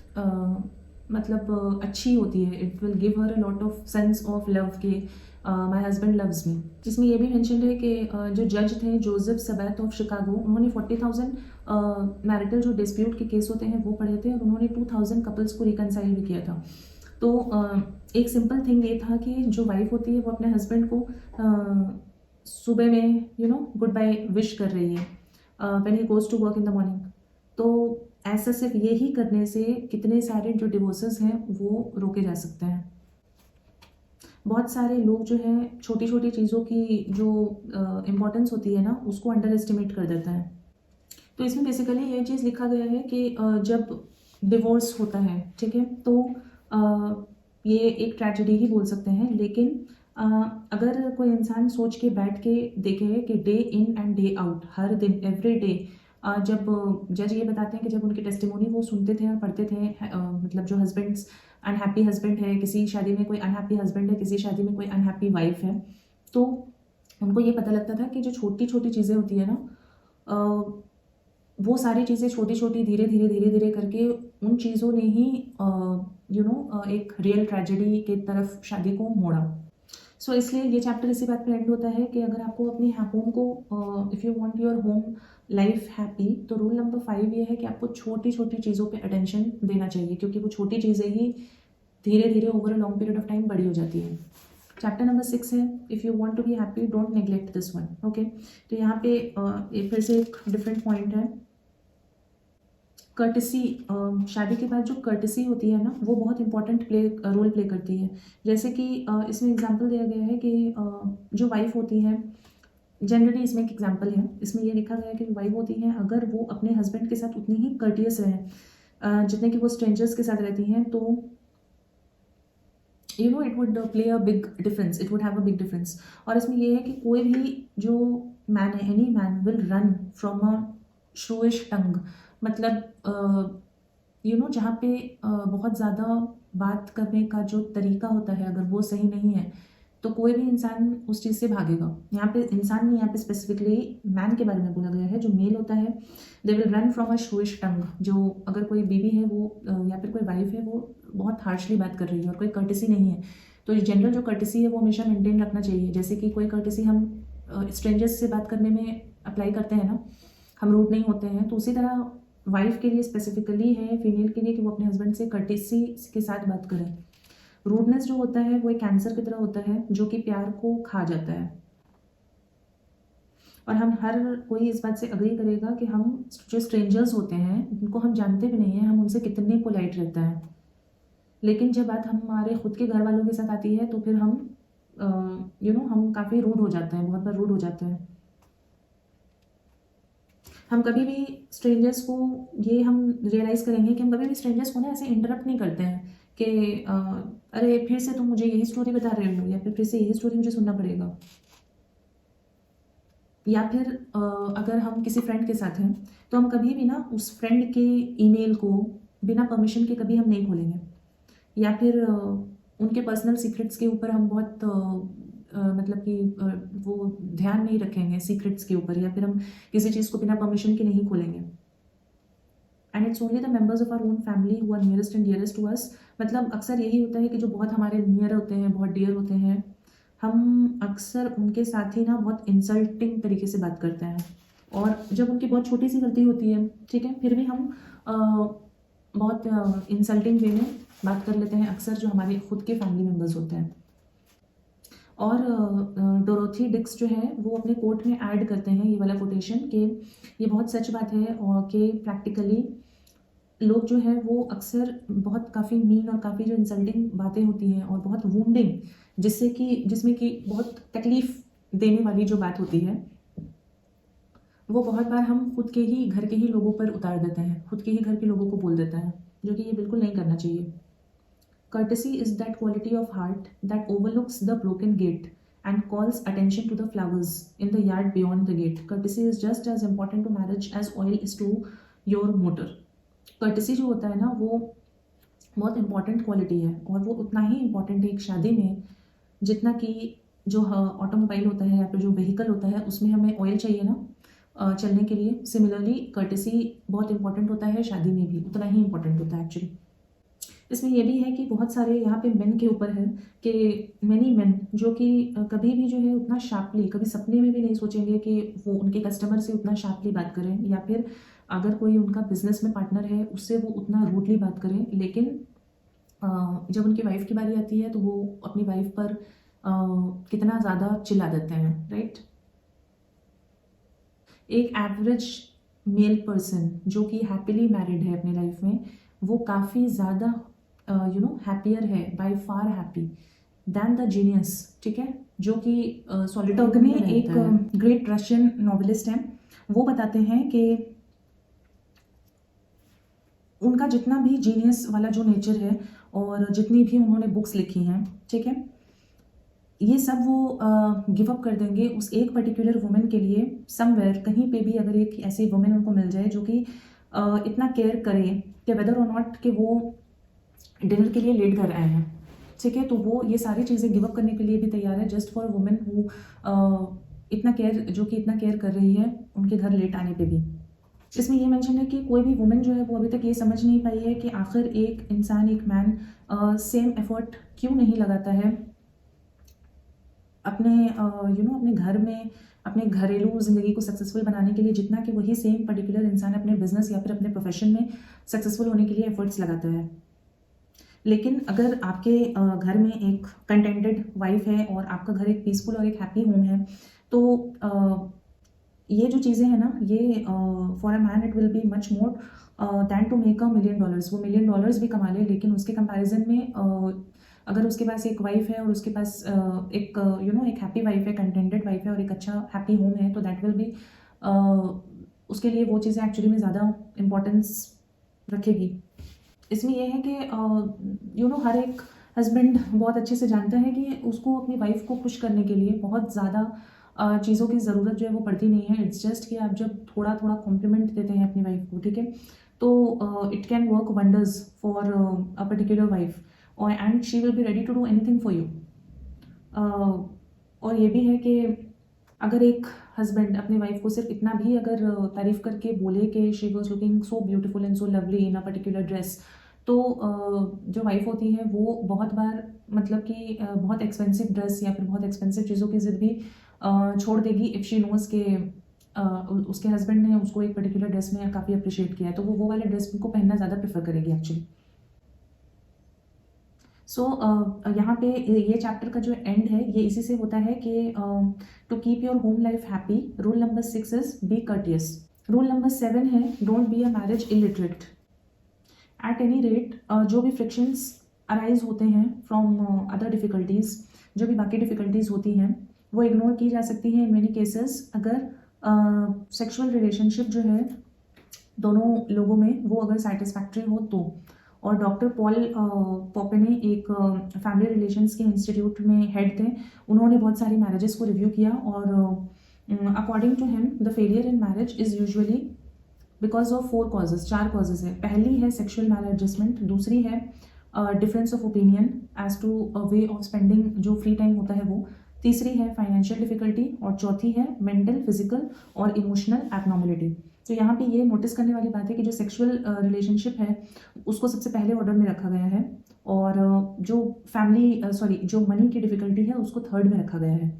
[SPEAKER 2] मतलब अच्छी होती है। It will give her a lot of sense of love के माय हस्बैंड लव्स मी। जिसमें ये भी मेंशन है कि जो जज थे जोसेफ सबैथ ऑफ शिकागो, उन्होंने 40,000 मैरिटल जो डिस्प्यूट के केस होते हैं वो पढ़े थे और उन्होंने 2,000 कपल्स को रिकनसाइल भी किया था। तो एक सिंपल थिंग ये था कि जो वाइफ होती है वो अपने हस्बैंड को सुबह में गुड बाय विश कर रही है when he goes to work in the morning. तो ऐसा सिर्फ यही करने से कितने सारे जो डिवोर्सेस हैं वो रोके जा सकते हैं। बहुत सारे लोग जो हैं छोटी छोटी चीज़ों की जो इम्पोर्टेंस होती है ना उसको अंडर एस्टिमेट कर देता है। तो इसमें बेसिकली ये चीज़ लिखा गया है कि जब डिवोर्स होता है, ठीक है, तो ये एक ट्रेजेडी ही बोल सकते हैं। लेकिन अगर कोई इंसान सोच के बैठ के देखे कि day in and day out, हर दिन एवरी डे, जब जज ये बताते हैं कि जब उनकी टेस्टिमोनी वो सुनते थे और पढ़ते थे, मतलब जो हस्बैंड्स अनहैप्पी हस्बैंड है, किसी शादी में कोई अनहैप्पी हस्बैंड है, किसी शादी में कोई अनहैप्पी वाइफ है, तो उनको ये पता लगता था कि जो छोटी छोटी चीज़ें होती है ना, वो सारी चीज़ें छोटी छोटी धीरे धीरे करके उन चीज़ों ने ही एक रियल ट्रेजेडी के तरफ शादी को मोड़ा। सो इसलिए ये चैप्टर इसी बात पे एंड होता है कि अगर आपको अपनी होम को, if you want your home life happy, तो रूल नंबर 5 ये है कि आपको छोटी छोटी चीज़ों पे अटेंशन देना चाहिए, क्योंकि वो छोटी चीज़ें ही धीरे धीरे over a long period of time बड़ी हो जाती है। चैप्टर नंबर 6 है if you want to be happy don't neglect this one. Okay, तो यहाँ पे फिर से एक डिफरेंट पॉइंट है, कर्टसी। शादी के बाद जो कर्टसी होती है ना वो बहुत इंपॉर्टेंट रोल प्ले करती है। जैसे कि इसमें एग्जांपल दिया गया है कि जो वाइफ होती है, जनरली इसमें एक एग्जांपल है, इसमें ये लिखा गया है कि वाइफ होती है अगर वो अपने हस्बैंड के साथ उतनी ही कर्टियस रहें जितने कि वो स्ट्रेंजर्स के साथ रहती हैं, तो it would play a big difference, it would have a big difference. और इसमें ये है कि कोई भी जो मैन है, any man will run from a शोइश टंग, मतलब जहाँ पे बहुत ज़्यादा बात करने का जो तरीका होता है अगर वो सही नहीं है तो कोई भी इंसान उस चीज़ से भागेगा। यहाँ पे इंसान नहीं, यहाँ पे स्पेसिफिकली मैन के बारे में बोला गया है। जो मेल होता है they will run from a शोइश टंग। जो अगर कोई बीवी है वो या फिर कोई वाइफ है वो बहुत हार्शली बात कर रही है और कोई कर्टिसी नहीं है, तो ये जनरल जो कर्टिसी है वो हमेशा मेंटेन रखना चाहिए। जैसे कि कोई कर्टिसी हम स्ट्रेंजर्स से बात करने में अप्लाई करते हैं ना, हम रूड नहीं होते हैं, तो उसी तरह वाइफ के लिए स्पेसिफिकली है, फीमेल के लिए, कि वो अपने हस्बैंड से कर्टिसी के साथ बात करें। रूडनेस जो होता है वो एक कैंसर की तरह होता है जो कि प्यार को खा जाता है। और हम हर कोई इस बात से अग्री करेगा कि हम जो स्ट्रेंजर्स होते हैं उनको हम जानते भी नहीं हैं, हम उनसे कितने पोलाइट रहते हैं, लेकिन जब बात हमारे खुद के घर वालों के साथ आती है तो फिर हम हम काफ़ी रूड हो जाते हैं, बहुत बार रूड हो जाते हैं। हम कभी भी स्ट्रेंजर्स को, ये हम रियलाइज़ करेंगे कि हम कभी भी स्ट्रेंजर्स को ना ऐसे इंटरप्ट नहीं करते हैं कि अरे फिर से तुम मुझे यही स्टोरी बता रहे हो, या फिर से यही स्टोरी मुझे सुनना पड़ेगा। या फिर अगर हम किसी फ्रेंड के साथ हैं तो हम कभी भी ना उस फ्रेंड के ईमेल को बिना परमिशन के कभी हम नहीं खोलेंगे, या फिर उनके पर्सनल सीक्रेट्स के ऊपर हम बहुत मतलब कि वो ध्यान नहीं रखेंगे सीक्रेट्स के ऊपर, या फिर हम किसी चीज़ को बिना परमिशन के नहीं खोलेंगे। And it's only the members of our own family who are nearest and dearest to us. मतलब अक्सर यही होता है कि जो बहुत हमारे नियर होते हैं, बहुत डियर होते हैं, हम अक्सर उनके साथ ही ना बहुत इंसल्टिंग तरीके से बात करते हैं। और जब उनकी बहुत छोटी सी गलती होती है, ठीक है, फिर भी हम बहुत इंसल्टिंग वे में बात कर लेते हैं अक्सर जो हमारे खुद के फैमिली मेम्बर्स होते हैं। और डोरोथी डिक्स जो है वो अपने कोट में ऐड करते हैं ये वाला कोटेशन कि ये बहुत सच बात है और कि प्रैक्टिकली लोग जो है वो अक्सर बहुत काफ़ी मीन और काफ़ी जो इंसल्टिंग बातें होती हैं और बहुत वूंडिंग, जिसमें कि बहुत तकलीफ़ देने वाली जो बात होती है वो बहुत बार हम खुद के ही घर के ही लोगों पर उतार देते हैं, खुद के ही घर के लोगों को बोल देते हैं, जो कि ये बिल्कुल नहीं करना चाहिए। Courtesy is that quality of heart that overlooks the broken gate and calls attention to the flowers in the yard beyond the gate. Courtesy is just as important to marriage as oil is to your motor. Courtesy जो होता है ना वो बहुत important quality है, और वो उतना ही इम्पॉर्टेंट है एक शादी में जितना कि जो ऑटोमोबाइल होता है या फिर जो व्हीकल होता है उसमें हमें ऑयल चाहिए ना चलने के लिए। सिमिलरली कर्टसी बहुत इंपॉर्टेंट होता है शादी में भी, उतना ही इंपॉर्टेंट होता है एक्चुअली। इसमें ये भी है कि बहुत सारे यहाँ पे मेन के ऊपर है कि मैनी मेन जो कि कभी भी जो है उतना शार्पली, कभी सपने में भी नहीं सोचेंगे कि वो उनके कस्टमर से उतना शार्पली बात करें, या फिर अगर कोई उनका बिजनेस में पार्टनर है उससे वो उतना रूडली बात करें। लेकिन जब उनकी वाइफ की बारी आती है तो वो अपनी वाइफ पर कितना ज़्यादा चिल्ला देते हैं, राइट। एक एवरेज मेल पर्सन जो कि हैप्पीली मैरिड है अपनी लाइफ में, वो काफ़ी ज़्यादा हैप्पियर है, by far happy than the genius, ठीक है, जो कि
[SPEAKER 1] टोगने
[SPEAKER 2] सॉलिट्यूड
[SPEAKER 1] एक ग्रेट रशियन नॉवेलिस्ट हैं। वो बताते हैं कि उनका जितना भी जीनियस वाला जो नेचर है और जितनी भी उन्होंने बुक्स लिखी हैं, ठीक है, ये सब वो गिव अप कर देंगे उस एक पर्टिकुलर वुमेन के लिए। समवेयर कहीं पे भी अगर एक ऐसी वुमेन उनको मिल जाए जो कि इतना केयर करे कि वेदर और नॉट कि वो डिनर के लिए लेट कर आए हैं, ठीक है, तो वो ये सारी चीज़ें गिव अप करने के लिए भी तैयार है जस्ट फॉर वुमेन हु इतना केयर, जो कि इतना केयर कर रही है उनके घर लेट आने पे भी। इसमें ये मेंशन है कि कोई भी वुमेन जो है वो अभी तक ये समझ नहीं पाई है कि आखिर एक इंसान, एक मैन सेम एफर्ट क्यों नहीं लगाता है अपने अपने घर में, अपने घरेलू ज़िंदगी को सक्सेसफुल बनाने के लिए, जितना कि वही सेम पर्टिकुलर इंसान अपने बिजनेस या फिर अपने प्रोफेशन में सक्सेसफुल होने के लिए एफर्ट्स लगाता है। लेकिन अगर आपके घर में एक कंटेंटेड वाइफ है और आपका घर एक पीसफुल और एक हैप्पी होम है, तो ये जो चीज़ें हैं ना, ये for a man it will be much more than to make $1 million. वो $1 मिलियन भी कमा ले, लेकिन उसके कंपैरिजन में अगर उसके पास एक वाइफ है और उसके पास एक एक हैप्पी वाइफ है, कंटेंटेड वाइफ है और एक अच्छा हैप्पी होम है, तो दैट विल बी उसके लिए वो चीज़ें एक्चुअली में ज़्यादा इम्पोर्टेंस रखेगी। इसमें यह है कि हर एक हस्बैंड बहुत अच्छे से जानता है कि उसको अपनी वाइफ को खुश करने के लिए बहुत ज़्यादा चीज़ों की ज़रूरत जो है वो पड़ती नहीं है। इट्स जस्ट कि आप जब थोड़ा थोड़ा कॉम्प्लीमेंट देते हैं अपनी वाइफ को, ठीक है, तो it can work wonders for a particular wife, और and she will be ready to do anything for you. और ये भी है कि अगर एक हस्बैंड अपनी वाइफ को सिर्फ इतना भी अगर तारीफ करके बोले कि she was looking so beautiful and so lovely in a particular dress, तो जो वाइफ होती है वो बहुत बार मतलब कि बहुत एक्सपेंसिव ड्रेस या फिर बहुत एक्सपेंसिव चीज़ों की ज़िद भी छोड़ देगी इफ़ शी नोज़ के उसके हस्बैंड ने उसको एक पर्टिकुलर ड्रेस में काफ़ी अप्रिशिएट किया है, तो वो वाले ड्रेस को पहनना ज़्यादा प्रेफर करेगी एक्चुअली। सो यहाँ पे ये चैप्टर का जो एंड है ये इसी से होता है कि to keep your home life happy, rule number 6 is be courteous. Rule number 7 है don't be a marriage illiterate. At any rate जो भी फ्रिक्शंस अराइज होते हैं फ्रॉम अदर डिफ़िकल्टीज़, जो भी बाकी डिफ़िकल्टीज़ होती हैं वो इग्नोर की जा सकती हैं इन मेनी केसेस अगर सेक्सुअल रिलेशनशिप जो है दोनों लोगों में वो अगर सेटिस्फैक्ट्री हो तो। और डॉक्टर पॉल पॉपे ने एक फैमिली रिलेशंस के इंस्टीट्यूट में हेड थे, उन्होंने बहुत सारी मैरिजेस को रिव्यू किया और according to him the failure in marriage is usually because of 4 causes. 4 causes है। पहली है सेक्शुअल मैल एडजस्टमेंट, दूसरी है difference of opinion as to way of spending जो फ्री टाइम होता है वो, तीसरी है फाइनेंशियल डिफिकल्टी और चौथी है मेंटल, फिजिकल और इमोशनल एबनॉर्मलिटी। तो यहाँ पे ये नोटिस करने वाली बात है कि जो सेक्सुअल रिलेशनशिप है उसको सबसे पहले ऑर्डर में रखा गया है और जो जो मनी की डिफिकल्टी है उसको थर्ड में रखा गया है।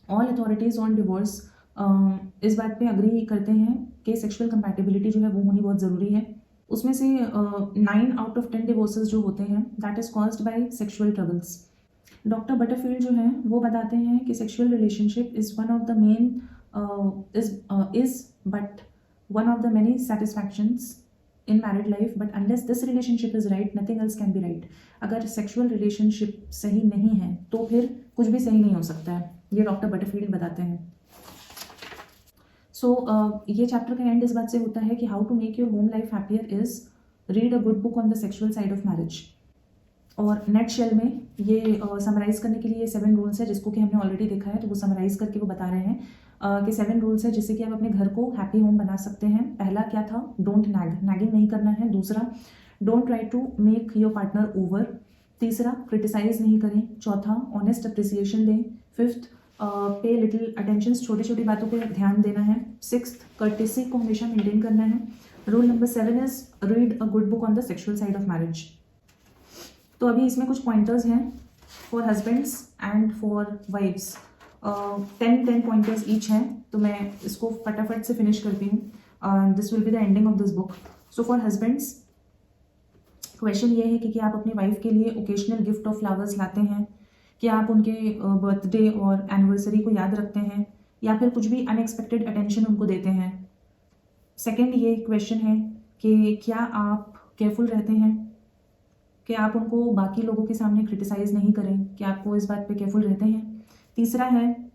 [SPEAKER 1] ऑल अथॉरिटीज़ ऑन डिवोर्स इस बात पे अग्री करते हैं कि सेक्सुअल कंपैटिबिलिटी जो है वो होनी बहुत ज़रूरी है। उसमें से 9 आउट ऑफ 10 डिवोर्सेस जो होते हैं that is caused by sexual troubles. Doctor Butterfield जो हैं वो बताते हैं कि sexual relationship is one of the main but one of the many satisfactions in married life, but unless this relationship is right nothing else can be right. अगर sexual relationship सही नहीं है तो फिर कुछ भी सही नहीं हो सकता है, ये डॉक्टर बटरफील्ड बताते हैं। सो ये चैप्टर का एंड इस बात से होता है कि how to make your home life happier is read a good book on the sexual side of marriage. और नेट शेल में ये समराइज़ करने के लिए 7 रूल्स है जिसको कि हमने ऑलरेडी देखा है, तो वो समराइज़ करके वो बता रहे हैं
[SPEAKER 2] के 7 रूल्स है जिससे कि आप अपने घर को हैप्पी होम बना सकते हैं। पहला क्या था? डोंट नैग, नैगिंग नहीं करना है। दूसरा, don't try to make your partner over. तीसरा, क्रिटिसाइज नहीं करें। चौथा, ऑनेस्ट अप्रिसिएशन दें। फिफ्थ, पे लिटिल अटेंशन, छोटी छोटी बातों पे ध्यान देना है। सिक्स्थ, कर्टेसी को हमेशा मेंटेन करना है। Rule number 7 is read a good book on the sexual side of marriage. तो अभी इसमें कुछ पॉइंटर्स हैं for husbands and for wives. 10 pointers each हैं, तो मैं इसको फटाफट से फिनिश करती हूँ। This will be the ending of this book. So for husbands, question ये है कि आप अपनी वाइफ के लिए ओकेजनल गिफ्ट ऑफ फ्लावर्स लाते हैं? क्या आप उनके बर्थडे और एनिवर्सरी को याद रखते हैं, या फिर कुछ भी अनएक्सपेक्टेड अटेंशन उनको देते हैं? सेकंड ये क्वेश्चन है कि क्या आप केयरफुल रहते हैं कि आप उनको बाकी लोगों के सामने क्रिटिसाइज नहीं करें? क्या आपको इस बात पे केयरफुल रहते हैं? तीसरा है,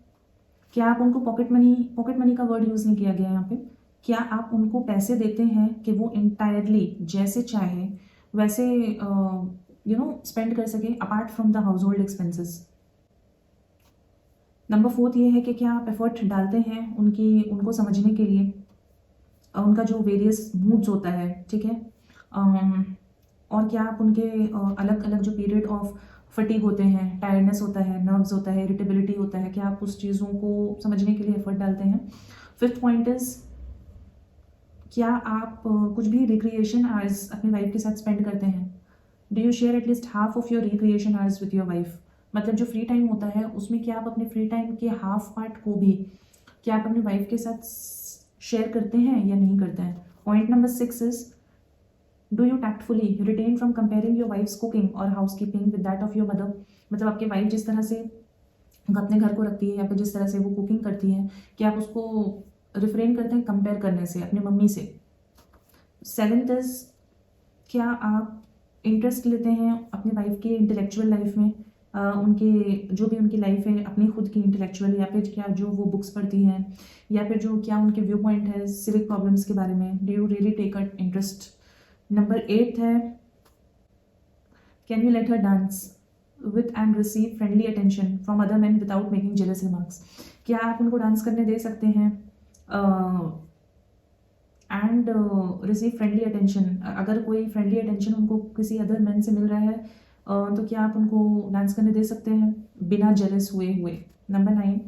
[SPEAKER 2] क्या आप उनको पॉकेट मनी का वर्ड यूज़ नहीं किया गया यहाँ पे, क्या आप उनको पैसे देते हैं कि वो इंटायरली जैसे चाहे वैसे स्पेंड कर सके apart from the house hold expenses? Number 4 ये है कि क्या आप एफर्ट डालते हैं उनको समझने के लिए, उनका जो वेरियस मूड्स होता है, ठीक है, और क्या आप उनके अलग अलग जो पीरियड ऑफ फटीग होते हैं, टायर्डनेस होता है, नर्व्स होता है, इरिटेबिलिटी होता है, क्या आप उस चीज़ों को समझने के लिए एफर्ट डालते हैं? फिफ्थ पॉइंट इज, क्या आप कुछ भी रिक्रिएशन आवर्स अपनी वाइफ के साथ स्पेंड करते हैं? Do you share at least half of your recreation hours with your wife? मतलब जो फ्री टाइम होता है उसमें क्या आप अपने फ्री टाइम के हाफ पार्ट को भी क्या आप अपनी वाइफ के साथ शेयर करते हैं या नहीं करते हैं? Point number 6 is, do you tactfully retain from comparing your wife's cooking और housekeeping with that of your mother? मतलब आपकी वाइफ जिस तरह से अपने घर को रखती है या फिर जिस तरह से वो कुकिंग करती है, क्या आप उसको रिफ्रेन करते हैं कंपेयर करने से अपनी मम्मी से? 7th इज, क्या आप इंटरेस्ट लेते हैं अपनी वाइफ की इंटेलेक्चुअल लाइफ में, उनके जो भी उनकी लाइफ है अपनी खुद की इंटेलेक्चुअल, या फिर क्या जो वो बुक्स पढ़ती हैं, या फिर जो क्या उनके व्यू पॉइंट है सिविक प्रॉब्लम्स के बारे में? Do you really take a interest? Number 8 है, can you let her dance with and receive friendly attention from other man without making jealous remarks? क्या आप उनको डांस करने दे सकते हैं एंड रिसीव फ्रेंडली अटेंशन? अगर कोई फ्रेंडली अटेंशन उनको किसी अदर मैन से मिल रहा है तो क्या आप उनको डांस करने दे सकते हैं बिना जेलस हुए? Number 9,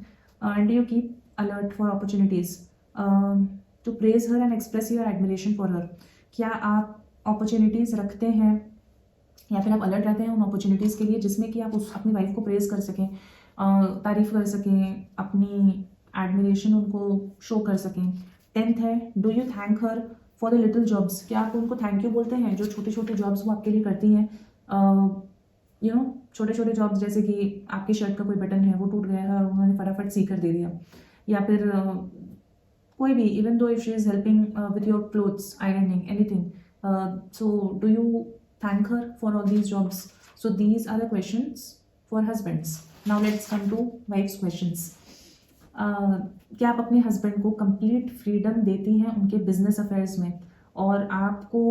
[SPEAKER 2] do you keep alert for opportunities to praise her and express your admiration for her? क्या आप अपॉर्चुनिटीज़ रखते हैं या फिर आप अलर्ट रहते हैं उन अपॉर्चुनिटीज़ के लिए जिसमें कि आप अपनी वाइफ को प्रेज कर सकें, तारीफ कर सकें, अपनी एडमिरेशन उनको शो कर सकें? 10th है, do you thank her for the little jobs? क्या आप उनको थैंक यू बोलते हैं जो छोटे छोटे जॉब्स वो आपके लिए करती हैं? छोटे छोटे जॉब्स जैसे कि आपकी शर्ट का कोई बटन है वो टूट गया है और उन्होंने फटाफट सी कर दे दिया, या फिर कोई भी, even though if she is helping with your clothes, ironing, anything, so do you thank her for all these jobs? So these are the questions for husbands. Now let's come to wives questions. क्या आप अपने husband को complete freedom देती हैं उनके business affairs में, और आपको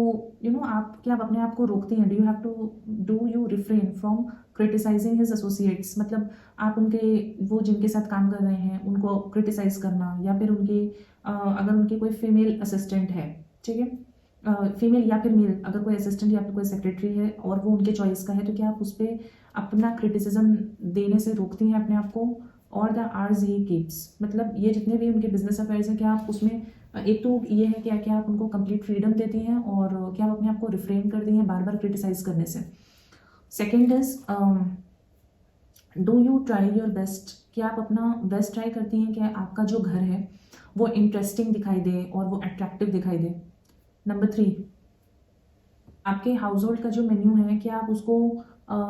[SPEAKER 2] आप क्या आप अपने आप को रोकती हैं? Do you refrain from criticising his associates? मतलब आप वो जिनके साथ काम कर रहे हैं उनको क्रिटिसाइज करना, या फिर अगर उनकी कोई फीमेल असिस्टेंट है, ठीक है, फीमेल या फिर मेल, अगर कोई असिस्टेंट या फिर कोई सेक्रेटरी है और वो उनके चॉइस का है, तो क्या आप उस पर अपना क्रिटिसिज्म देने से रोकती हैं अपने आप को? और द आर्स ही कीप्स, मतलब ये जितने भी उनके बिजनेस अफेयर्स हैं, क्या आप उसमें एक तो ये है कि क्या आप उनको कंप्लीट फ्रीडम देती हैं, और क्या आप अपने आप को रिफ्रेन करती हैं बार बार क्रिटिसाइज करने से? Second is, do you try your best? क्या आप अपना बेस्ट ट्राई करती हैं कि आपका जो घर है वो इंटरेस्टिंग दिखाई दे और वो अट्रैक्टिव दिखाई दे? नंबर 3, आपके हाउस होल्ड का जो मेन्यू है क्या आप उसको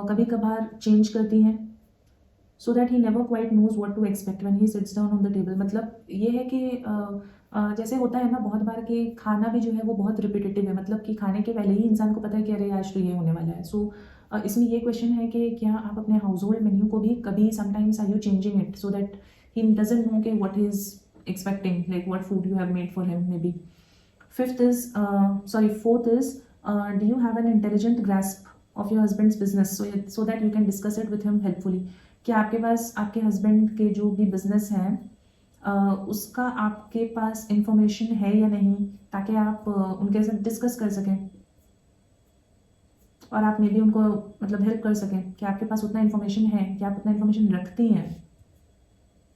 [SPEAKER 2] कभी कभार चेंज करती हैं, so that he never quite knows what to expect when he sits down on the table? मतलब ये है कि जैसे होता है ना बहुत बार कि खाना भी जो है वो बहुत रिपीटेटिव है, मतलब कि खाने के पहले ही इंसान को पता है कि अरे आज तो ये होने वाला है। सो इसमें ये क्वेश्चन है कि क्या आप अपने हाउस होल्ड मेन्यू को भी कभी sometimes are you changing it so that he doesn't know कि what he is expecting, like what food you have made for him maybe? Fourth is, do you have an intelligent grasp of your husband's business so that you can discuss it with him helpfully? क्या आपके पास आपके husband के जो भी business हैं उसका आपके पास information है या नहीं, ताकि आप उनके साथ डिस्कस कर सकें और आप मे भी उनको मतलब हेल्प कर सकें कि आपके पास उतना इन्फॉर्मेशन है, क्या आप उतना इन्फॉर्मेशन रखती हैं,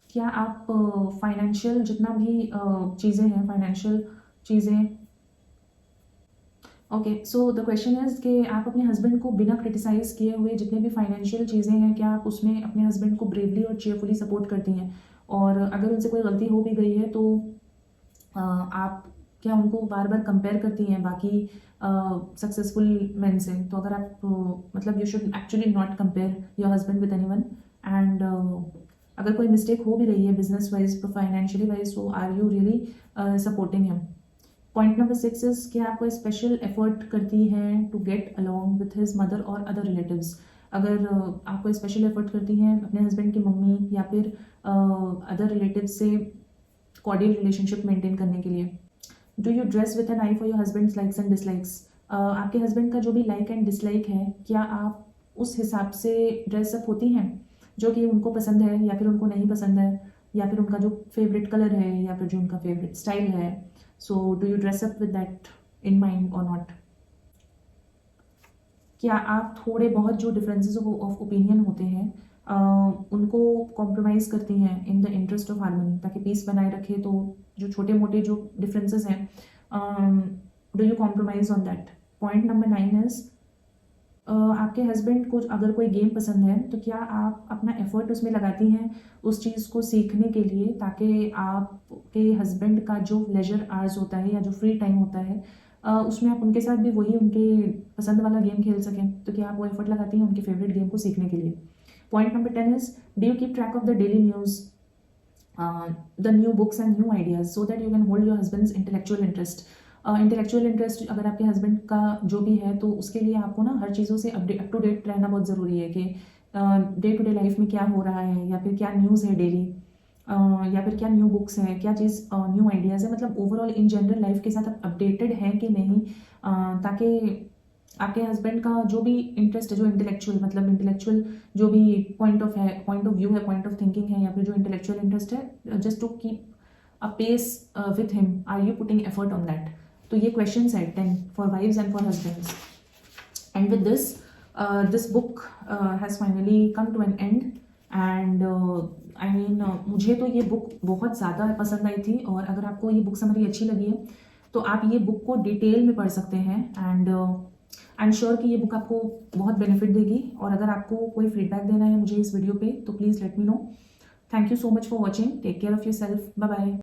[SPEAKER 2] क्या आप फाइनेंशियल जितना भी चीज़ें हैं, फाइनेंशियल चीज़ें। Okay, so the question is कि आप अपने हस्बैंड को बिना क्रिटिसाइज़ किए हुए जितने भी फाइनेंशियल चीज़ें हैं, क्या आप उसमें अपने हस्बैंड को ब्रेवली और चेयरफुली सपोर्ट करती हैं, और अगर उनसे कोई गलती हो भी गई है तो आप क्या उनको बार बार कंपेयर करती हैं बाकी सक्सेसफुल मैन से। तो अगर आप मतलब you should actually not compare your husband with anyone, and अगर कोई मिस्टेक हो भी रही है बिजनेस वाइज, फाइनेंशियली वाइज, तो are you really supporting him. Point number 6 is कि आप कोई स्पेशल एफर्ट करती हैं to get along with his mother और अदर रिलेटिव्स। अगर आप कोई स्पेशल एफर्ट करती हैं अपने हस्बैंड की मम्मी या फिर अदर रिलेटिव से कॉर्डियल रिलेशनशिप मेंटेन करने के लिए। Do you dress with an eye for your husband's likes and dislikes. आपके हस्बैंड का जो भी लाइक एंड डिसलाइक है, क्या आप उस हिसाब से ड्रेसअप होती हैं जो कि उनको पसंद है या फिर उनको नहीं पसंद है, या फिर उनका जो फेवरेट कलर है या फिर जो उनका फेवरेट स्टाइल है। So do you dress up with that in mind और नॉट। क्या आप थोड़े बहुत जो डिफरेंसेस ऑफ ओपिनियन होते हैं उनको कॉम्प्रोमाइज़ करती हैं in the interest of harmony, ताकि पीस बनाए रखे। तो जो छोटे मोटे जो डिफरेंसेस हैं, do you compromise on that. Point number 9 is आपके हस्बैंड को अगर कोई गेम पसंद है तो क्या आप अपना एफर्ट उसमें लगाती हैं उस चीज़ को सीखने के लिए, ताकि आपके हस्बैंड का जो लेजर आवर्स होता है या जो फ्री टाइम होता है उसमें आप उनके साथ भी वही उनके पसंद वाला गेम खेल सकें। तो क्या आप वो एफर्ट लगाती हैं उनके फेवरेट गेम को सीखने के लिए। Point number 10 is do you keep track of the daily news, the new books and new ideas, so that you can hold your husband's intellectual interest. Intellectual interest अगर आपके husband का जो भी है, तो उसके लिए आपको ना हर चीज़ों से अप टू डेट रहना बहुत ज़रूरी है कि डे टू डे लाइफ में क्या हो रहा है, या फिर क्या न्यूज़ है डेली, या फिर क्या न्यू बुक्स हैं, क्या चीज़ न्यू आइडियाज़ है। मतलब ओवरऑल इन जनरल लाइफ के साथ आप अपडेटेड हैं कि नहीं, ताकि आपके हस्बैंड का जो भी इंटरेस्ट है, जो इंटेलेक्चुअल जो भी पॉइंट ऑफ व्यू है, पॉइंट ऑफ थिंकिंग है, या फिर जो इंटेलेक्चुअल इंटरेस्ट है, just to keep a pace with him, are you putting effort on that. तो ये क्वेश्चंस है 10 for wives and for husbands. And with this this book has finally come to an end, and I mean मुझे तो ये book बहुत ज़्यादा पसंद आई थी, और अगर आपको ये बुक समरी अच्छी लगी है तो आप ये बुक को डिटेल में पढ़ सकते हैं, एंड आई एम श्योर कि ये बुक आपको बहुत बेनिफिट देगी। और अगर आपको कोई फीडबैक देना है मुझे इस वीडियो पे, तो please let me know. Thank you so much for watching, take care of your self, bye bye.